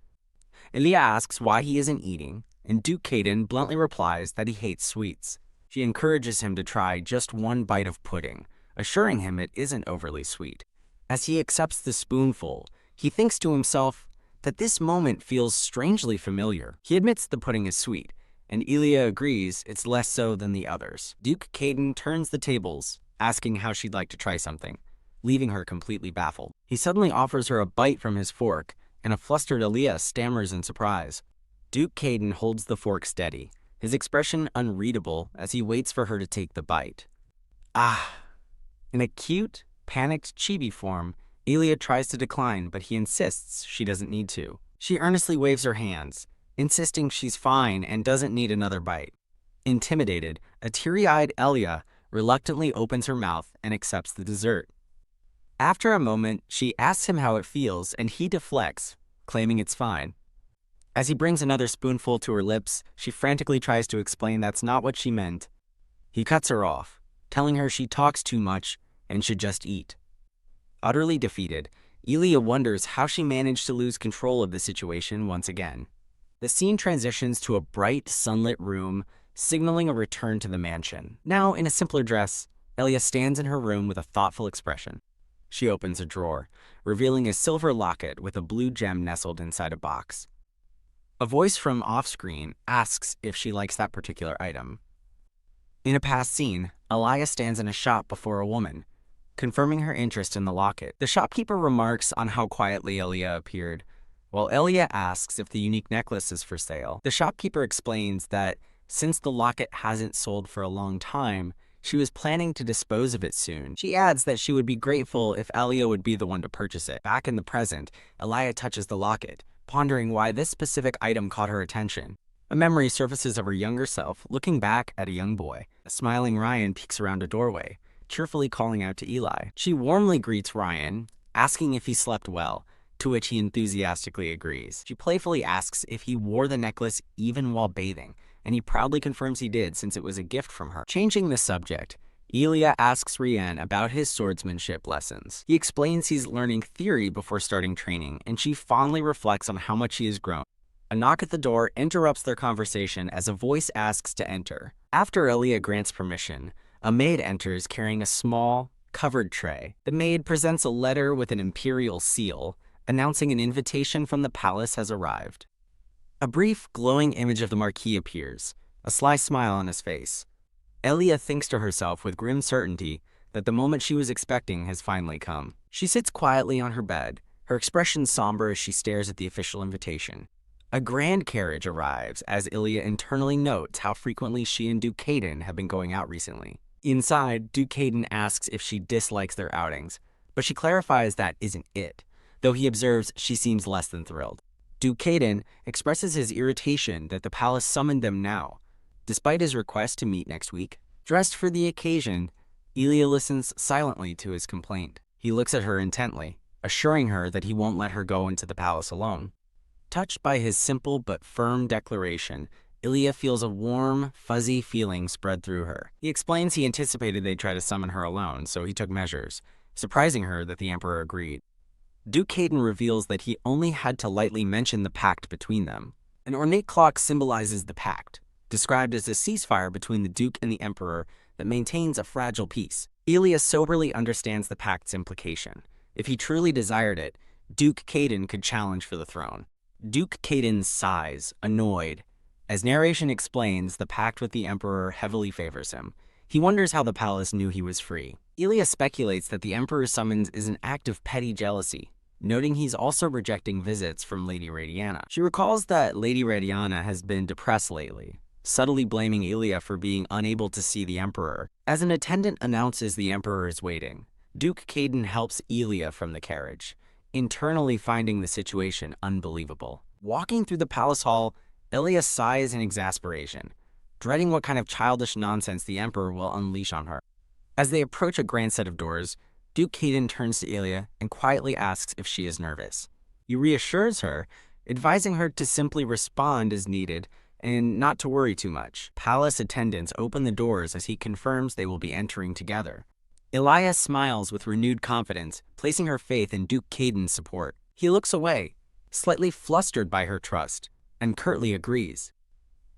Aaliyah asks why he isn't eating, and Duke Caden bluntly replies that he hates sweets. She encourages him to try just one bite of pudding, assuring him it isn't overly sweet. As he accepts the spoonful, he thinks to himself that this moment feels strangely familiar. He admits the pudding is sweet, and Aaliyah agrees it's less so than the others. Duke Caden turns the tables, asking how she'd like to try something, leaving her completely baffled. He suddenly offers her a bite from his fork, and a flustered Aaliyah stammers in surprise. Duke Caden holds the fork steady, his expression unreadable as he waits for her to take the bite. Ah! In a cute, panicked chibi form, Aaliyah tries to decline, but he insists she doesn't need to. She earnestly waves her hands, insisting she's fine and doesn't need another bite. Intimidated, a teary-eyed Aaliyah reluctantly opens her mouth and accepts the dessert. After a moment, she asks him how it feels, and he deflects, claiming it's fine. As he brings another spoonful to her lips, she frantically tries to explain that's not what she meant. He cuts her off, telling her she talks too much and should just eat. Utterly defeated, Aaliyah wonders how she managed to lose control of the situation once again. The scene transitions to a bright, sunlit room, signaling a return to the mansion. Now, in a simpler dress, Aaliyah stands in her room with a thoughtful expression. She opens a drawer, revealing a silver locket with a blue gem nestled inside a box. A voice from off-screen asks if she likes that particular item. In a past scene, Aaliyah stands in a shop before a woman, confirming her interest in the locket. The shopkeeper remarks on how quietly Aaliyah appeared, while Aaliyah asks if the unique necklace is for sale. The shopkeeper explains that since the locket hasn't sold for a long time, she was planning to dispose of it soon. She adds that she would be grateful if Aaliyah would be the one to purchase it. Back in the present, Aaliyah touches the locket, pondering why this specific item caught her attention. A memory surfaces of her younger self, looking back at a young boy. A smiling Ryan peeks around a doorway, cheerfully calling out to Eli. She warmly greets Ryan, asking if he slept well, to which he enthusiastically agrees. She playfully asks if he wore the necklace even while bathing, and he proudly confirms he did since it was a gift from her. Changing the subject, Elia asks Rian about his swordsmanship lessons. He explains he's learning theory before starting training, and she fondly reflects on how much he has grown. A knock at the door interrupts their conversation as a voice asks to enter. After Elia grants permission, a maid enters carrying a small, covered tray. The maid presents a letter with an imperial seal, announcing an invitation from the palace has arrived. A brief, glowing image of the Marquis appears, a sly smile on his face. Elia thinks to herself with grim certainty that the moment she was expecting has finally come. She sits quietly on her bed, her expression somber as she stares at the official invitation. A grand carriage arrives as Elia internally notes how frequently she and Duke Caden have been going out recently. Inside, Duke Caden asks if she dislikes their outings, but she clarifies that isn't it, though he observes she seems less than thrilled. Duke Caden expresses his irritation that the palace summoned them now, despite his request to meet next week. Dressed for the occasion, Elia listens silently to his complaint. He looks at her intently, assuring her that he won't let her go into the palace alone. Touched by his simple but firm declaration, Elia feels a warm, fuzzy feeling spread through her. He explains he anticipated they'd try to summon her alone, so he took measures, surprising her that the Emperor agreed. Duke Caden reveals that he only had to lightly mention the pact between them. An ornate clock symbolizes the pact, described as a ceasefire between the Duke and the Emperor that maintains a fragile peace. Elia soberly understands the pact's implication. If he truly desired it, Duke Caden could challenge for the throne. Duke Caden sighs, annoyed. As narration explains, the pact with the Emperor heavily favors him. He wonders how the palace knew he was free. Elia speculates that the Emperor's summons is an act of petty jealousy, noting he's also rejecting visits from Lady Radiana. She recalls that Lady Radiana has been depressed lately, subtly blaming Elia for being unable to see the Emperor. As an attendant announces the Emperor is waiting, Duke Caden helps Elia from the carriage, internally finding the situation unbelievable. Walking through the palace hall, Elia sighs in exasperation, dreading what kind of childish nonsense the Emperor will unleash on her. As they approach a grand set of doors, Duke Caden turns to Elia and quietly asks if she is nervous. He reassures her, advising her to simply respond as needed and not to worry too much. Palace attendants open the doors as he confirms they will be entering together. Elia smiles with renewed confidence, placing her faith in Duke Caden's support. He looks away, slightly flustered by her trust, and curtly agrees.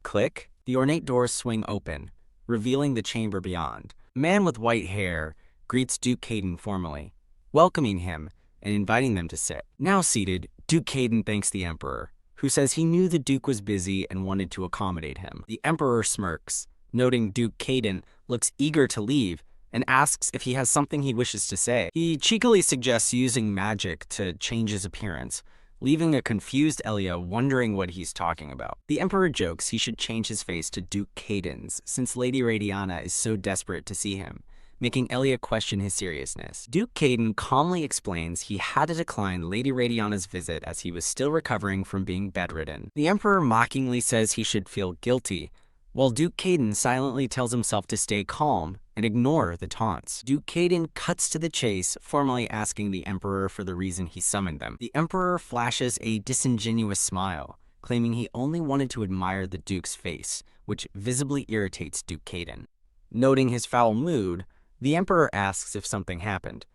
Click, the ornate doors swing open, revealing the chamber beyond. A man with white hair greets Duke Caden formally, welcoming him and inviting them to sit. Now seated, Duke Caden thanks the Emperor, who says he knew the Duke was busy and wanted to accommodate him. The Emperor smirks, noting Duke Caden looks eager to leave, and asks if he has something he wishes to say. He cheekily suggests using magic to change his appearance, leaving a confused Elia wondering what he's talking about. The Emperor jokes he should change his face to Duke Caden's since Lady Radiana is so desperate to see him, making Elia question his seriousness. Duke Caden calmly explains he had to decline Lady Radiana's visit as he was still recovering from being bedridden. The Emperor mockingly says he should feel guilty, while Duke Caden silently tells himself to stay calm and ignore the taunts. Duke Caden cuts to the chase, formally asking the Emperor for the reason he summoned them. The Emperor flashes a disingenuous smile, claiming he only wanted to admire the Duke's face, which visibly irritates Duke Caden. Noting his foul mood, the Emperor asks if something happened.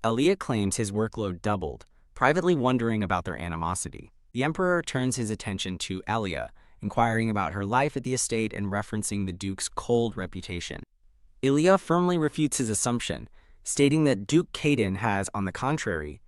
Elia claims his workload doubled, privately wondering about their animosity. The Emperor turns his attention to Elia, inquiring about her life at the estate and referencing the Duke's cold reputation. Elia firmly refutes his assumption, stating that Duke Caden has, on the contrary,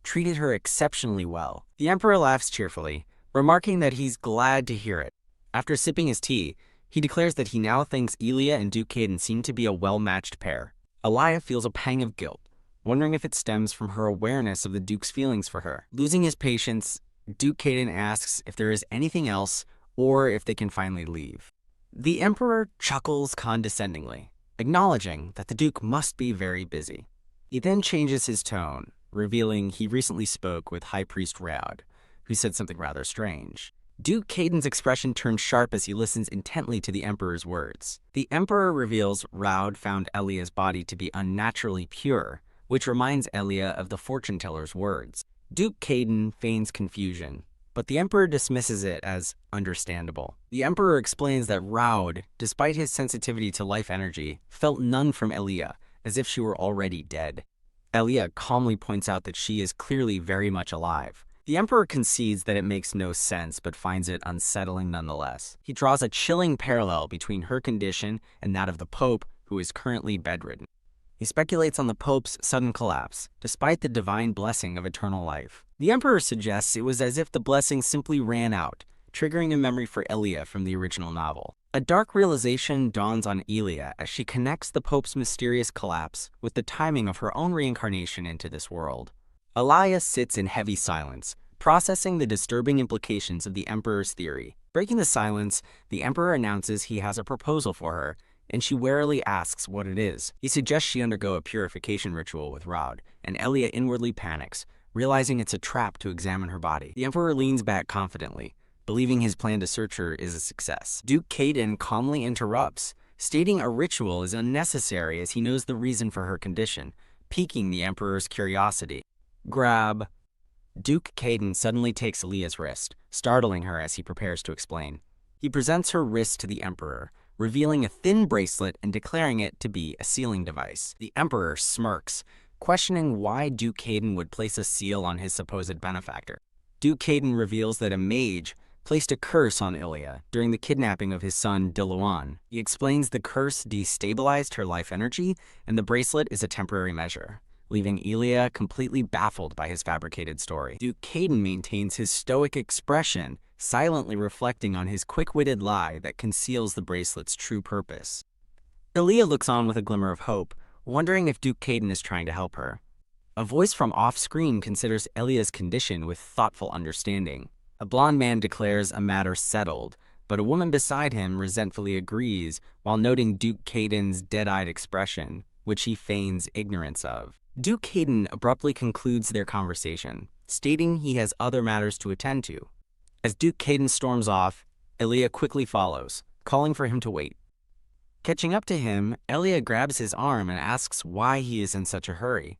treated her exceptionally well. The Emperor laughs cheerfully, remarking that he's glad to hear it. After sipping his tea, he declares that he now thinks Elia and Duke Caden seem to be a well-matched pair. Elia feels a pang of guilt, wondering if it stems from her awareness of the Duke's feelings for her. Losing his patience, Duke Caden asks if there is anything else or if they can finally leave. The Emperor chuckles condescendingly, acknowledging that the Duke must be very busy. He then changes his tone, revealing he recently spoke with High Priest Raud, who said something rather strange. Duke Caden's expression turns sharp as he listens intently to the Emperor's words. The Emperor reveals Raud found Elia's body to be unnaturally pure, which reminds Elia of the fortune teller's words. Duke Caden feigns confusion, but the Emperor dismisses it as understandable. The Emperor explains that Raud, despite his sensitivity to life energy, felt none from Elia, as if she were already dead. Elia calmly points out that she is clearly very much alive. The Emperor concedes that it makes no sense, but finds it unsettling nonetheless. He draws a chilling parallel between her condition and that of the Pope, who is currently bedridden. He speculates on the Pope's sudden collapse, despite the divine blessing of eternal life. The Emperor suggests it was as if the blessing simply ran out, triggering a memory for Elia from the original novel. A dark realization dawns on Elia as she connects the Pope's mysterious collapse with the timing of her own reincarnation into this world. Elia sits in heavy silence, processing the disturbing implications of the Emperor's theory. Breaking the silence, the Emperor announces he has a proposal for her, and she warily asks what it is. He suggests she undergo a purification ritual with Raud, and Elia inwardly panics, realizing it's a trap to examine her body. The Emperor leans back confidently, believing his plan to search her is a success. Duke Caden calmly interrupts, stating a ritual is unnecessary as he knows the reason for her condition, piquing the Emperor's curiosity. Grab. Duke Caden suddenly takes Elia's wrist, startling her as he prepares to explain. He presents her wrist to the Emperor, revealing a thin bracelet and declaring it to be a sealing device. The Emperor smirks, questioning why Duke Caden would place a seal on his supposed benefactor. Duke Caden reveals that a mage placed a curse on Ilia during the kidnapping of his son Diluan. He explains the curse destabilized her life energy, and the bracelet is a temporary measure, leaving Ilia completely baffled by his fabricated story. Duke Caden maintains his stoic expression, silently reflecting on his quick-witted lie that conceals the bracelet's true purpose. Ilia looks on with a glimmer of hope, wondering if Duke Caden is trying to help her. A voice from off-screen considers Elia's condition with thoughtful understanding. A blond man declares a matter settled, but a woman beside him resentfully agrees while noting Duke Caden's dead-eyed expression, which he feigns ignorance of. Duke Caden abruptly concludes their conversation, stating he has other matters to attend to. As Duke Caden storms off, Elia quickly follows, calling for him to wait. Catching up to him, Elia grabs his arm and asks why he is in such a hurry.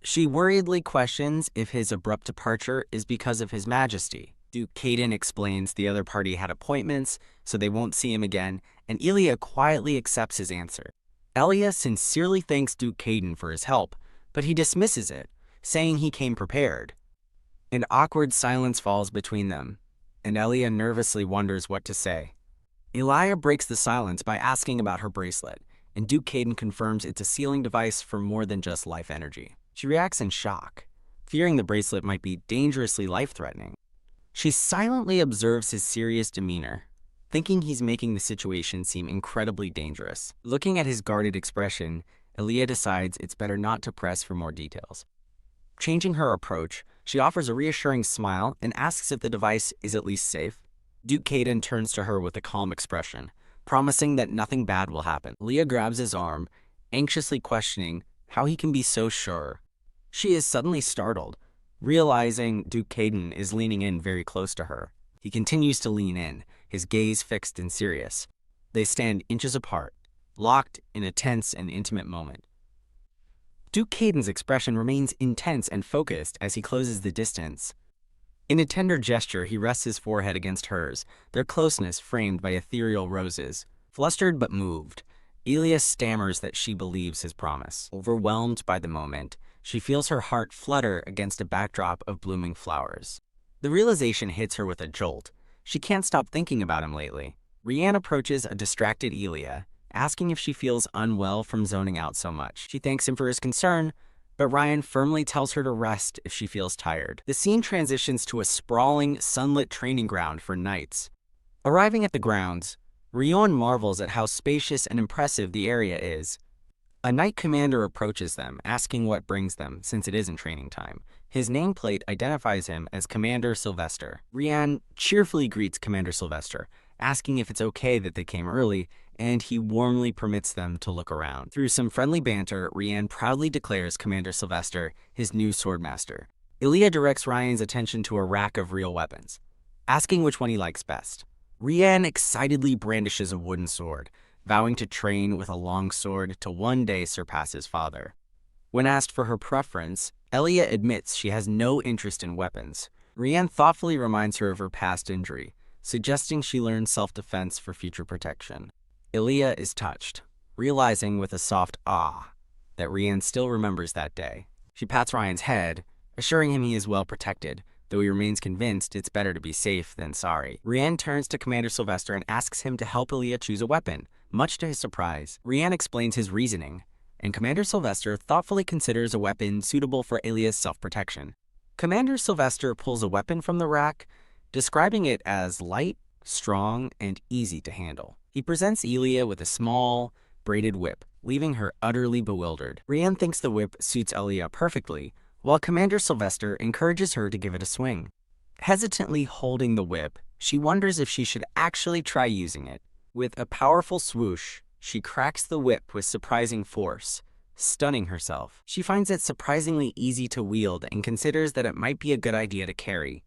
She worriedly questions if his abrupt departure is because of his majesty. Duke Caden explains the other party had appointments, so they won't see him again, and Elia quietly accepts his answer. Elia sincerely thanks Duke Caden for his help, but he dismisses it, saying he came prepared. An awkward silence falls between them, and Elia nervously wonders what to say. Elia breaks the silence by asking about her bracelet, and Duke Caden confirms it's a sealing device for more than just life energy. She reacts in shock, fearing the bracelet might be dangerously life-threatening. She silently observes his serious demeanor, thinking he's making the situation seem incredibly dangerous. Looking at his guarded expression, Elia decides it's better not to press for more details. Changing her approach, she offers a reassuring smile and asks if the device is at least safe. Duke Caden turns to her with a calm expression, promising that nothing bad will happen. Elia grabs his arm, anxiously questioning how he can be so sure. She is suddenly startled, realizing Duke Caden is leaning in very close to her. He continues to lean in, his gaze fixed and serious. They stand inches apart, locked in a tense and intimate moment. Duke Caden's expression remains intense and focused as he closes the distance. In a tender gesture, he rests his forehead against hers, their closeness framed by ethereal roses. Flustered but moved, Elia stammers that she believes his promise. Overwhelmed by the moment, she feels her heart flutter against a backdrop of blooming flowers. The realization hits her with a jolt. She can't stop thinking about him lately. Rianne approaches a distracted Elia, asking if she feels unwell from zoning out so much. She thanks him for his concern, but Ryan firmly tells her to rest if she feels tired. The scene transitions to a sprawling, sunlit training ground for knights. Arriving at the grounds, Rion marvels at how spacious and impressive the area is. A knight commander approaches them, asking what brings them, since it isn't training time. His nameplate identifies him as Commander Sylvester. Rianne cheerfully greets Commander Sylvester, asking if it's okay that they came early, and he warmly permits them to look around. Through some friendly banter, Rianne proudly declares Commander Sylvester his new swordmaster. Elia directs Ryan's attention to a rack of real weapons, asking which one he likes best. Rianne excitedly brandishes a wooden sword, vowing to train with a long sword to one day surpass his father. When asked for her preference, Elia admits she has no interest in weapons. Rian thoughtfully reminds her of her past injury, suggesting she learn self-defense for future protection. Ilya is touched, realizing with a soft ah that Rian still remembers that day. She pats Ryan's head, assuring him he is well protected, though he remains convinced it's better to be safe than sorry. Rian turns to Commander Sylvester and asks him to help Ilya choose a weapon. Much to his surprise, Rian explains his reasoning, and Commander Sylvester thoughtfully considers a weapon suitable for Ilya's self-protection. Commander Sylvester pulls a weapon from the rack, describing it as light, strong, and easy to handle. He presents Ilya with a small, braided whip, leaving her utterly bewildered. Rian thinks the whip suits Ilya perfectly, while Commander Sylvester encourages her to give it a swing. Hesitantly holding the whip, she wonders if she should actually try using it. With a powerful swoosh, she cracks the whip with surprising force, stunning herself. She finds it surprisingly easy to wield and considers that it might be a good idea to carry.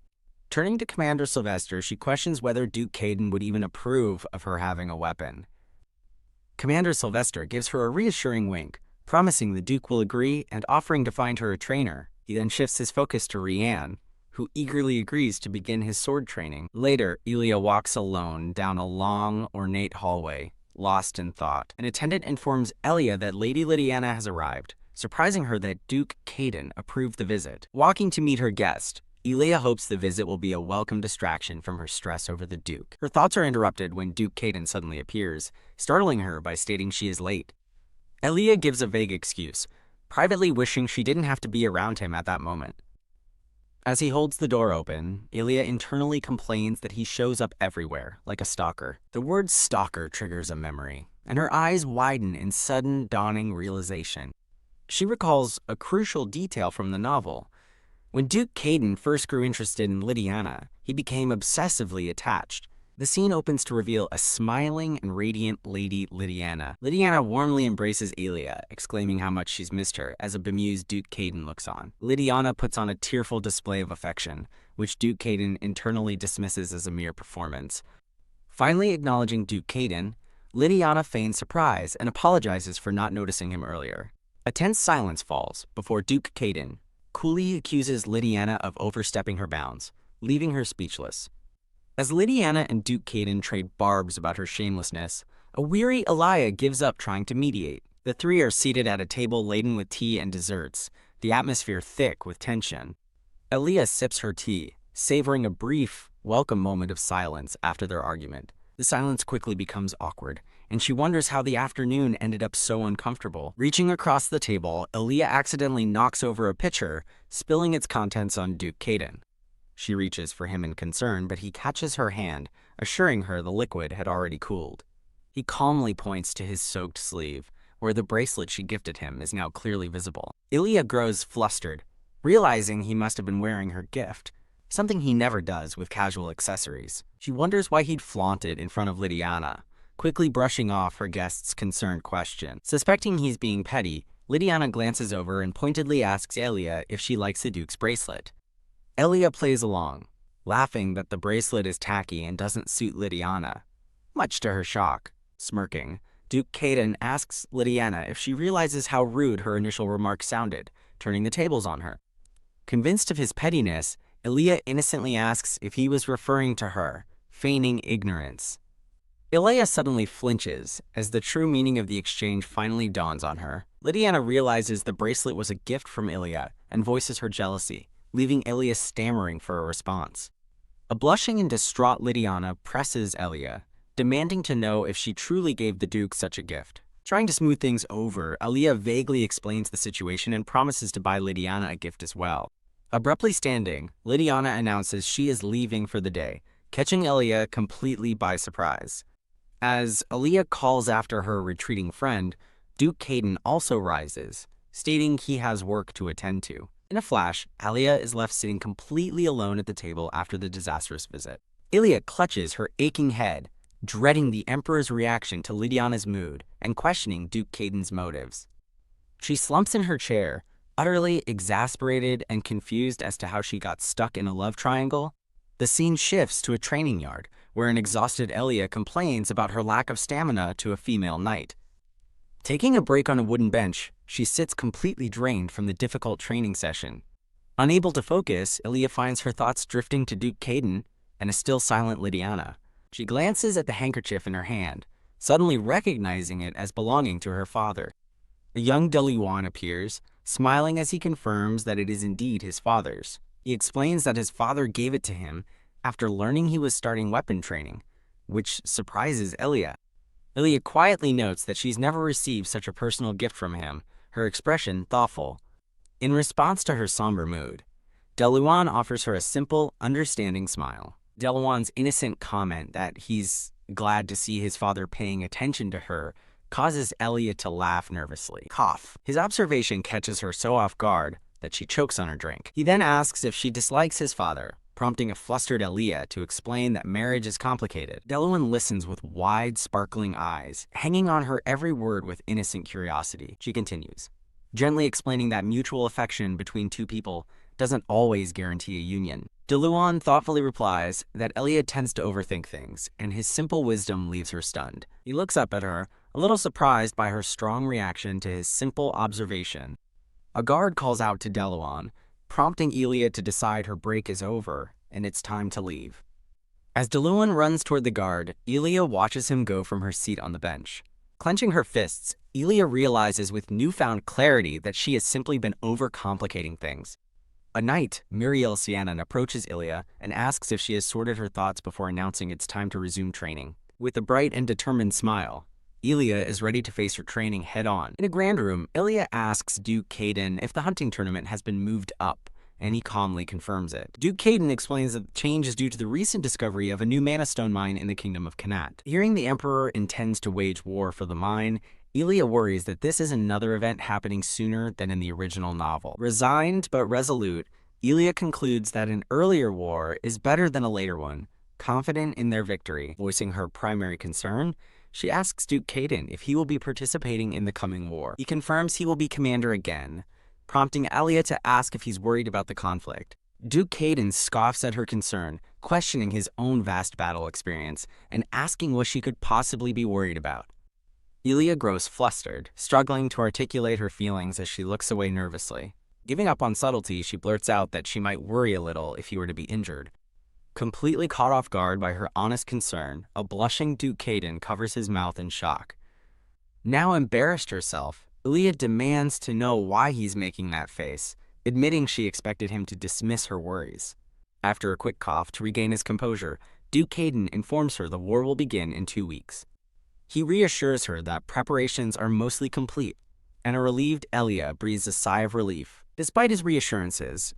Turning to Commander Sylvester, she questions whether Duke Caden would even approve of her having a weapon. Commander Sylvester gives her a reassuring wink, promising the Duke will agree and offering to find her a trainer. He then shifts his focus to Rian, who eagerly agrees to begin his sword training. Later, Ilya walks alone down a long, ornate hallway, lost in thought. An attendant informs Ilya that Lady Lydiana has arrived, surprising her that Duke Caden approved the visit. Walking to meet her guest, Ilya hopes the visit will be a welcome distraction from her stress over the Duke. Her thoughts are interrupted when Duke Caden suddenly appears, startling her by stating she is late. Ilya gives a vague excuse, privately wishing she didn't have to be around him at that moment. As he holds the door open, Ilya internally complains that he shows up everywhere, like a stalker. The word stalker triggers a memory, and her eyes widen in sudden, dawning realization. She recalls a crucial detail from the novel. When Duke Caden first grew interested in Lydiana, he became obsessively attached. The scene opens to reveal a smiling and radiant Lady Lydiana. Lydiana warmly embraces Ilya, exclaiming how much she's missed her, as a bemused Duke Caden looks on. Lydiana puts on a tearful display of affection, which Duke Caden internally dismisses as a mere performance. Finally acknowledging Duke Caden, Lydiana feigns surprise and apologizes for not noticing him earlier. A tense silence falls before Duke Caden coolly accuses Lydiana of overstepping her bounds, leaving her speechless. As Lydiana and Duke Caden trade barbs about her shamelessness, a weary Ilya gives up trying to mediate. The three are seated at a table laden with tea and desserts, the atmosphere thick with tension. Ilya sips her tea, savoring a brief, welcome moment of silence after their argument. The silence quickly becomes awkward, and she wonders how the afternoon ended up so uncomfortable. Reaching across the table, Ilya accidentally knocks over a pitcher, spilling its contents on Duke Caden. She reaches for him in concern, but he catches her hand, assuring her the liquid had already cooled. He calmly points to his soaked sleeve, where the bracelet she gifted him is now clearly visible. Ilya grows flustered, realizing he must have been wearing her gift, something he never does with casual accessories. She wonders why he'd flaunt it in front of Lydiana, quickly brushing off her guest's concerned question. Suspecting he's being petty, Lydiana glances over and pointedly asks Ilya if she likes the Duke's bracelet. Ilya plays along, laughing that the bracelet is tacky and doesn't suit Lydiana. Much to her shock, smirking, Duke Caden asks Lydiana if she realizes how rude her initial remarks sounded, turning the tables on her. Convinced of his pettiness, Ilya innocently asks if he was referring to her, feigning ignorance. Ilya suddenly flinches as the true meaning of the exchange finally dawns on her. Lydiana realizes the bracelet was a gift from Ilya and voices her jealousy, leaving Ilya stammering for a response. A blushing and distraught Lydiana presses Ilya, demanding to know if she truly gave the Duke such a gift. Trying to smooth things over, Ilya vaguely explains the situation and promises to buy Lydiana a gift as well. Abruptly standing, Lydiana announces she is leaving for the day, catching Ilya completely by surprise. As Ilya calls after her retreating friend, Duke Caden also rises, stating he has work to attend to. In a flash, Ilya is left sitting completely alone at the table after the disastrous visit. Ilya clutches her aching head, dreading the Emperor's reaction to Lydiana's mood and questioning Duke Caden's motives. She slumps in her chair, utterly exasperated and confused as to how she got stuck in a love triangle. The scene shifts to a training yard, where an exhausted Ilya complains about her lack of stamina to a female knight. Taking a break on a wooden bench, she sits completely drained from the difficult training session. Unable to focus, Ilya finds her thoughts drifting to Duke Caden and a still silent Lydiana. She glances at the handkerchief in her hand, suddenly recognizing it as belonging to her father. The young Deluan appears, smiling as he confirms that it is indeed his father's. He explains that his father gave it to him after learning he was starting weapon training, which surprises Ilya. Ilya quietly notes that she's never received such a personal gift from him, her expression thoughtful. In response to her somber mood, Deluan offers her a simple, understanding smile. Deluan's innocent comment that he's glad to see his father paying attention to her causes Ilya to laugh nervously. Cough. His observation catches her so off guard that she chokes on her drink. He then asks if she dislikes his father, prompting a flustered Ilya to explain that marriage is complicated. Deluan listens with wide, sparkling eyes, hanging on her every word with innocent curiosity. She continues, gently explaining that mutual affection between two people doesn't always guarantee a union. Deluan thoughtfully replies that Ilya tends to overthink things, and his simple wisdom leaves her stunned. He looks up at her, a little surprised by her strong reaction to his simple observation. A guard calls out to Deluan, prompting Ilya to decide her break is over and it's time to leave. As Deluan runs toward the guard, Ilya watches him go from her seat on the bench. Clenching her fists, Ilya realizes with newfound clarity that she has simply been overcomplicating things. A knight, Muriel Sianan, approaches Ilya and asks if she has sorted her thoughts before announcing it's time to resume training. With a bright and determined smile, Ilya is ready to face her training head-on. In a grand room, Ilya asks Duke Caden if the hunting tournament has been moved up, and he calmly confirms it. Duke Caden explains that the change is due to the recent discovery of a new mana stone mine in the kingdom of Kanat. Hearing the Emperor intends to wage war for the mine, Ilya worries that this is another event happening sooner than in the original novel. Resigned but resolute, Ilya concludes that an earlier war is better than a later one. Confident in their victory, voicing her primary concern, she asks Duke Caden if he will be participating in the coming war. He confirms he will be commander again, prompting Ilya to ask if he's worried about the conflict. Duke Caden scoffs at her concern, questioning his own vast battle experience and asking what she could possibly be worried about. Ilya grows flustered, struggling to articulate her feelings as she looks away nervously. Giving up on subtlety, she blurts out that she might worry a little if he were to be injured. Completely caught off guard by her honest concern, a blushing Duke Caden covers his mouth in shock. Now embarrassed herself, Ilya demands to know why he's making that face, admitting she expected him to dismiss her worries. After a quick cough to regain his composure, Duke Caden informs her the war will begin in 2 weeks. He reassures her that preparations are mostly complete, and a relieved Ilya breathes a sigh of relief. Despite his reassurances,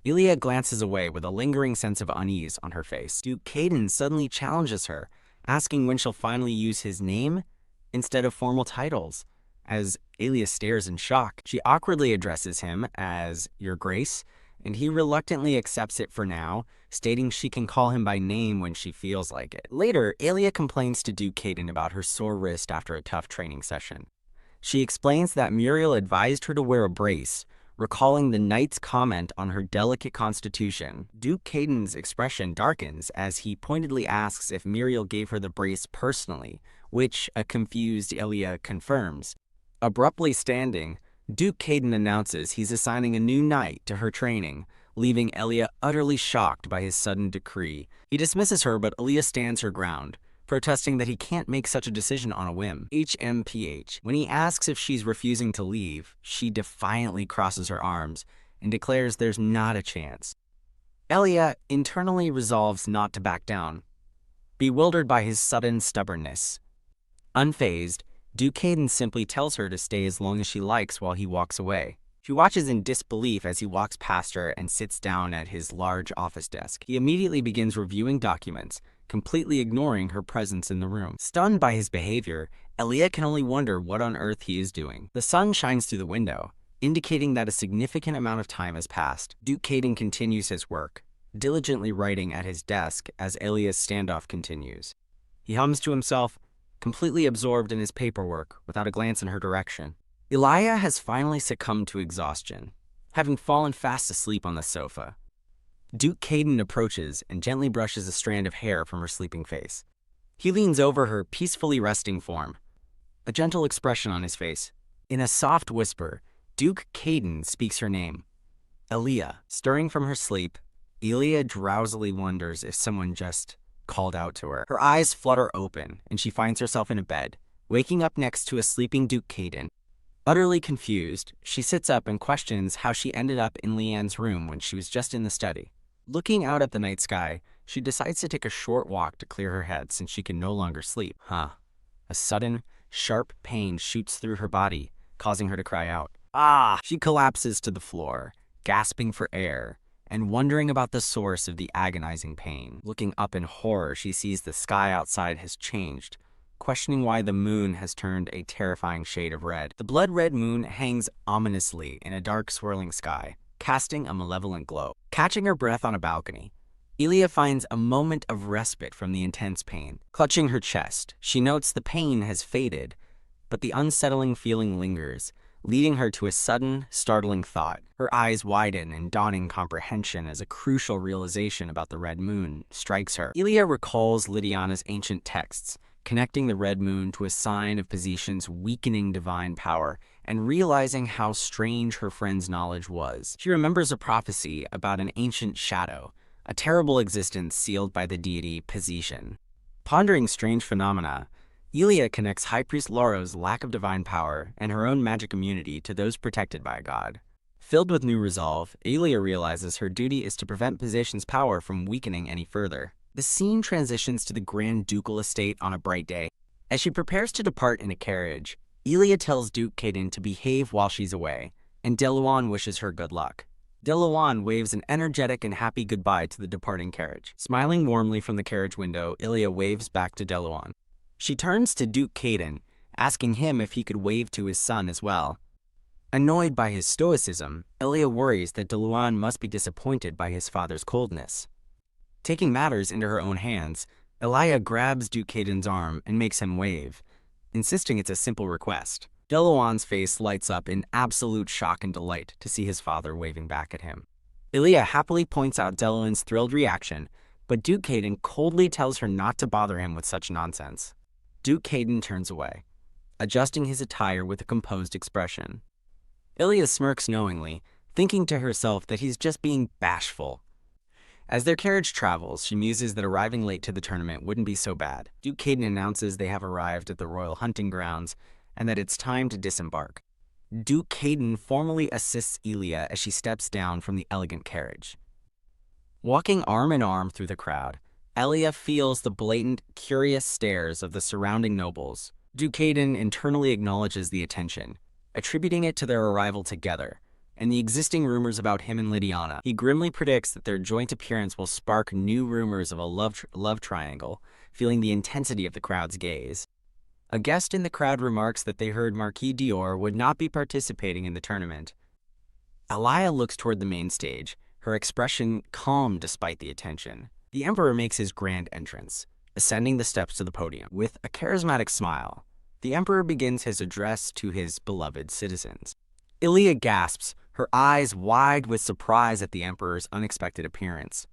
Ilya glances away with a lingering sense of unease on her face. Duke Caden suddenly challenges her, asking when she'll finally use his name instead of formal titles. As Ilya stares in shock, she awkwardly addresses him as Your Grace, and he reluctantly accepts it for now, stating she can call him by name when she feels like it. Later, Ilya complains to Duke Caden about her sore wrist after a tough training session. She explains that Muriel advised her to wear a brace, recalling the knight's comment on her delicate constitution. Duke Caden's expression darkens as he pointedly asks if Muriel gave her the brace personally, which a confused Ilya confirms. Abruptly standing, Duke Caden announces he's assigning a new knight to her training, leaving Ilya utterly shocked by his sudden decree. He dismisses her, but Ilya stands her ground, protesting that he can't make such a decision on a whim. HMPH. When he asks if she's refusing to leave, she defiantly crosses her arms and declares there's not a chance. Ilya internally resolves not to back down, bewildered by his sudden stubbornness. Unfazed, Duke Caden simply tells her to stay as long as she likes while he walks away. She watches in disbelief as he walks past her and sits down at his large office desk. He immediately begins reviewing documents, completely ignoring her presence in the room. Stunned by his behavior, Ilya can only wonder what on earth he is doing. The sun shines through the window, indicating that a significant amount of time has passed. Duke Caden continues his work, diligently writing at his desk as Ilya's standoff continues. He hums to himself, completely absorbed in his paperwork without a glance in her direction. Ilya has finally succumbed to exhaustion, having fallen fast asleep on the sofa. Duke Caden approaches and gently brushes a strand of hair from her sleeping face. He leans over her peacefully resting form, a gentle expression on his face. In a soft whisper, Duke Caden speaks her name. Elia. Stirring from her sleep, Elia drowsily wonders if someone just called out to her. Her eyes flutter open, and she finds herself in a bed, waking up next to a sleeping Duke Caden. Utterly confused, she sits up and questions how she ended up in Leanne's room when she was just in the study. Looking out at the night sky, she decides to take a short walk to clear her head since she can no longer sleep. A sudden, sharp pain shoots through her body, causing her to cry out. Ah! She collapses to the floor, gasping for air, and wondering about the source of the agonizing pain. Looking up in horror, she sees the sky outside has changed, questioning why the moon has turned a terrifying shade of red. The blood-red moon hangs ominously in a dark, swirling sky, casting a malevolent glow. Catching her breath on a balcony, Elia finds a moment of respite from the intense pain. Clutching her chest, she notes the pain has faded, but the unsettling feeling lingers, leading her to a sudden, startling thought. Her eyes widen in dawning comprehension as a crucial realization about the red moon strikes her. Elia recalls Lydiana's ancient texts, connecting the red moon to a sign of Position's weakening divine power, and realizing how strange her friend's knowledge was. She remembers a prophecy about an ancient shadow, a terrible existence sealed by the deity Position. Pondering strange phenomena, Elia connects High Priest Laura's lack of divine power and her own magic immunity to those protected by God. Filled with new resolve, Elia realizes her duty is to prevent Position's power from weakening any further. The scene transitions to the Grand Ducal estate on a bright day. As she prepares to depart in a carriage, Elia tells Duke Caden to behave while she's away, and Deluan wishes her good luck. Deluan waves an energetic and happy goodbye to the departing carriage. Smiling warmly from the carriage window, Elia waves back to Deluan. She turns to Duke Caden, asking him if he could wave to his son as well. Annoyed by his stoicism, Elia worries that Deluan must be disappointed by his father's coldness. Taking matters into her own hands, Elia grabs Duke Caden's arm and makes him wave, insisting it's a simple request. Deluan's face lights up in absolute shock and delight to see his father waving back at him. Elia happily points out Deluan's thrilled reaction, but Duke Caden coldly tells her not to bother him with such nonsense. Duke Caden turns away, adjusting his attire with a composed expression. Elia smirks knowingly, thinking to herself that he's just being bashful. As their carriage travels, she muses that arriving late to the tournament wouldn't be so bad. Duke Caden announces they have arrived at the royal hunting grounds and that it's time to disembark. Duke Caden formally assists Elia as she steps down from the elegant carriage. Walking arm in arm through the crowd, Elia feels the blatant, curious stares of the surrounding nobles. Duke Caden internally acknowledges the attention, attributing it to their arrival together, and the existing rumors about him and Lydiana. He grimly predicts that their joint appearance will spark new rumors of a love triangle, feeling the intensity of the crowd's gaze. A guest in the crowd remarks that they heard Marquis Dior would not be participating in the tournament. Elia looks toward the main stage, her expression calm despite the attention. The Emperor makes his grand entrance, ascending the steps to the podium. With a charismatic smile, the Emperor begins his address to his beloved citizens. Elia gasps, her eyes wide with surprise at the Emperor's unexpected appearance.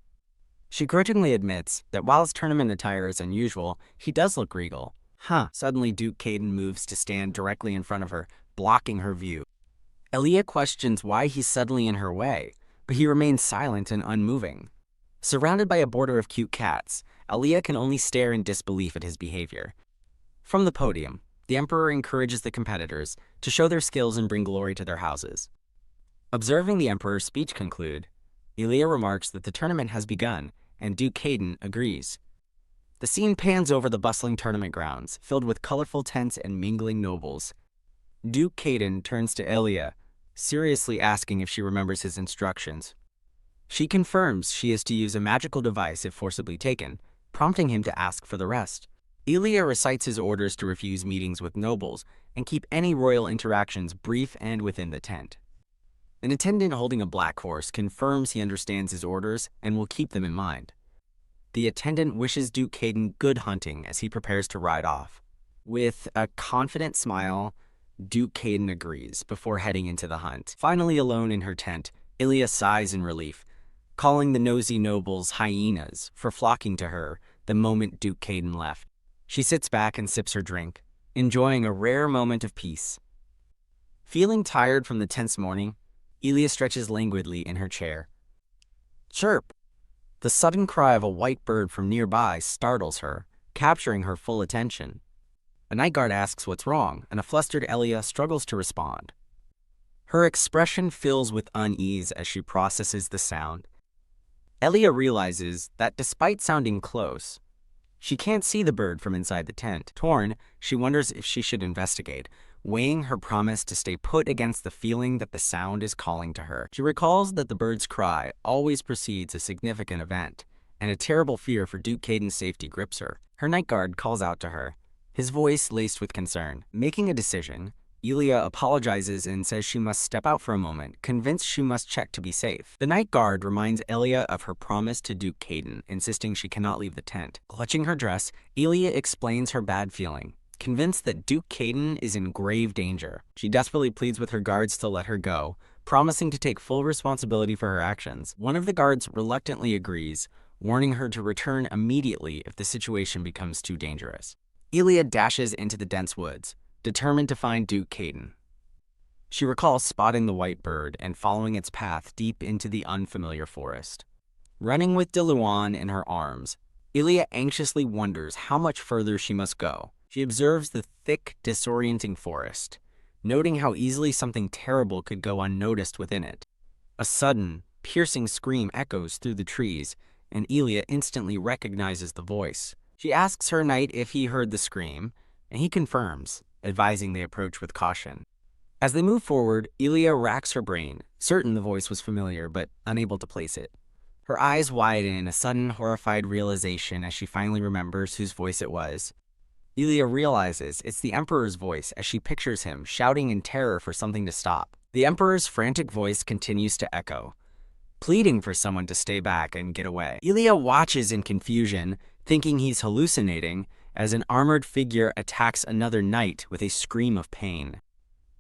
She grudgingly admits that while his tournament attire is unusual, he does look regal. Suddenly Duke Caden moves to stand directly in front of her, blocking her view. Elia questions why he's suddenly in her way, but he remains silent and unmoving. Surrounded by a border of cute cats, Elia can only stare in disbelief at his behavior. From the podium, the Emperor encourages the competitors to show their skills and bring glory to their houses. Observing the Emperor's speech conclude, Elia remarks that the tournament has begun, and Duke Caden agrees. The scene pans over the bustling tournament grounds, filled with colorful tents and mingling nobles. Duke Caden turns to Elia, seriously asking if she remembers his instructions. She confirms she is to use a magical device if forcibly taken, prompting him to ask for the rest. Elia recites his orders to refuse meetings with nobles and keep any royal interactions brief and within the tent. An attendant holding a black horse confirms he understands his orders and will keep them in mind. The attendant wishes Duke Caden good hunting as he prepares to ride off. With a confident smile, Duke Caden agrees before heading into the hunt. Finally alone in her tent, Elia sighs in relief, calling the nosy nobles hyenas for flocking to her the moment Duke Caden left. She sits back and sips her drink, enjoying a rare moment of peace. Feeling tired from the tense morning, Elia stretches languidly in her chair. Chirp! The sudden cry of a white bird from nearby startles her, capturing her full attention. A night guard asks what's wrong, and a flustered Elia struggles to respond. Her expression fills with unease as she processes the sound. Elia realizes that despite sounding close, she can't see the bird from inside the tent. Torn, she wonders if she should investigate, weighing her promise to stay put against the feeling that the sound is calling to her. She recalls that the bird's cry always precedes a significant event, and a terrible fear for Duke Caden's safety grips her. Her night guard calls out to her, his voice laced with concern. Making a decision, Elia apologizes and says she must step out for a moment, convinced she must check to be safe. The night guard reminds Elia of her promise to Duke Caden, insisting she cannot leave the tent. Clutching her dress, Elia explains her bad feeling. Convinced that Duke Caden is in grave danger, she desperately pleads with her guards to let her go, promising to take full responsibility for her actions. One of the guards reluctantly agrees, warning her to return immediately if the situation becomes too dangerous. Elia dashes into the dense woods, determined to find Duke Caden. She recalls spotting the white bird and following its path deep into the unfamiliar forest. Running with DeLuan in her arms, Elia anxiously wonders how much further she must go. She observes the thick, disorienting forest, noting how easily something terrible could go unnoticed within it. A sudden, piercing scream echoes through the trees, and Elia instantly recognizes the voice. She asks her knight if he heard the scream, and he confirms, advising they approach with caution. As they move forward, Elia racks her brain, certain the voice was familiar but unable to place it. Her eyes widen in a sudden, horrified realization as she finally remembers whose voice it was. Elia realizes it's the Emperor's voice as she pictures him shouting in terror for something to stop. The Emperor's frantic voice continues to echo, pleading for someone to stay back and get away. Elia watches in confusion, thinking he's hallucinating, as an armored figure attacks another knight with a scream of pain.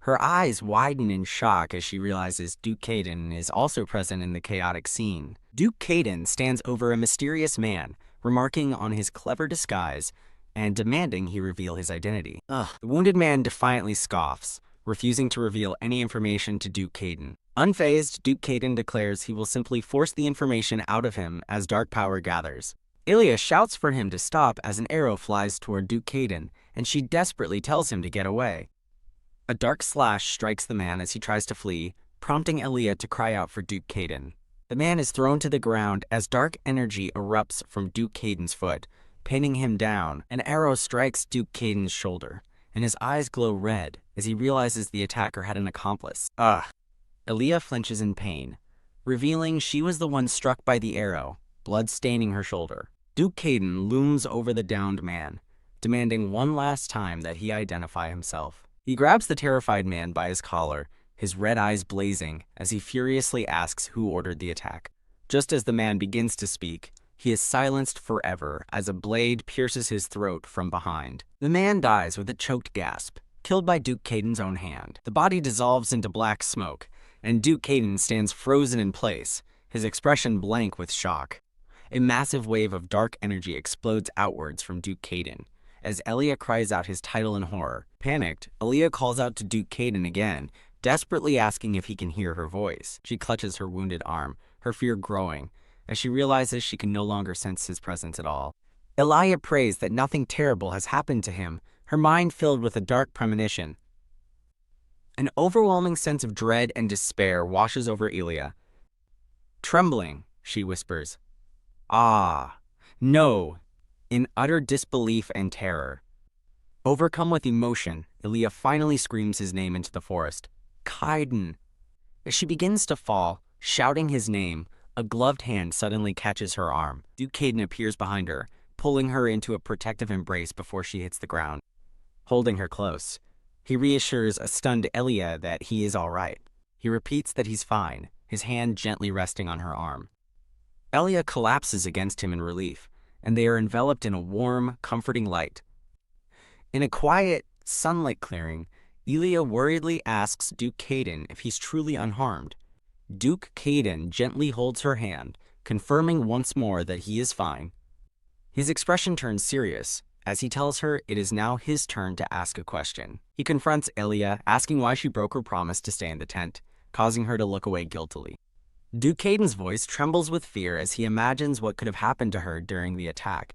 Her eyes widen in shock as she realizes Duke Caden is also present in the chaotic scene. Duke Caden stands over a mysterious man, remarking on his clever disguise and demanding he reveal his identity. The wounded man defiantly scoffs, refusing to reveal any information to Duke Caden. Unfazed, Duke Caden declares he will simply force the information out of him as dark power gathers. Elia shouts for him to stop as an arrow flies toward Duke Caden, and she desperately tells him to get away. A dark slash strikes the man as he tries to flee, prompting Elia to cry out for Duke Caden. The man is thrown to the ground as dark energy erupts from Duke Caden's foot, pinning him down. An arrow strikes Duke Caden's shoulder, and his eyes glow red as he realizes the attacker had an accomplice. Elia flinches in pain, revealing she was the one struck by the arrow, blood staining her shoulder. Duke Caden looms over the downed man, demanding one last time that he identify himself. He grabs the terrified man by his collar, his red eyes blazing, as he furiously asks who ordered the attack. Just as the man begins to speak, he is silenced forever as a blade pierces his throat from behind. The man dies with a choked gasp, killed by Duke Caden's own hand. The body dissolves into black smoke, and Duke Caden stands frozen in place, his expression blank with shock. A massive wave of dark energy explodes outwards from Duke Caden, as Elia cries out his title in horror. Panicked, Elia calls out to Duke Caden again, desperately asking if he can hear her voice. She clutches her wounded arm, her fear growing, as she realizes she can no longer sense his presence at all. Elia prays that nothing terrible has happened to him, her mind filled with a dark premonition. An overwhelming sense of dread and despair washes over Elia. Trembling, she whispers, no, in utter disbelief and terror. Overcome with emotion, Elia finally screams his name into the forest. Caden. As she begins to fall, shouting his name, a gloved hand suddenly catches her arm. Duke Caden appears behind her, pulling her into a protective embrace before she hits the ground. Holding her close, he reassures a stunned Elia that he is all right. He repeats that he's fine, his hand gently resting on her arm. Elia collapses against him in relief, and they are enveloped in a warm, comforting light. In a quiet, sunlit clearing, Elia worriedly asks Duke Caden if he's truly unharmed. Duke Caden gently holds her hand, confirming once more that he is fine. His expression turns serious, as he tells her it is now his turn to ask a question. He confronts Elia, asking why she broke her promise to stay in the tent, causing her to look away guiltily. Duke Caden's voice trembles with fear as he imagines what could have happened to her during the attack.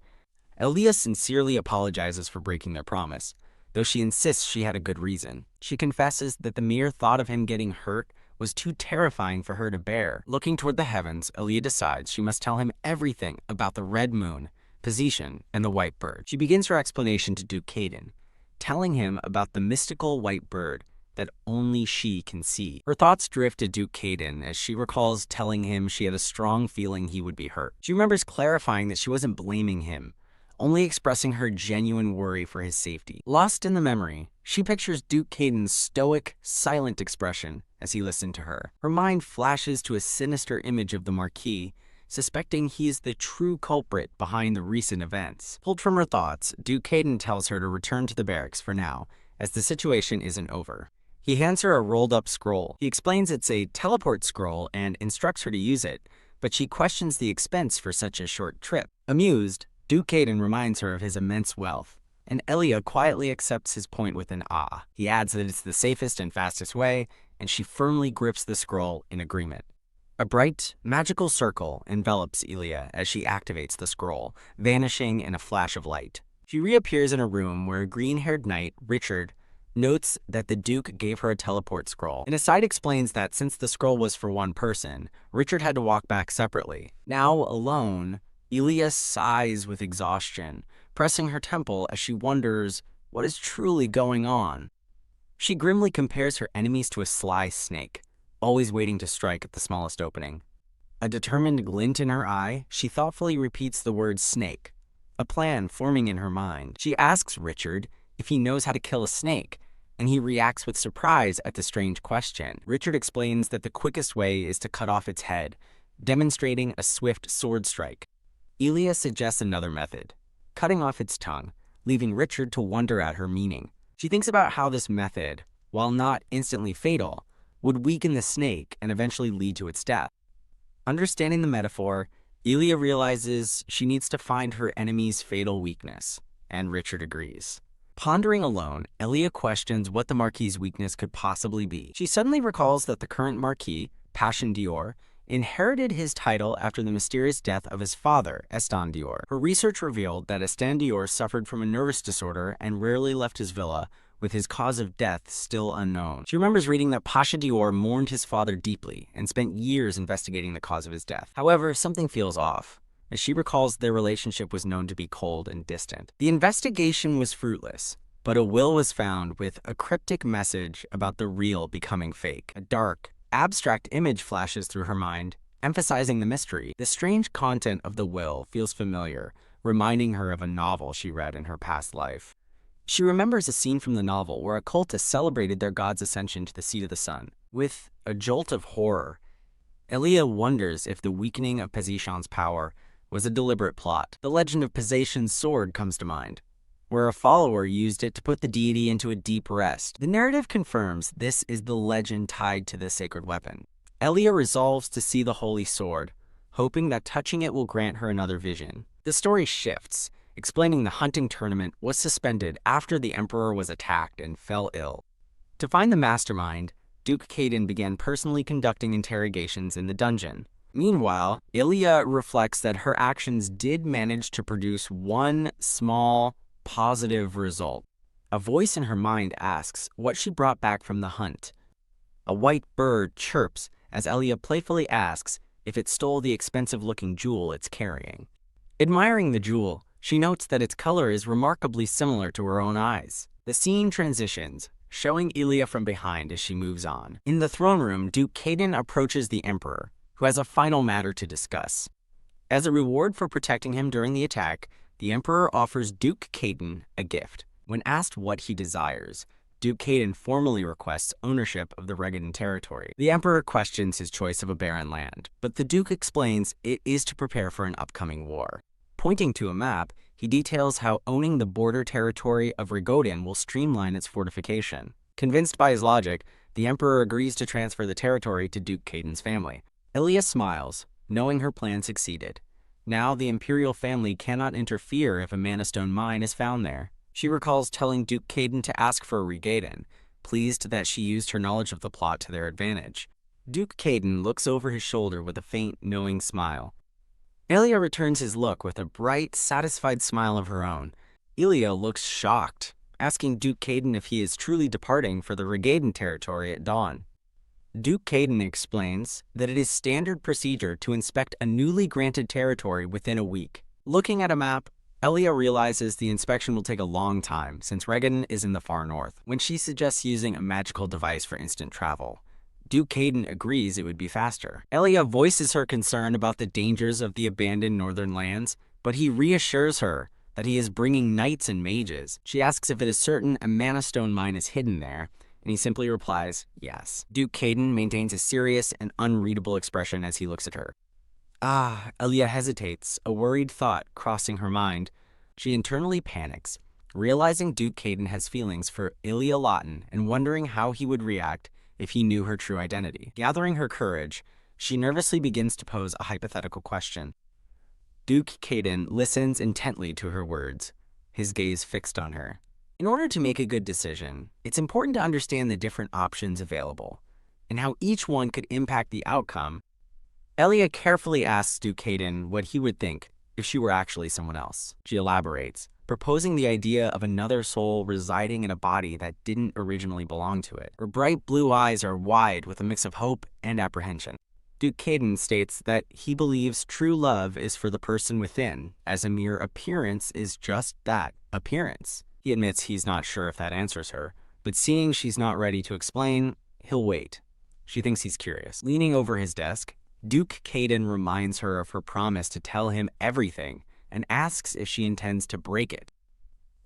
Elia sincerely apologizes for breaking their promise, though she insists she had a good reason. She confesses that the mere thought of him getting hurt was too terrifying for her to bear. Looking toward the heavens, Elia decides she must tell him everything about the red moon, Position, and the white bird. She begins her explanation to Duke Caden, telling him about the mystical white bird that only she can see. Her thoughts drift to Duke Caden as she recalls telling him she had a strong feeling he would be hurt. She remembers clarifying that she wasn't blaming him, only expressing her genuine worry for his safety. Lost in the memory, she pictures Duke Caden's stoic, silent expression as he listened to her. Her mind flashes to a sinister image of the Marquis, suspecting he is the true culprit behind the recent events. Pulled from her thoughts, Duke Caden tells her to return to the barracks for now, as the situation isn't over. He hands her a rolled-up scroll. He explains it's a teleport scroll and instructs her to use it, but she questions the expense for such a short trip. Amused, Duke Caden reminds her of his immense wealth, and Elia quietly accepts his point with an ah. He adds that it's the safest and fastest way, and she firmly grips the scroll in agreement. A bright, magical circle envelops Elia as she activates the scroll, vanishing in a flash of light. She reappears in a room where a green-haired knight, Richard, notes that the Duke gave her a teleport scroll. An aside explains that since the scroll was for one person, Richard had to walk back separately. Now alone, Elia sighs with exhaustion, pressing her temple as she wonders what is truly going on. She grimly compares her enemies to a sly snake, always waiting to strike at the smallest opening. A determined glint in her eye, she thoughtfully repeats the word snake, a plan forming in her mind. She asks Richard if he knows how to kill a snake, and he reacts with surprise at the strange question. Richard explains that the quickest way is to cut off its head, demonstrating a swift sword strike. Elia suggests another method, cutting off its tongue, leaving Richard to wonder at her meaning. She thinks about how this method, while not instantly fatal, would weaken the snake and eventually lead to its death. Understanding the metaphor, Elia realizes she needs to find her enemy's fatal weakness, and Richard agrees. Pondering alone, Elia questions what the Marquis's weakness could possibly be. She suddenly recalls that the current Marquis, Passion Dior, inherited his title after the mysterious death of his father, Estan Dior. Her research revealed that Estan Dior suffered from a nervous disorder and rarely left his villa, with his cause of death still unknown. She remembers reading that Pasha Dior mourned his father deeply and spent years investigating the cause of his death. However, something feels off, as she recalls their relationship was known to be cold and distant. The investigation was fruitless, but a will was found with a cryptic message about the real becoming fake. A dark, abstract image flashes through her mind, emphasizing the mystery. The strange content of the will feels familiar, reminding her of a novel she read in her past life. She remembers a scene from the novel where a cultist celebrated their god's ascension to the seat of the sun. With a jolt of horror, Elia wonders if the weakening of Position's power was a deliberate plot. The legend of Position's sword comes to mind, where a follower used it to put the deity into a deep rest. The narrative confirms this is the legend tied to the sacred weapon. Elia resolves to see the holy sword, hoping that touching it will grant her another vision. The story shifts, explaining the hunting tournament was suspended after the Emperor was attacked and fell ill. To find the mastermind, Duke Caden began personally conducting interrogations in the dungeon. Meanwhile, Elia reflects that her actions did manage to produce one small, positive result. A voice in her mind asks what she brought back from the hunt. A white bird chirps as Elia playfully asks if it stole the expensive-looking jewel it's carrying. Admiring the jewel, she notes that its color is remarkably similar to her own eyes. The scene transitions, showing Elia from behind as she moves on. In the throne room, Duke Caden approaches the Emperor, who has a final matter to discuss. As a reward for protecting him during the attack, the Emperor offers Duke Caden a gift. When asked what he desires, Duke Caden formally requests ownership of the Regan territory. The Emperor questions his choice of a barren land, but the Duke explains it is to prepare for an upcoming war. Pointing to a map, he details how owning the border territory of Rigodin will streamline its fortification. Convinced by his logic, the Emperor agrees to transfer the territory to Duke Caden's family. Elia smiles, knowing her plan succeeded. Now the imperial family cannot interfere if a Manastone mine is found there. She recalls telling Duke Caden to ask for a Rigodin, pleased that she used her knowledge of the plot to their advantage. Duke Caden looks over his shoulder with a faint, knowing smile. Elia returns his look with a bright, satisfied smile of her own. Elia looks shocked, asking Duke Caden if he is truly departing for the Regaden territory at dawn. Duke Caden explains that it is standard procedure to inspect a newly granted territory within a week. Looking at a map, Elia realizes the inspection will take a long time since Regaden is in the far north, when she suggests using a magical device for instant travel. Duke Caden agrees it would be faster. Elia voices her concern about the dangers of the abandoned northern lands, but he reassures her that he is bringing knights and mages. She asks if it is certain a mana stone mine is hidden there, and he simply replies, yes. Duke Caden maintains a serious and unreadable expression as he looks at her. Elia hesitates, a worried thought crossing her mind. She internally panics, realizing Duke Caden has feelings for Elia Lawton and wondering how he would react if he knew her true identity. Gathering her courage, she nervously begins to pose a hypothetical question. Duke Caden listens intently to her words, his gaze fixed on her. In order to make a good decision, it's important to understand the different options available and how each one could impact the outcome. Elia carefully asks Duke Caden what he would think if she were actually someone else. She elaborates, proposing the idea of another soul residing in a body that didn't originally belong to it. Her bright blue eyes are wide with a mix of hope and apprehension. Duke Caden states that he believes true love is for the person within, as a mere appearance is just that, appearance. He admits he's not sure if that answers her, but seeing she's not ready to explain, he'll wait. She thinks he's curious. Leaning over his desk, Duke Caden reminds her of her promise to tell him everything and asks if she intends to break it.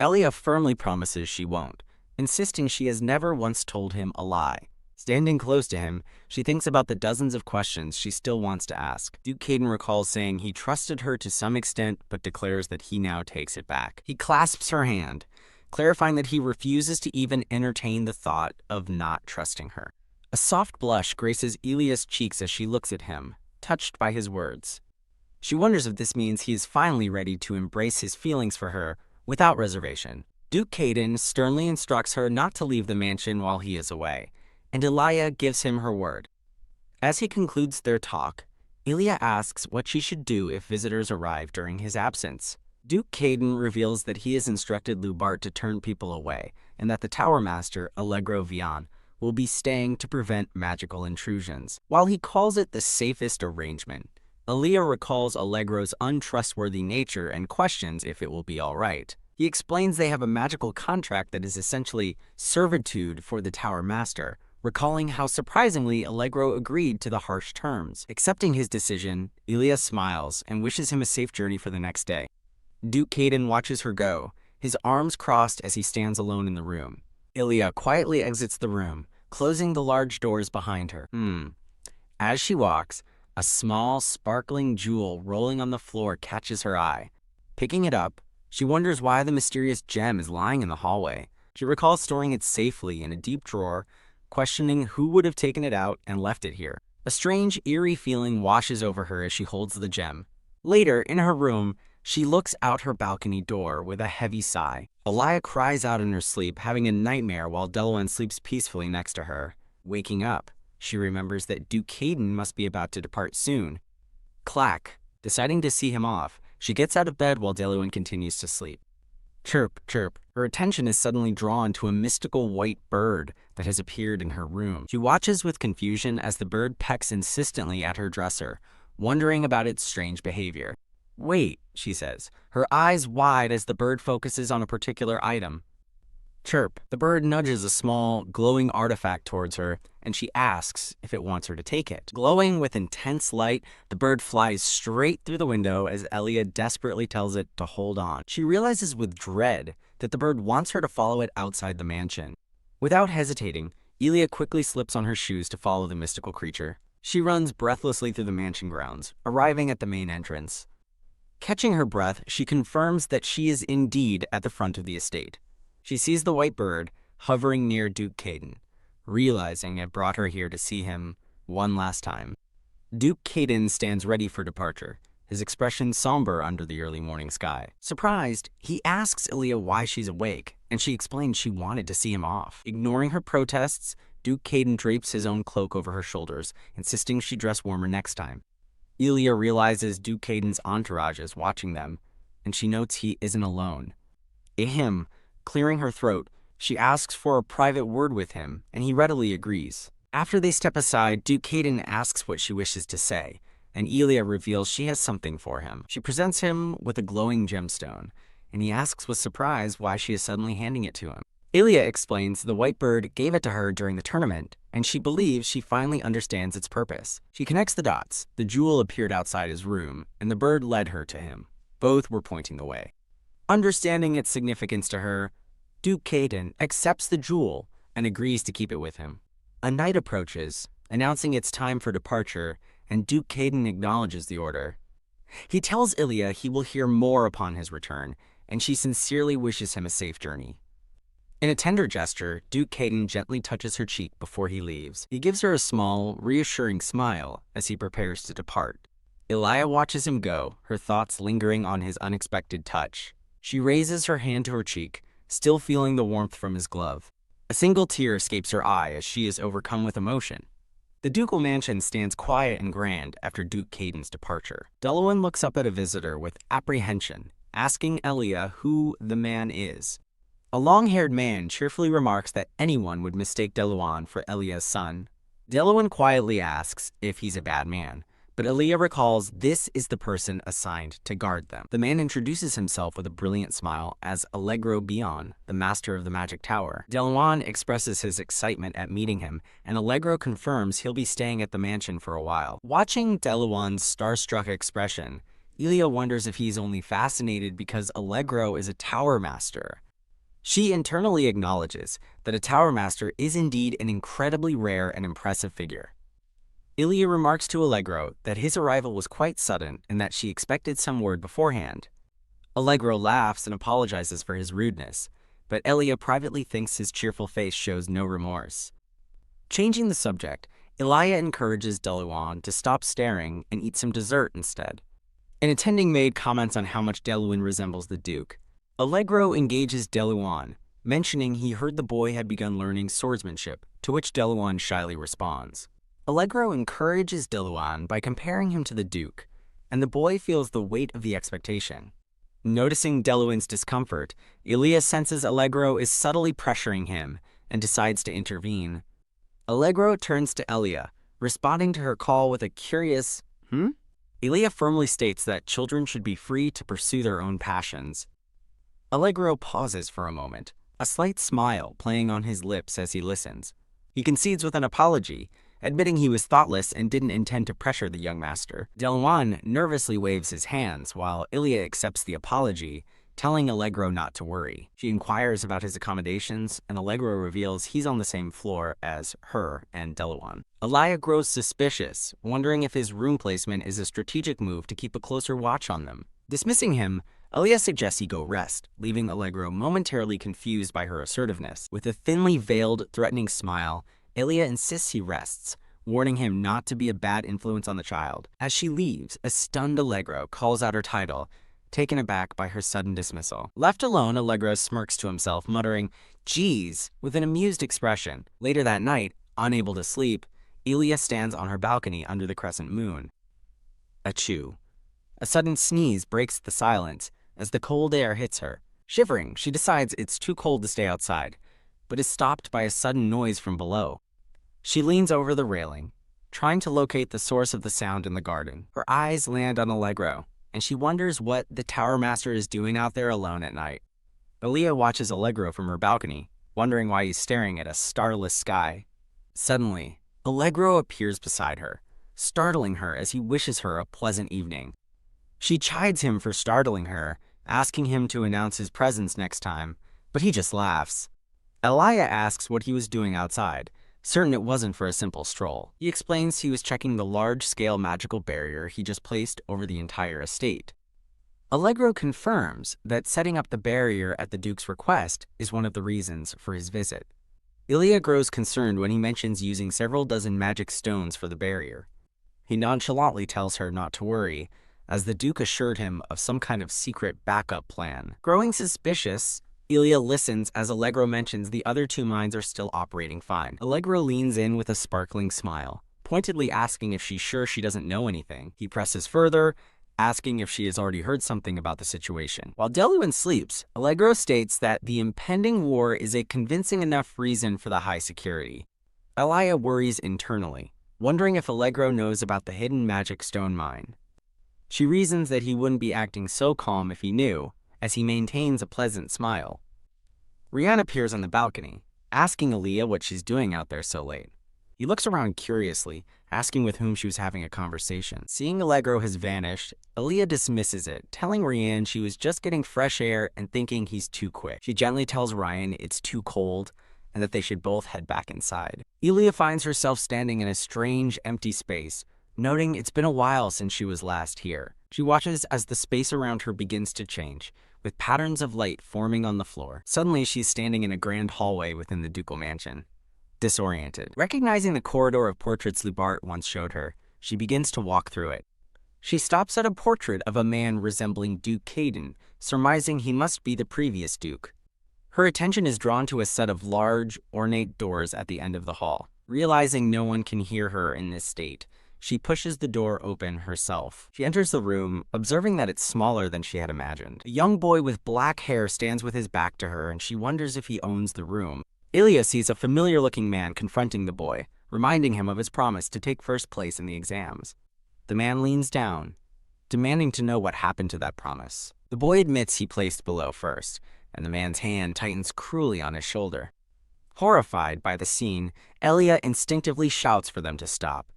Elia firmly promises she won't, insisting she has never once told him a lie. Standing close to him, she thinks about the dozens of questions she still wants to ask. Duke Caden recalls saying he trusted her to some extent, but declares that he now takes it back. He clasps her hand, clarifying that he refuses to even entertain the thought of not trusting her. A soft blush graces Elia's cheeks as she looks at him, touched by his words. She wonders if this means he is finally ready to embrace his feelings for her without reservation. Duke Caden sternly instructs her not to leave the mansion while he is away, and Elia gives him her word. As he concludes their talk, Elia asks what she should do if visitors arrive during his absence. Duke Caden reveals that he has instructed Lubart to turn people away, and that the Tower Master, Allegro Vian, will be staying to prevent magical intrusions. While he calls it the safest arrangement, Elia recalls Allegro's untrustworthy nature and questions if it will be all right. He explains they have a magical contract that is essentially servitude for the Tower Master, recalling how surprisingly Allegro agreed to the harsh terms. Accepting his decision, Elia smiles and wishes him a safe journey for the next day. Duke Caden watches her go, his arms crossed as he stands alone in the room. Elia quietly exits the room, closing the large doors behind her. As she walks, a small, sparkling jewel rolling on the floor catches her eye. Picking it up, she wonders why the mysterious gem is lying in the hallway. She recalls storing it safely in a deep drawer, questioning who would have taken it out and left it here. A strange, eerie feeling washes over her as she holds the gem. Later, in her room, she looks out her balcony door with a heavy sigh. Elia cries out in her sleep, having a nightmare while Deloan sleeps peacefully next to her. Waking up, she remembers that Duke Caden must be about to depart soon. Clack. Deciding to see him off, she gets out of bed while Deloan continues to sleep. Chirp, chirp. Her attention is suddenly drawn to a mystical white bird that has appeared in her room. She watches with confusion as the bird pecks insistently at her dresser, wondering about its strange behavior. Wait, she says, her eyes wide as the bird focuses on a particular item. Chirp. The bird nudges a small, glowing artifact towards her, and she asks if it wants her to take it. Glowing with intense light, the bird flies straight through the window as Elia desperately tells it to hold on. She realizes with dread that the bird wants her to follow it outside the mansion. Without hesitating, Elia quickly slips on her shoes to follow the mystical creature. She runs breathlessly through the mansion grounds, arriving at the main entrance. Catching her breath, she confirms that she is indeed at the front of the estate. She sees the white bird hovering near Duke Caden, realizing it brought her here to see him one last time. Duke Caden stands ready for departure, his expression somber under the early morning sky. Surprised, he asks Elia why she's awake, and she explains she wanted to see him off. Ignoring her protests, Duke Caden drapes his own cloak over her shoulders, insisting she dress warmer next time. Elia realizes Duke Caden's entourage is watching them, and she notes he isn't alone. Clearing her throat, she asks for a private word with him, and he readily agrees. After they step aside, Duke Caden asks what she wishes to say, and Elia reveals she has something for him. She presents him with a glowing gemstone, and he asks with surprise why she is suddenly handing it to him. Elia explains the white bird gave it to her during the tournament, and she believes she finally understands its purpose. She connects the dots. The jewel appeared outside his room, and the bird led her to him. Both were pointing the way. Understanding its significance to her, Duke Caden accepts the jewel and agrees to keep it with him. A night approaches, announcing it's time for departure, and Duke Caden acknowledges the order. He tells Ilya he will hear more upon his return, and she sincerely wishes him a safe journey. In a tender gesture, Duke Caden gently touches her cheek before he leaves. He gives her a small, reassuring smile as he prepares to depart. Ilya watches him go, her thoughts lingering on his unexpected touch. She raises her hand to her cheek, still feeling the warmth from his glove. A single tear escapes her eye as she is overcome with emotion. The ducal mansion stands quiet and grand after Duke Caden's departure. Delawan looks up at a visitor with apprehension, asking Elia who the man is. A long-haired man cheerfully remarks that anyone would mistake Delawan for Elia's son. Delawan quietly asks if he's a bad man, but Elia recalls this is the person assigned to guard them. The man introduces himself with a brilliant smile as Allegro Bion, the master of the magic tower. Delawan expresses his excitement at meeting him, and Allegro confirms he'll be staying at the mansion for a while. Watching Delawan's starstruck expression, Elia wonders if he's only fascinated because Allegro is a tower master. She internally acknowledges that a tower master is indeed an incredibly rare and impressive figure. Ilya remarks to Allegro that his arrival was quite sudden and that she expected some word beforehand. Allegro laughs and apologizes for his rudeness, but Ilya privately thinks his cheerful face shows no remorse. Changing the subject, Ilya encourages Delawan to stop staring and eat some dessert instead. An attending maid comments on how much Delawan resembles the Duke. Allegro engages Delawan, mentioning he heard the boy had begun learning swordsmanship, to which Delawan shyly responds. Allegro encourages Delawan by comparing him to the Duke, and the boy feels the weight of the expectation. Noticing Delawan's discomfort, Ilya senses Allegro is subtly pressuring him and decides to intervene. Allegro turns to Ilya, responding to her call with a curious, Ilya firmly states that children should be free to pursue their own passions. Allegro pauses for a moment, a slight smile playing on his lips as he listens. He concedes with an apology, admitting he was thoughtless and didn't intend to pressure the young master. Delawan nervously waves his hands while Ilya accepts the apology, telling Allegro not to worry. She inquires about his accommodations, and Allegro reveals he's on the same floor as her and Delawan. Ilya grows suspicious, wondering if his room placement is a strategic move to keep a closer watch on them. Dismissing him, Ilya suggests he go rest, leaving Allegro momentarily confused by her assertiveness. With a thinly veiled, threatening smile, Ilya insists he rests, warning him not to be a bad influence on the child. As she leaves, a stunned Allegro calls out her title, taken aback by her sudden dismissal. Left alone, Allegro smirks to himself, muttering, "Geez," with an amused expression. Later that night, unable to sleep, Ilya stands on her balcony under the crescent moon. Achoo. A sudden sneeze breaks the silence as the cold air hits her. Shivering, she decides it's too cold to stay outside, but is stopped by a sudden noise from below. She leans over the railing, trying to locate the source of the sound in the garden. Her eyes land on Allegro, and she wonders what the tower master is doing out there alone at night. Ilya watches Allegro from her balcony, wondering why he's staring at a starless sky. Suddenly, Allegro appears beside her, startling her as he wishes her a pleasant evening. She chides him for startling her, asking him to announce his presence next time, but he just laughs. Ilya asks what he was doing outside, certain it wasn't for a simple stroll. He explains he was checking the large-scale magical barrier he just placed over the entire estate. Allegro confirms that setting up the barrier at the Duke's request is one of the reasons for his visit. Ilya grows concerned when he mentions using several dozen magic stones for the barrier. He nonchalantly tells her not to worry, as the Duke assured him of some kind of secret backup plan. Growing suspicious, Ilya listens as Allegro mentions the other two mines are still operating fine. Allegro leans in with a sparkling smile, pointedly asking if she's sure she doesn't know anything. He presses further, asking if she has already heard something about the situation. While Deluan sleeps, Allegro states that the impending war is a convincing enough reason for the high security. Elia worries internally, wondering if Allegro knows about the hidden magic stone mine. She reasons that he wouldn't be acting so calm if he knew, as he maintains a pleasant smile. Rian appears on the balcony, asking Aaliyah what she's doing out there so late. He looks around curiously, asking with whom she was having a conversation. Seeing Allegro has vanished, Aaliyah dismisses it, telling Rian she was just getting fresh air and thinking he's too quick. She gently tells Ryan it's too cold and that they should both head back inside. Ilya finds herself standing in a strange, empty space, noting it's been a while since she was last here. She watches as the space around her begins to change, with patterns of light forming on the floor. Suddenly, she's standing in a grand hallway within the ducal mansion. Disoriented. Recognizing the corridor of portraits Lubart once showed her, she begins to walk through it. She stops at a portrait of a man resembling Duke Caden, surmising he must be the previous Duke. Her attention is drawn to a set of large, ornate doors at the end of the hall. Realizing no one can hear her in this state, she pushes the door open herself. She enters the room, observing that it's smaller than she had imagined. A young boy with black hair stands with his back to her, and she wonders if he owns the room. Ilya sees a familiar-looking man confronting the boy, reminding him of his promise to take first place in the exams. The man leans down, demanding to know what happened to that promise. The boy admits he placed below first, and the man's hand tightens cruelly on his shoulder. Horrified by the scene, Ilya instinctively shouts for them to stop.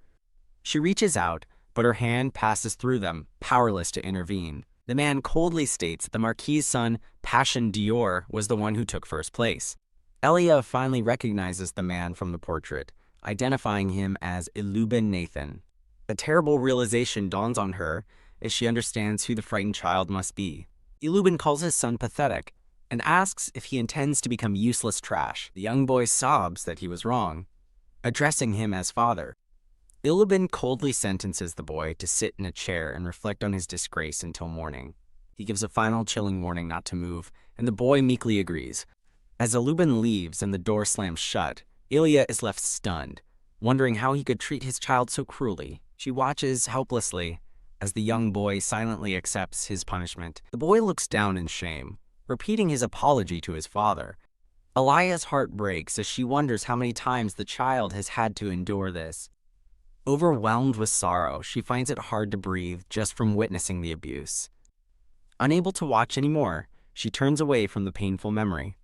She reaches out, but her hand passes through them, powerless to intervene. The man coldly states that the Marquis's son, Passion Dior, was the one who took first place. Ilya finally recognizes the man from the portrait, identifying him as Ilubin Nathan. A terrible realization dawns on her as she understands who the frightened child must be. Ilubin calls his son pathetic and asks if he intends to become useless trash. The young boy sobs that he was wrong, addressing him as father. Ilubin coldly sentences the boy to sit in a chair and reflect on his disgrace until morning. He gives a final chilling warning not to move, and the boy meekly agrees. As Ilubin leaves and the door slams shut, Ilya is left stunned, wondering how he could treat his child so cruelly. She watches helplessly as the young boy silently accepts his punishment. The boy looks down in shame, repeating his apology to his father. Elia's heart breaks as she wonders how many times the child has had to endure this. Overwhelmed with sorrow, she finds it hard to breathe just from witnessing the abuse. Unable to watch anymore, she turns away from the painful memory.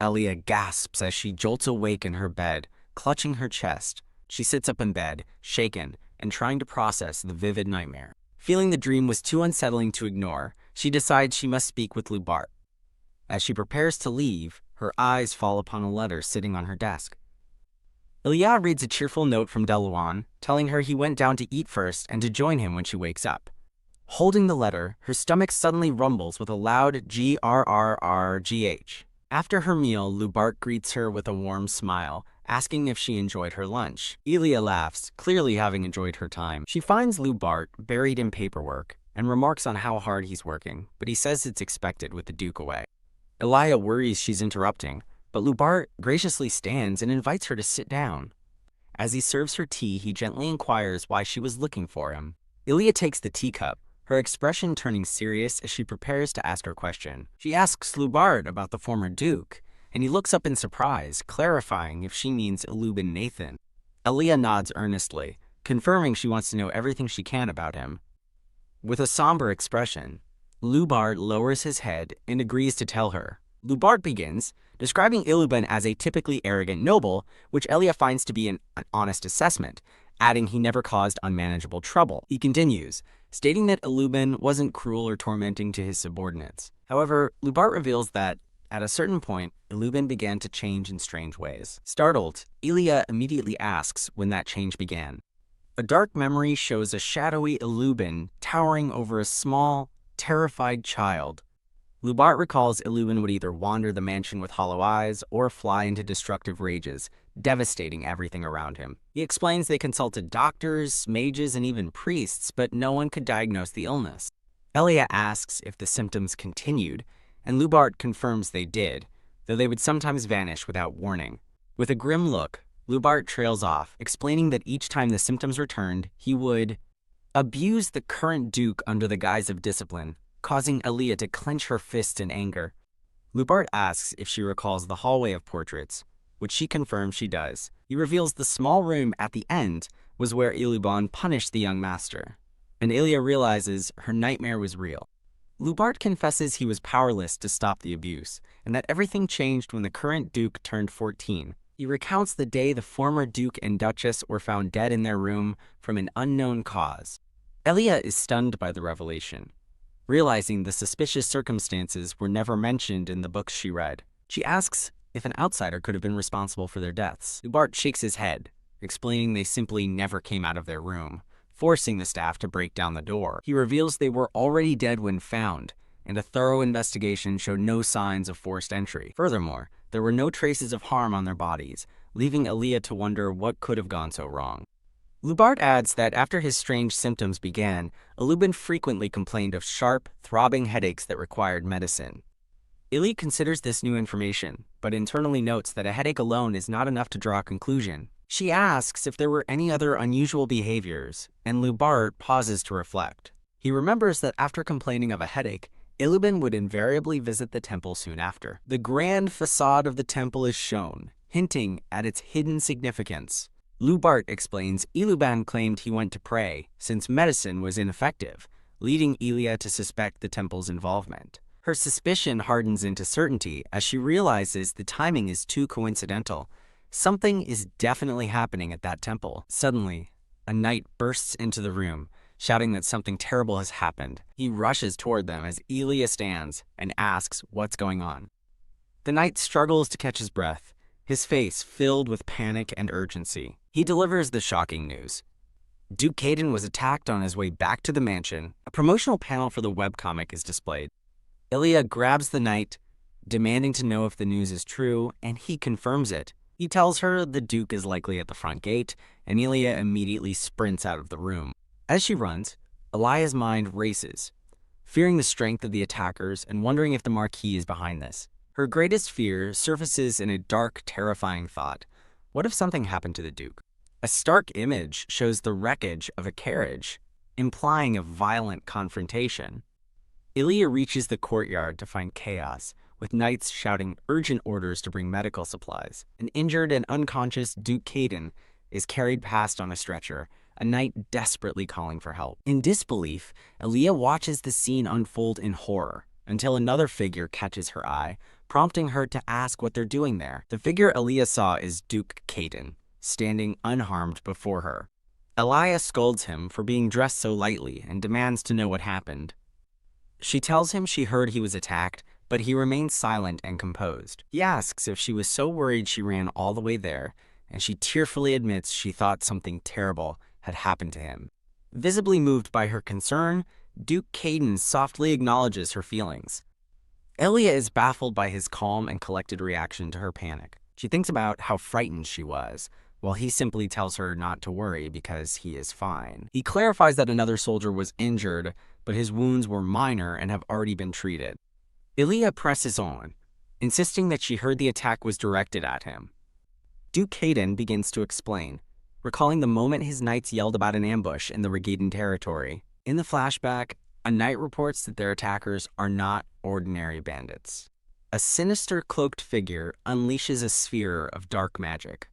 Elia gasps as she jolts awake in her bed, clutching her chest. She sits up in bed, shaken, and trying to process the vivid nightmare. Feeling the dream was too unsettling to ignore, she decides she must speak with Lubart. As she prepares to leave, her eyes fall upon a letter sitting on her desk. Ilya reads a cheerful note from Deluan, telling her he went down to eat first and to join him when she wakes up. Holding the letter, her stomach suddenly rumbles with a loud grrrgh. After her meal, Lubart greets her with a warm smile, asking if she enjoyed her lunch. Ilya laughs, clearly having enjoyed her time. She finds Lubart buried in paperwork and remarks on how hard he's working, but he says it's expected with the Duke away. Ilya worries she's interrupting, but Lubart graciously stands and invites her to sit down. As he serves her tea, he gently inquires why she was looking for him. Ilya takes the teacup, her expression turning serious as she prepares to ask her question. She asks Lubart about the former Duke, and he looks up in surprise, clarifying if she means Ilubin Nathan. Ilya nods earnestly, confirming she wants to know everything she can about him. With a somber expression, Lubart lowers his head and agrees to tell her. Lubart begins, describing Ilubin as a typically arrogant noble, which Ilya finds to be an honest assessment, adding he never caused unmanageable trouble. He continues, stating that Ilubin wasn't cruel or tormenting to his subordinates. However, Lubart reveals that, at a certain point, Ilubin began to change in strange ways. Startled, Ilya immediately asks when that change began. A dark memory shows a shadowy Ilubin towering over a small, terrified child. Lubart recalls Ilubin would either wander the mansion with hollow eyes or fly into destructive rages, devastating everything around him. He explains they consulted doctors, mages, and even priests, but no one could diagnose the illness. Ilya asks if the symptoms continued, and Lubart confirms they did, though they would sometimes vanish without warning. With a grim look, Lubart trails off, explaining that each time the symptoms returned, he would abuse the current Duke under the guise of discipline, causing Aaliyah to clench her fists in anger. Lubart asks if she recalls the hallway of portraits, which she confirms she does. He reveals the small room at the end was where Illuban punished the young master, and Ilya realizes her nightmare was real. Lubart confesses he was powerless to stop the abuse, and that everything changed when the current Duke turned 14. He recounts the day the former Duke and Duchess were found dead in their room from an unknown cause. Elia is stunned by the revelation, realizing the suspicious circumstances were never mentioned in the books she read. She asks if an outsider could have been responsible for their deaths. Lubart shakes his head, explaining they simply never came out of their room, forcing the staff to break down the door. He reveals they were already dead when found, and a thorough investigation showed no signs of forced entry. Furthermore, there were no traces of harm on their bodies, leaving Aaliyah to wonder what could have gone so wrong. Lubart adds that after his strange symptoms began, Illuban frequently complained of sharp, throbbing headaches that required medicine. Illy considers this new information, but internally notes that a headache alone is not enough to draw a conclusion. She asks if there were any other unusual behaviors, and Lubart pauses to reflect. He remembers that after complaining of a headache, Illuban would invariably visit the temple soon after. The grand facade of the temple is shown, hinting at its hidden significance. Lubart explains Illuban claimed he went to pray, since medicine was ineffective, leading Ilya to suspect the temple's involvement. Her suspicion hardens into certainty as she realizes the timing is too coincidental. Something is definitely happening at that temple. Suddenly, a knight bursts into the room, shouting that something terrible has happened. He rushes toward them as Ilya stands and asks what's going on. The knight struggles to catch his breath, his face filled with panic and urgency. He delivers the shocking news. Duke Caden was attacked on his way back to the mansion. A promotional panel for the webcomic is displayed. Ilya grabs the knight, demanding to know if the news is true, and he confirms it. He tells her the Duke is likely at the front gate, and Ilya immediately sprints out of the room. As she runs, Elia's mind races, fearing the strength of the attackers and wondering if the Marquis is behind this. Her greatest fear surfaces in a dark, terrifying thought. What if something happened to the Duke? A stark image shows the wreckage of a carriage, implying a violent confrontation. Ilya reaches the courtyard to find chaos, with knights shouting urgent orders to bring medical supplies. An injured and unconscious Duke Caden is carried past on a stretcher, a knight desperately calling for help. In disbelief, Ilya watches the scene unfold in horror, until another figure catches her eye, prompting her to ask what they're doing there. The figure Ilya saw is Duke Caden, standing unharmed before her. Ilya scolds him for being dressed so lightly and demands to know what happened. She tells him she heard he was attacked, but he remains silent and composed. He asks if she was so worried she ran all the way there, and she tearfully admits she thought something terrible had happened to him. Visibly moved by her concern, Duke Caden softly acknowledges her feelings. Ilya is baffled by his calm and collected reaction to her panic. She thinks about how frightened she was, while he simply tells her not to worry because he is fine. He clarifies that another soldier was injured, but his wounds were minor and have already been treated. Ilya presses on, insisting that she heard the attack was directed at him. Duke Caden begins to explain, recalling the moment his knights yelled about an ambush in the Regadan territory. In the flashback, a knight reports that their attackers are not ordinary bandits. A sinister cloaked figure unleashes a sphere of dark magic.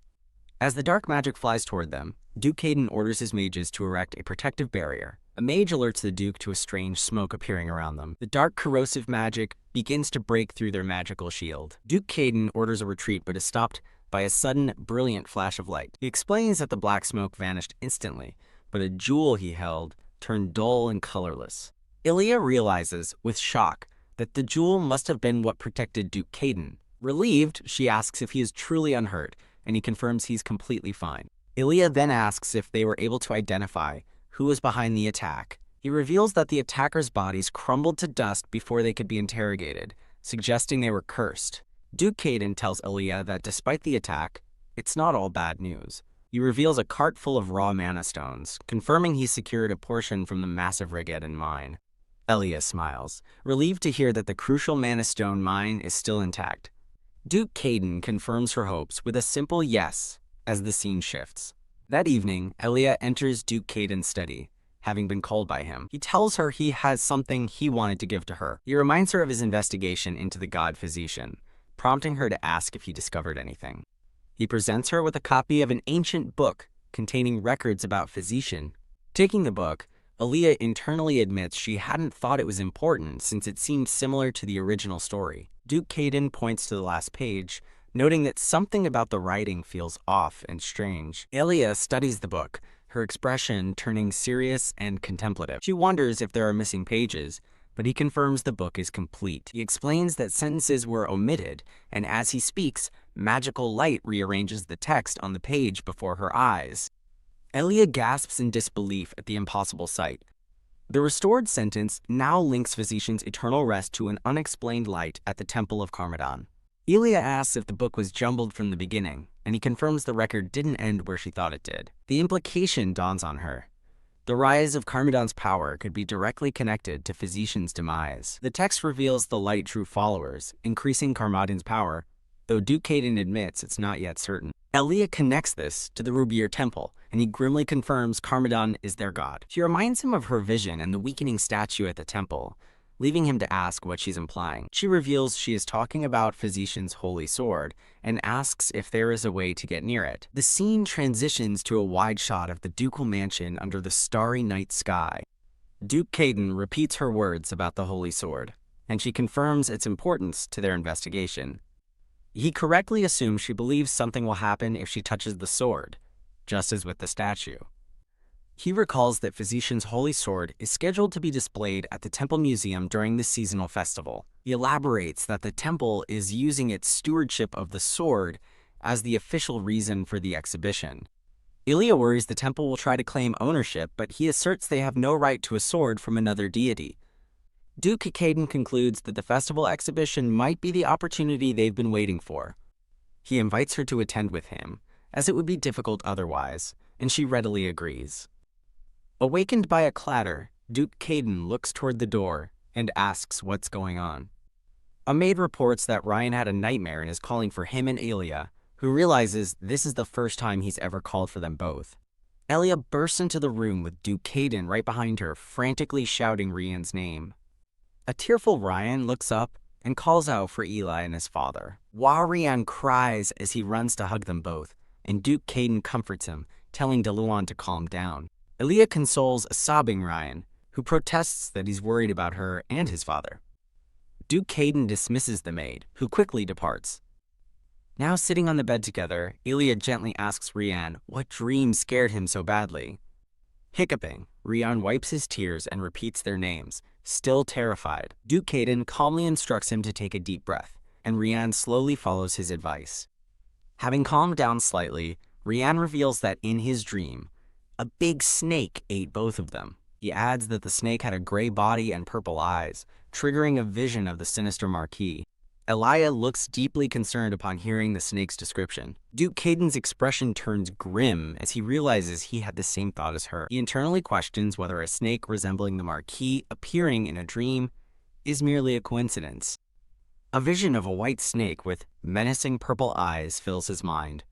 As the dark magic flies toward them, Duke Caden orders his mages to erect a protective barrier. A mage alerts the Duke to a strange smoke appearing around them. The dark corrosive magic begins to break through their magical shield. Duke Caden orders a retreat but is stopped by a sudden, brilliant flash of light. He explains that the black smoke vanished instantly, but a jewel he held turned dull and colorless. Ilya realizes, with shock, that the jewel must have been what protected Duke Caden. Relieved, she asks if he is truly unhurt, and he confirms he's completely fine. Ilya then asks if they were able to identify who was behind the attack. He reveals that the attackers' bodies crumbled to dust before they could be interrogated, suggesting they were cursed. Duke Caden tells Ilya that despite the attack, it's not all bad news. He reveals a cart full of raw mana stones, confirming he secured a portion from the massive Regadan mine. Elia smiles, relieved to hear that the crucial Mana Stone mine is still intact. Duke Caden confirms her hopes with a simple yes as the scene shifts. That evening, Elia enters Duke Caden's study, having been called by him. He tells her he has something he wanted to give to her. He reminds her of his investigation into the god physician, prompting her to ask if he discovered anything. He presents her with a copy of an ancient book containing records about physician. Taking the book, Elia internally admits she hadn't thought it was important since it seemed similar to the original story. Duke Caden points to the last page, noting that something about the writing feels off and strange. Elia studies the book, her expression turning serious and contemplative. She wonders if there are missing pages, but he confirms the book is complete. He explains that sentences were omitted, and as he speaks, magical light rearranges the text on the page before her eyes. Elia gasps in disbelief at the impossible sight. The restored sentence now links Physician's eternal rest to an unexplained light at the Temple of Carmadon. Elia asks if the book was jumbled from the beginning, and he confirms the record didn't end where she thought it did. The implication dawns on her. The rise of Carmadon's power could be directly connected to Physician's demise. The text reveals the light true followers, increasing Carmadon's power, though Duke Caden admits it's not yet certain. Elia connects this to the Rubier Temple, and he grimly confirms Carmadon is their god. She reminds him of her vision and the weakening statue at the temple, leaving him to ask what she's implying. She reveals she is talking about Physician's holy sword, and asks if there is a way to get near it. The scene transitions to a wide shot of the ducal mansion under the starry night sky. Duke Caden repeats her words about the holy sword, and she confirms its importance to their investigation. He correctly assumes she believes something will happen if she touches the sword, just as with the statue. He recalls that Physician's holy sword is scheduled to be displayed at the Temple Museum during the seasonal festival. He elaborates that the temple is using its stewardship of the sword as the official reason for the exhibition. Elia worries the temple will try to claim ownership, but he asserts they have no right to a sword from another deity. Duke Caden concludes that the festival exhibition might be the opportunity they've been waiting for. He invites her to attend with him, as it would be difficult otherwise, and she readily agrees. Awakened by a clatter, Duke Caden looks toward the door and asks what's going on. A maid reports that Ryan had a nightmare and is calling for him and Elia, who realizes this is the first time he's ever called for them both. Elia bursts into the room with Duke Caden right behind her, frantically shouting Rian's name. A tearful Ryan looks up and calls out for Eli and his father. Rian cries as he runs to hug them both, and Duke Caden comforts him, telling DeLuan to calm down. Elia consoles a sobbing Ryan, who protests that he's worried about her and his father. Duke Caden dismisses the maid, who quickly departs. Now sitting on the bed together, Elia gently asks Rian what dream scared him so badly. Hiccuping, Rian wipes his tears and repeats their names, still terrified. Duke Caden calmly instructs him to take a deep breath, and Rian slowly follows his advice. Having calmed down slightly, Rian reveals that in his dream, a big snake ate both of them. He adds that the snake had a gray body and purple eyes, triggering a vision of the sinister Marquis. Elia looks deeply concerned upon hearing the snake's description. Duke Caden's expression turns grim as he realizes he had the same thought as her. He internally questions whether a snake resembling the Marquis appearing in a dream is merely a coincidence. A vision of a white snake with menacing purple eyes fills his mind.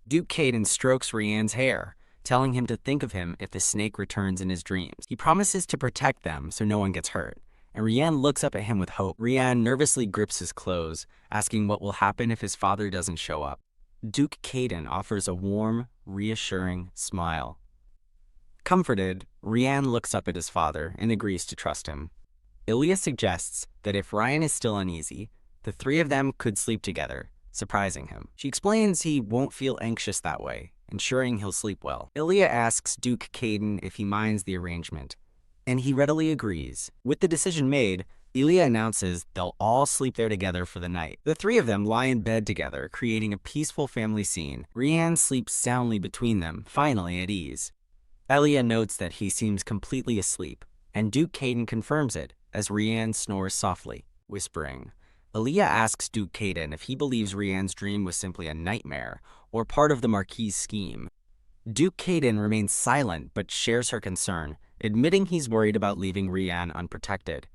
Duke Caden strokes Rian's hair, telling him to think of him if the snake returns in his dreams. He promises to protect them so no one gets hurt, and Rian looks up at him with hope. Rian nervously grips his clothes, asking what will happen if his father doesn't show up. Duke Caden offers a warm, reassuring smile. Comforted, Rian looks up at his father and agrees to trust him. Elia suggests that if Ryan is still uneasy, the three of them could sleep together, surprising him. She explains he won't feel anxious that way, ensuring he'll sleep well. Elia asks Duke Caden if he minds the arrangement, and he readily agrees. With the decision made, Elia announces they'll all sleep there together for the night. The three of them lie in bed together, creating a peaceful family scene. Rian sleeps soundly between them, finally at ease. Elia notes that he seems completely asleep, and Duke Caden confirms it as Rian snores softly, whispering. Elia asks Duke Caden if he believes Rian's dream was simply a nightmare or part of the Marquis' scheme. Duke Caden remains silent but shares her concern, admitting he's worried about leaving Rian unprotected.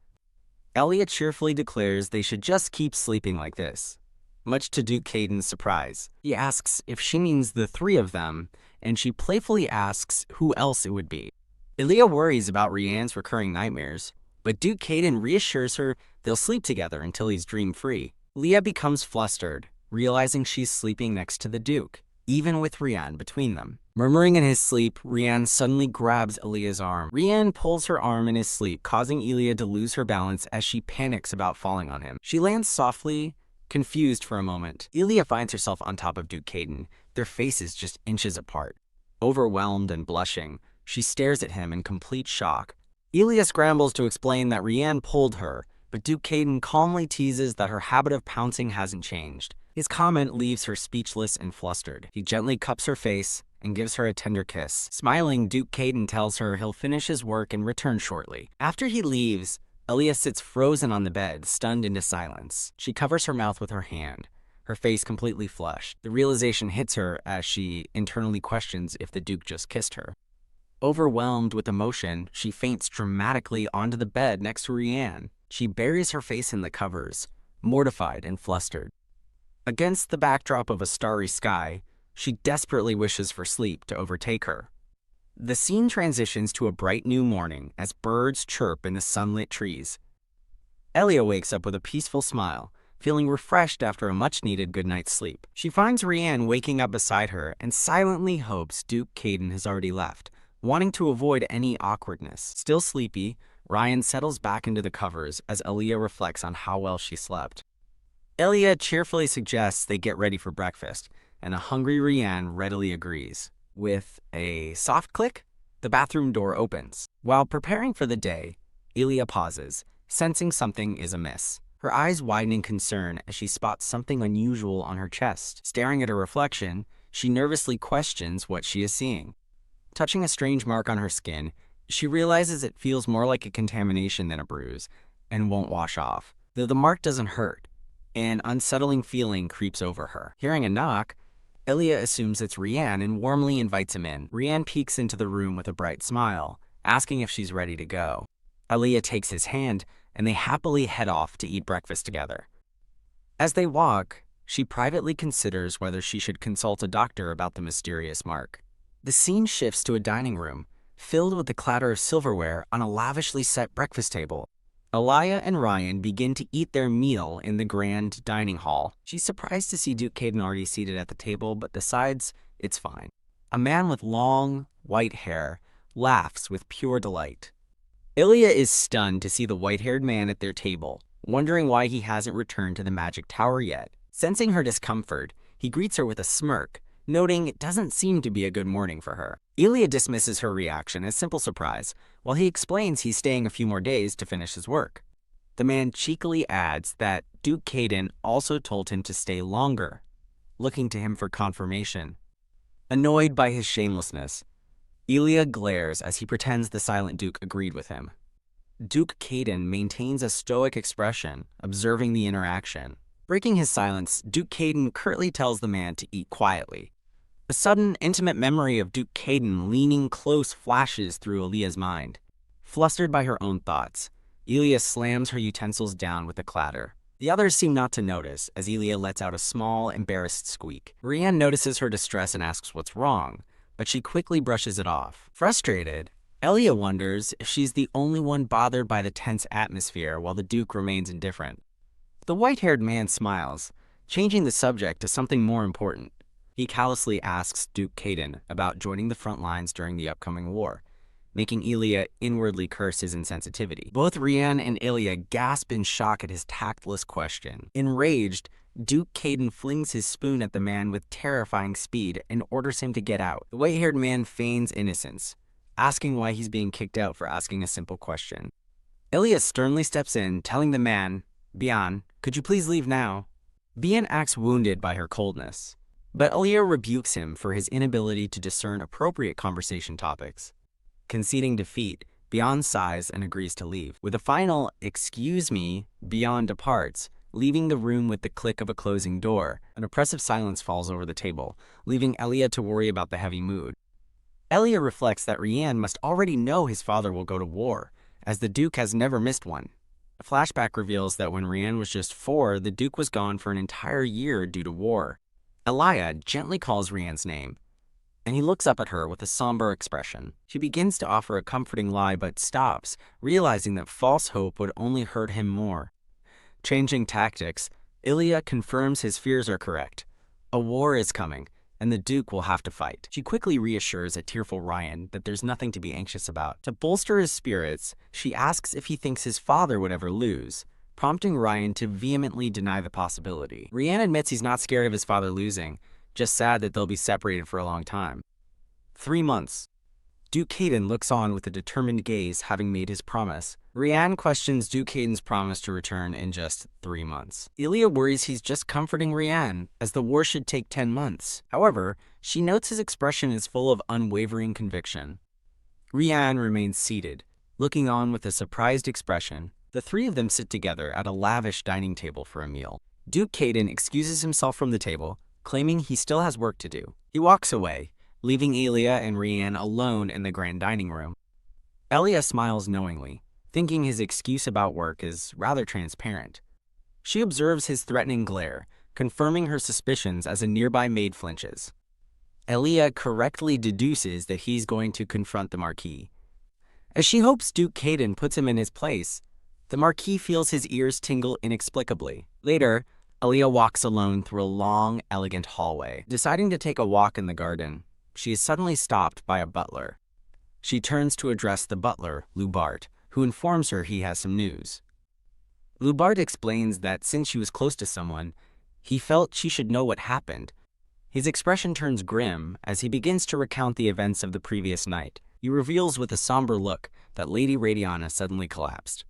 Elia cheerfully declares they should just keep sleeping like this, much to Duke Caden's surprise. He asks if she means the three of them, and she playfully asks who else it would be. Elia worries about Rian's recurring nightmares, but Duke Caden reassures her they'll sleep together until he's dream-free. Leah becomes flustered, realizing she's sleeping next to the Duke, even with Rian between them. Murmuring in his sleep, Rian suddenly grabs Elia's arm. Rian pulls her arm in his sleep, causing Elia to lose her balance as she panics about falling on him. She lands softly, confused for a moment. Elia finds herself on top of Duke Caden, their faces just inches apart. Overwhelmed and blushing, she stares at him in complete shock. Elia scrambles to explain that Rian pulled her, but Duke Caden calmly teases that her habit of pouncing hasn't changed. His comment leaves her speechless and flustered. He gently cups her face and gives her a tender kiss. Smiling, Duke Caden tells her he'll finish his work and return shortly. After he leaves, Elia sits frozen on the bed, stunned into silence. She covers her mouth with her hand, her face completely flushed. The realization hits her as she internally questions if the Duke just kissed her. Overwhelmed with emotion, she faints dramatically onto the bed next to Rian. She buries her face in the covers, mortified and flustered. Against the backdrop of a starry sky, she desperately wishes for sleep to overtake her. The scene transitions to a bright new morning as birds chirp in the sunlit trees. Elia wakes up with a peaceful smile, feeling refreshed after a much-needed good night's sleep. She finds Rian waking up beside her and silently hopes Duke Caden has already left, wanting to avoid any awkwardness. Still sleepy, Rian settles back into the covers as Elia reflects on how well she slept. Elia cheerfully suggests they get ready for breakfast, and a hungry Rian readily agrees. With a soft click, the bathroom door opens. While preparing for the day, Elia pauses, sensing something is amiss. Her eyes widen in concern as she spots something unusual on her chest. Staring at her reflection, she nervously questions what she is seeing. Touching a strange mark on her skin, she realizes it feels more like a contamination than a bruise, and won't wash off. Though the mark doesn't hurt, an unsettling feeling creeps over her. Hearing a knock, Elia assumes it's Rian and warmly invites him in. Rian peeks into the room with a bright smile, asking if she's ready to go. Elia takes his hand, and they happily head off to eat breakfast together. As they walk, she privately considers whether she should consult a doctor about the mysterious mark. The scene shifts to a dining room, filled with the clatter of silverware on a lavishly set breakfast table. Elia and Rian begin to eat their meal in the grand dining hall. She's surprised to see Duke Caden already seated at the table, but decides it's fine. A man with long, white hair laughs with pure delight. Elia is stunned to see the white-haired man at their table, wondering why he hasn't returned to the magic tower yet. Sensing her discomfort, he greets her with a smirk, noting it doesn't seem to be a good morning for her. Elia dismisses her reaction as simple surprise, while he explains he's staying a few more days to finish his work. The man cheekily adds that Duke Caden also told him to stay longer, looking to him for confirmation. Annoyed by his shamelessness, Elia glares as he pretends the silent Duke agreed with him. Duke Caden maintains a stoic expression, observing the interaction. Breaking his silence, Duke Caden curtly tells the man to eat quietly. A sudden, intimate memory of Duke Caden leaning close flashes through Elia's mind. Flustered by her own thoughts, Elia slams her utensils down with a clatter. The others seem not to notice, as Elia lets out a small, embarrassed squeak. Rian notices her distress and asks what's wrong, but she quickly brushes it off. Frustrated, Elia wonders if she's the only one bothered by the tense atmosphere while the Duke remains indifferent. The white-haired man smiles, changing the subject to something more important. He callously asks Duke Caden about joining the front lines during the upcoming war, making Elia inwardly curse his insensitivity. Both Rian and Elia gasp in shock at his tactless question. Enraged, Duke Caden flings his spoon at the man with terrifying speed and orders him to get out. The white-haired man feigns innocence, asking why he's being kicked out for asking a simple question. Elia sternly steps in, telling the man, "Bian, could you please leave now?" Bian acts wounded by her coldness, but Elia rebukes him for his inability to discern appropriate conversation topics. Conceding defeat, Bian sighs and agrees to leave. With a final, "Excuse me," Bian departs, leaving the room with the click of a closing door. An oppressive silence falls over the table, leaving Elia to worry about the heavy mood. Elia reflects that Rianne must already know his father will go to war, as the Duke has never missed one. A flashback reveals that when Rianne was just 4, the Duke was gone for an entire year due to war. Elia gently calls Rianne's name, and he looks up at her with a somber expression. She begins to offer a comforting lie but stops, realizing that false hope would only hurt him more. Changing tactics, Elia confirms his fears are correct. A war is coming, and the Duke will have to fight. She quickly reassures a tearful Ryan that there's nothing to be anxious about. To bolster his spirits, she asks if he thinks his father would ever lose, prompting Ryan to vehemently deny the possibility. Rianne admits he's not scared of his father losing, just sad that they'll be separated for a long time. 3 months. Duke Caden looks on with a determined gaze, having made his promise. Rianne questions Duke Caden's promise to return in just 3 months. Elia worries he's just comforting Rianne, as the war should take 10 months. However, she notes his expression is full of unwavering conviction. Rianne remains seated, looking on with a surprised expression. The three of them sit together at a lavish dining table for a meal. Duke Caden excuses himself from the table, claiming he still has work to do. He walks away, leaving Elia and Rianne alone in the grand dining room. Elia smiles knowingly, thinking his excuse about work is rather transparent. She observes his threatening glare, confirming her suspicions as a nearby maid flinches. Elia correctly deduces that he's going to confront the Marquis. As she hopes Duke Caden puts him in his place, the Marquis feels his ears tingle inexplicably. Later, Elia walks alone through a long, elegant hallway. Deciding to take a walk in the garden, she is suddenly stopped by a butler. She turns to address the butler, Lubart, who informs her he has some news. Lubart explains that since she was close to someone, he felt she should know what happened. His expression turns grim as he begins to recount the events of the previous night. He reveals with a somber look that Lady Radiana suddenly collapsed.